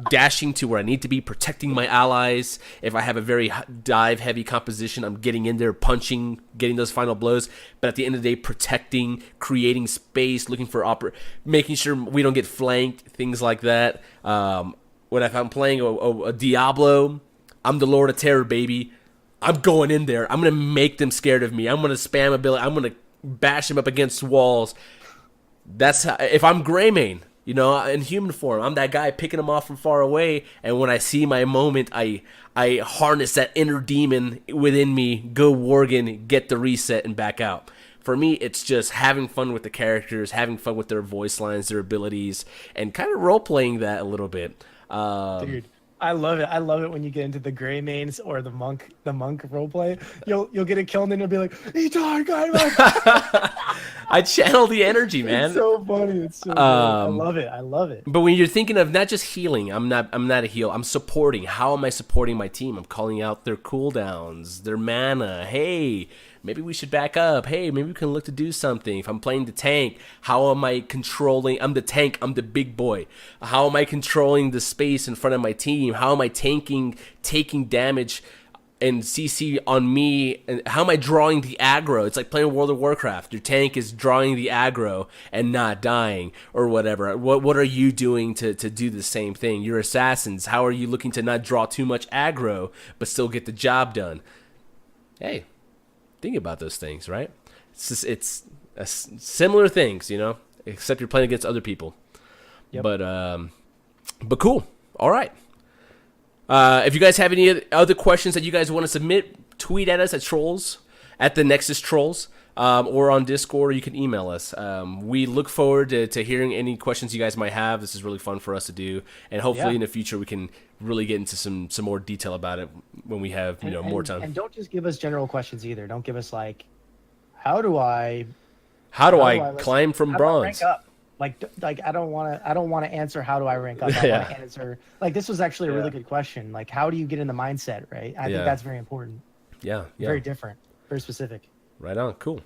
[SPEAKER 4] dashing to where I need to be, protecting my allies. If I have a very dive-heavy composition, I'm getting in there, punching, getting those final blows. But at the end of the day, protecting, creating space, looking for making sure we don't get flanked, things like that. if I'm playing a Diablo, I'm the Lord of Terror, baby. I'm going in there. I'm going to make them scared of me. I'm going to spam ability. I'm going to bash them up against walls. That's how, if I'm Greymane, you know, in human form, I'm that guy picking them off from far away. And when I see my moment, I harness that inner demon within me, go Worgen, get the reset, and back out. For me, it's just having fun with the characters, having fun with their voice lines, their abilities, and kind of role-playing that a little bit.
[SPEAKER 5] Dude, I love it. I love it when you get into the Greymanes or the monk roleplay. You'll get a kill and then you'll be like, he died, guy.
[SPEAKER 4] I channel the energy, man.
[SPEAKER 5] It's so funny. It's so good. I love it. I love it.
[SPEAKER 4] But when you're thinking of not just healing, I'm not a heal. I'm supporting. How am I supporting my team? I'm calling out their cooldowns, their mana. Hey, maybe we should back up. Hey, maybe we can look to do something. If I'm playing the tank, how am I controlling? I'm the tank. I'm the big boy. How am I controlling the space in front of my team? How am I taking damage and CC on me? And how am I drawing the aggro? It's like playing World of Warcraft. Your tank is drawing the aggro and not dying or whatever. What are you doing to do the same thing? Your assassins, how are you looking to not draw too much aggro but still get the job done? Hey, think about those things, right? It's similar things, you know, except you're playing against other people. Yep. But cool. All right. If you guys have any other questions that you guys want to submit, tweet at us at Trolls, at TheNexusTrolls, or on Discord, or you can email us. We look forward to hearing any questions you guys might have. This is really fun for us to do, and hopefully in the future we can really get into some more detail about it when we have more time.
[SPEAKER 5] And don't just give us general questions either. Don't give us like, how do I
[SPEAKER 4] climb from bronze?
[SPEAKER 5] Rank up? Like I don't want to answer how do I rank up. I want to answer like this was actually a really good question. Like how do you get in the mindset, right? I think that's very important.
[SPEAKER 4] Yeah.
[SPEAKER 5] Very different, very specific.
[SPEAKER 4] Right on, cool.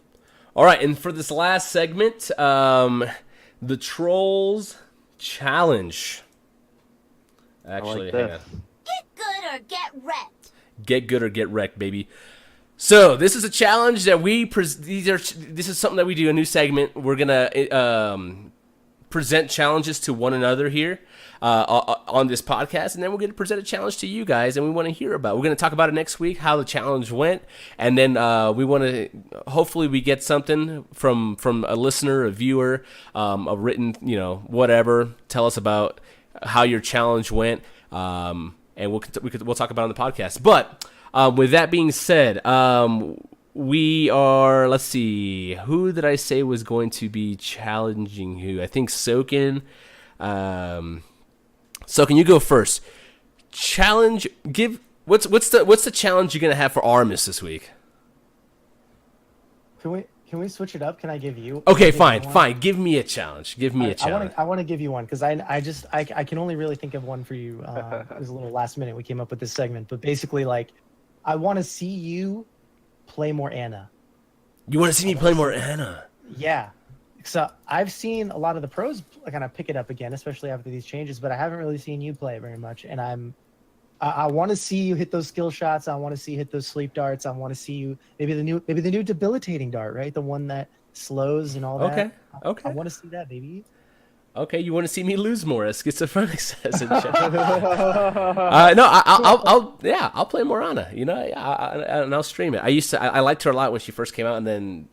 [SPEAKER 4] All right, and for this last segment, the Trolls Challenge. Actually, hang on.
[SPEAKER 3] Get good or get wrecked.
[SPEAKER 4] Get good or get wrecked, baby. So this is a challenge that this is something that we do, a new segment. We're gonna present challenges to one another here on this podcast, and then we're going to present a challenge to you guys, and we want to hear about it. We're going to talk about it next week, how the challenge went, and then we want to hopefully we get something from a listener, a viewer, a written, whatever. Tell us about how your challenge went, and we'll talk about it on the podcast. But with that being said, we are, let's see, who did I say was going to be challenging who? I think Soken. Soken, you go first. Challenge, what's the challenge you're gonna have for Aurumis this week?
[SPEAKER 5] Can we switch it up? Can I give you?
[SPEAKER 4] Okay, fine. Give me a challenge.
[SPEAKER 5] I want to give you one because I can only really think of one for you. It was a little last minute. We came up with this segment, but basically, like, I want to see you play more Anna.
[SPEAKER 4] You want to see me play more Anna?
[SPEAKER 5] Yeah. So I've seen a lot of the pros kind of pick it up again, especially after these changes, but I haven't really seen you play it very much. And I want to see you hit those skill shots. I want to see you hit those sleep darts. I want to see you maybe the new debilitating dart, right? The one that slows and all that.
[SPEAKER 4] Okay.
[SPEAKER 5] I want to see that, baby.
[SPEAKER 4] Okay, you want to see me lose more, as schizophrenic says in chat. I'll play Morana, and I'll stream it. I liked her a lot when she first came out, and then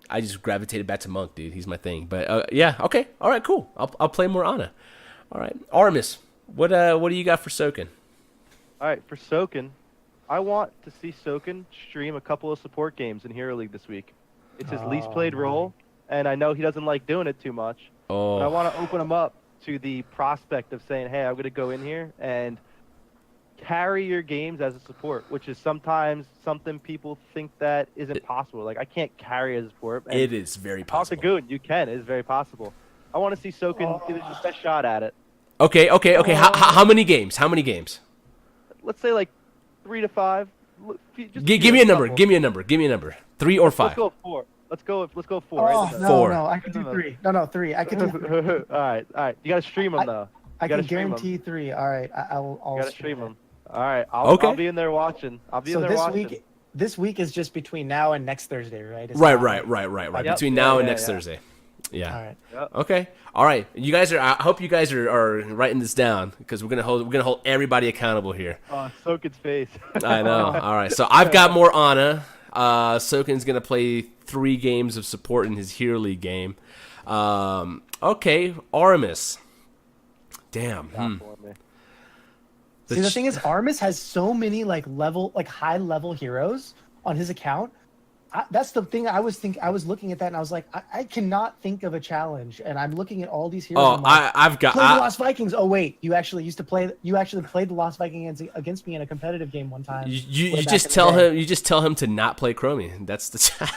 [SPEAKER 4] I just gravitated back to Monk, dude. He's my thing. But okay, all right, cool. I'll play Morana. All right, Aurumis, what do you got for Soken?
[SPEAKER 6] All right, for Soken, I want to see Soken stream a couple of support games in Hero League this week. It's his least played role, and I know he doesn't like doing it too much. But I want to open him up to the prospect of saying, hey, I'm going to go in here and carry your games as a support, which is sometimes something people think that isn't possible. Like, I can't carry as a support. And
[SPEAKER 4] it is very possible.
[SPEAKER 6] Talk to Goon, you can. It is very possible. I want to see Soken give it his best shot at it.
[SPEAKER 4] Okay. How many games?
[SPEAKER 6] Let's say like 3 to 5.
[SPEAKER 4] Give me a number. 3 or 5.
[SPEAKER 6] Let's go 4. Let's go 4.
[SPEAKER 5] No, I could do 3. No, 3. I could do 3.
[SPEAKER 6] All right. You gotta stream them though.
[SPEAKER 5] I can guarantee 3. All right, I'll
[SPEAKER 6] gotta stream them. All right, I'll be in there watching.
[SPEAKER 5] This week is just between now and next Thursday, right?
[SPEAKER 4] Right. Between now and next Thursday. Yeah.
[SPEAKER 5] All right.
[SPEAKER 6] Yep.
[SPEAKER 4] Okay. All right. You guys are. I hope you guys are writing this down because we're gonna hold everybody accountable here.
[SPEAKER 6] Oh, Soken's face.
[SPEAKER 4] I know. All right. So I've got more Ana. Soken's gonna play 3 games of support in his Hero League game. Okay. Aurumis. Damn.
[SPEAKER 6] Not for me.
[SPEAKER 5] See, the thing is, Armis has so many high level heroes on his account. That's the thing. I was looking at that and I was like, I cannot think of a challenge. And I'm looking at all these heroes.
[SPEAKER 4] Oh,
[SPEAKER 5] I'm like,
[SPEAKER 4] I've got.
[SPEAKER 5] play the Lost Vikings. Oh wait, you actually played the Lost Vikings against me in a competitive game one time.
[SPEAKER 4] You just tell him to not play Chromie. That's the challenge.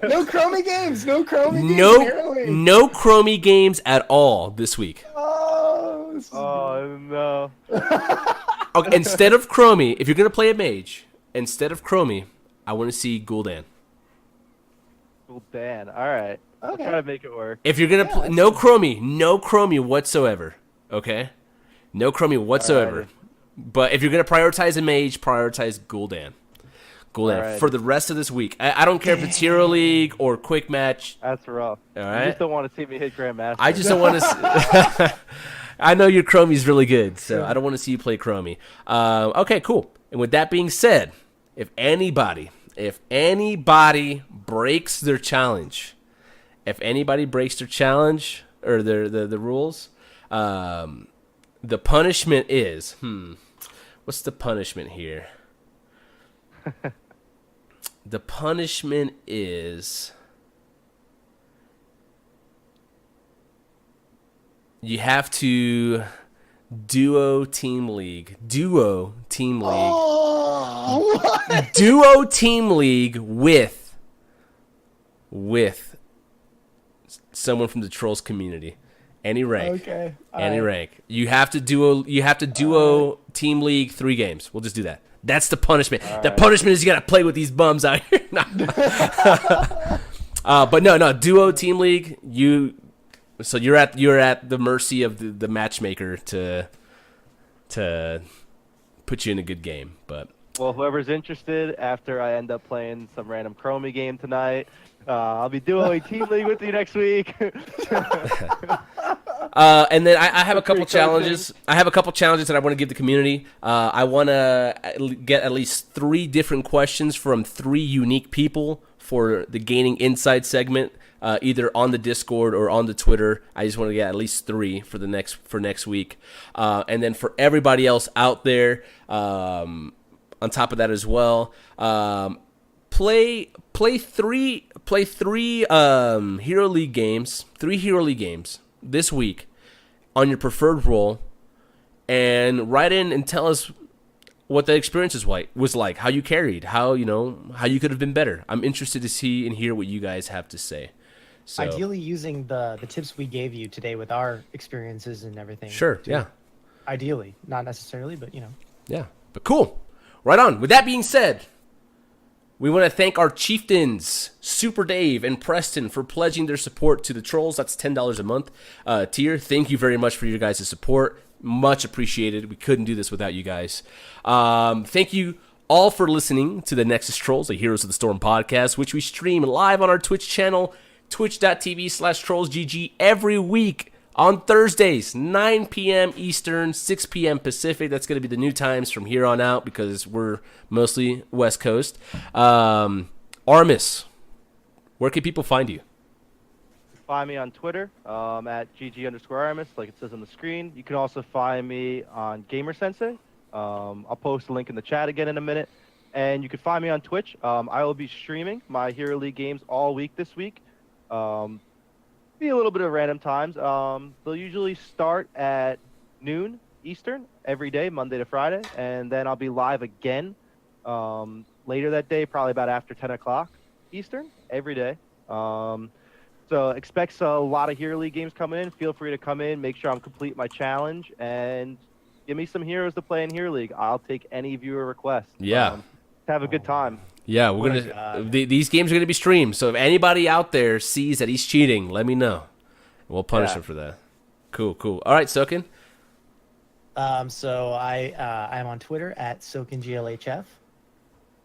[SPEAKER 5] No Chromie games. No Chromie games.
[SPEAKER 4] No Chromie games at all this week.
[SPEAKER 6] Oh no.
[SPEAKER 4] Okay, instead of Chromie, if you're gonna play a mage, instead of Chromie, I want to see Gul'dan.
[SPEAKER 6] Well, Dan. All right. I'll try to make it work.
[SPEAKER 4] If you're gonna play, no Chromie whatsoever. Okay, no Chromie whatsoever.
[SPEAKER 6] Alrighty.
[SPEAKER 4] But if you're gonna prioritize a mage, prioritize Gul'dan.
[SPEAKER 6] Alright.
[SPEAKER 4] For the rest of this week. I don't care if it's Hero League or Quick Match.
[SPEAKER 6] That's rough.
[SPEAKER 4] All
[SPEAKER 6] You
[SPEAKER 4] right.
[SPEAKER 6] just don't want to see me hit Grandmaster.
[SPEAKER 4] I just don't want to. I know your Chromie's really good, so I don't want to see you play Chromie. Okay, cool. And with that being said, if anybody breaks their challenge, or the rules, the punishment is what's the punishment here? The punishment is you have to duo team league with someone from the Trolls community, any rank.
[SPEAKER 5] Okay.
[SPEAKER 4] Any rank. You have to duo team league 3 games. We'll just do that. That's the punishment. The punishment is you got to play with these bums out here. But no, duo team league. So you're at the mercy of the matchmaker to put you in a good game. But
[SPEAKER 6] Well, whoever's interested, after I end up playing some random Chromie game tonight, I'll be doing a team league with you next week.
[SPEAKER 4] And then I have a couple challenges. I have a couple challenges that I want to give the community. I want to get at least 3 different questions from 3 unique people for the Gaining Insight segment, either on the Discord or on the Twitter. I just want to get at least 3 for next week. And then for everybody else out there, on top of that as well, play 3 Hero League games, 3 Hero League games this week on your preferred role, and write in and tell us what the experience was like, how you carried, how you could have been better. I'm interested to see and hear what you guys have to say. So,
[SPEAKER 5] Ideally, using the tips we gave you today with our experiences and everything.
[SPEAKER 4] Sure.
[SPEAKER 5] too.
[SPEAKER 4] Yeah.
[SPEAKER 5] Ideally, not necessarily, but
[SPEAKER 4] Yeah. But cool. Right on. With that being said, we want to thank our chieftains, Super Dave and Preston, for pledging their support to the Trolls. That's $10 a month tier. Thank you very much for your guys' support. Much appreciated. We couldn't do this without you guys. Thank you all for listening to the Nexus Trolls, a Heroes of the Storm podcast, which we stream live on our Twitch channel, twitch.tv/trollsgg, every week on Thursdays, 9 p.m. Eastern, 6 p.m. Pacific. That's going to be the new times from here on out because we're mostly West Coast. Aurumis, where can people find you?
[SPEAKER 6] Find me on Twitter at GG_Aurumis, like it says on the screen. You can also find me on GamerSensei. I'll post a link in the chat again in a minute. And you can find me on Twitch. I will be streaming my Hero League games all week this week. Be a little bit of random times. They'll usually start at noon Eastern every day, Monday to Friday, and then I'll be live again later that day, probably about after 10 o'clock Eastern every day. So expect a lot of Hero League games coming in. Feel free to come in, make sure I'm complete my challenge, and give me some heroes to play in Hero League. I'll take any viewer request.
[SPEAKER 4] Yeah.
[SPEAKER 6] Have a good time.
[SPEAKER 4] Yeah, we're gonna. These games are gonna be streamed. So if anybody out there sees that he's cheating, let me know. We'll punish him for that. Cool. All right, Soken.
[SPEAKER 5] So I'm on Twitter at SokenGLHF,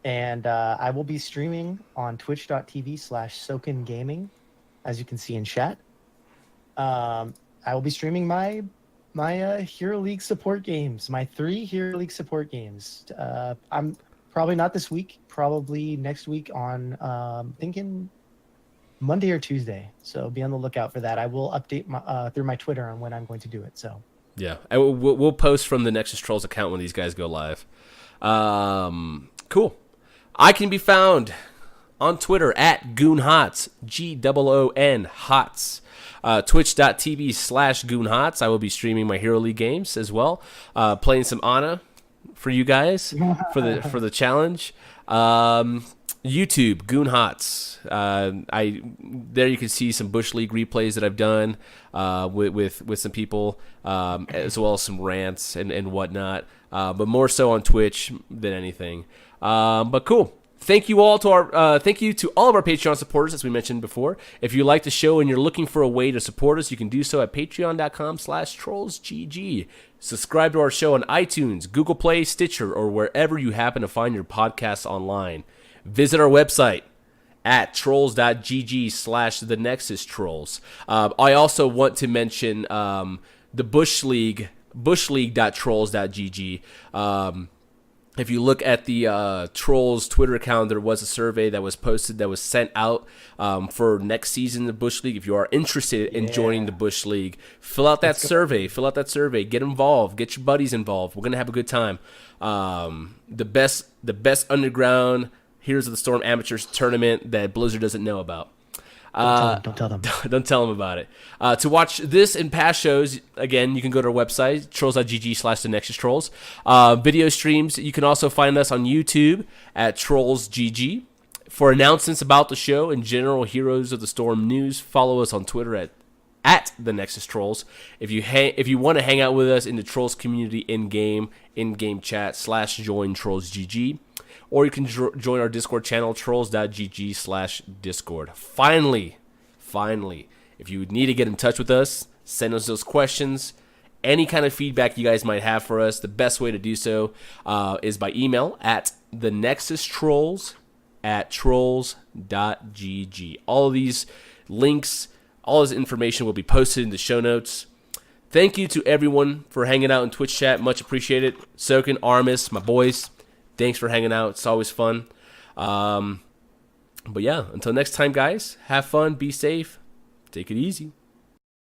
[SPEAKER 5] And I will be streaming on twitch.tv/Soken Gaming, as you can see in chat. I will be streaming my Hero League support games, my 3 Hero League support games. I'm probably not this week, probably next week on thinking Monday or Tuesday. So be on the lookout for that. I will update through my Twitter on when I'm going to do it. So
[SPEAKER 4] yeah, we'll post from the Nexus Trolls account when these guys go live. Cool. I can be found on Twitter at GOONHOTS, GOON HOTS. Twitch.tv/GOONHOTS. I will be streaming my Hero League games as well. Playing some Ana for you guys for the challenge. YouTube, GOONHOTS. There you can see some Bush League replays that I've done with some people, as well as some rants and whatnot. But more so on Twitch than anything. But cool. Thank you all to all of our Patreon supporters, as we mentioned before. If you like the show and you're looking for a way to support us, you can do so at patreon.com/trollsgg. Subscribe to our show on iTunes, Google Play, Stitcher, or wherever you happen to find your podcasts online. Visit our website at trolls.gg/TheNexusTrolls. I also want to mention the Bush League, bushleague.trolls.gg. If you look at the Trolls Twitter account, there was a survey that was posted that was sent out for next season of Bush League. If you are interested in joining the Bush League, fill out that survey. Get involved. Get your buddies involved. We're gonna have a good time. The best underground Heroes of the Storm Amateurs tournament that Blizzard doesn't know about.
[SPEAKER 5] don't tell them.
[SPEAKER 4] Don't tell them about it. To watch this and past shows, again, you can go to our website, trolls.gg/TheNexusTrolls. Video streams, you can also find us on YouTube at TrollsGG. For announcements about the show and general Heroes of the Storm news, follow us on Twitter at TheNexusTrolls. If you want to hang out with us in the Trolls community in-game chat /join TrollsGG. Or you can join our Discord channel, trolls.gg/Discord. Finally, if you need to get in touch with us, send us those questions, any kind of feedback you guys might have for us. The best way to do so is by email at TheNexusTrolls@trolls.gg. All of these links, all this information will be posted in the show notes. Thank you to everyone for hanging out in Twitch chat. Much appreciated. Soken, Aurumis, my boys. Thanks for hanging out. It's always fun. But yeah, until next time, guys, have fun, be safe, take it easy.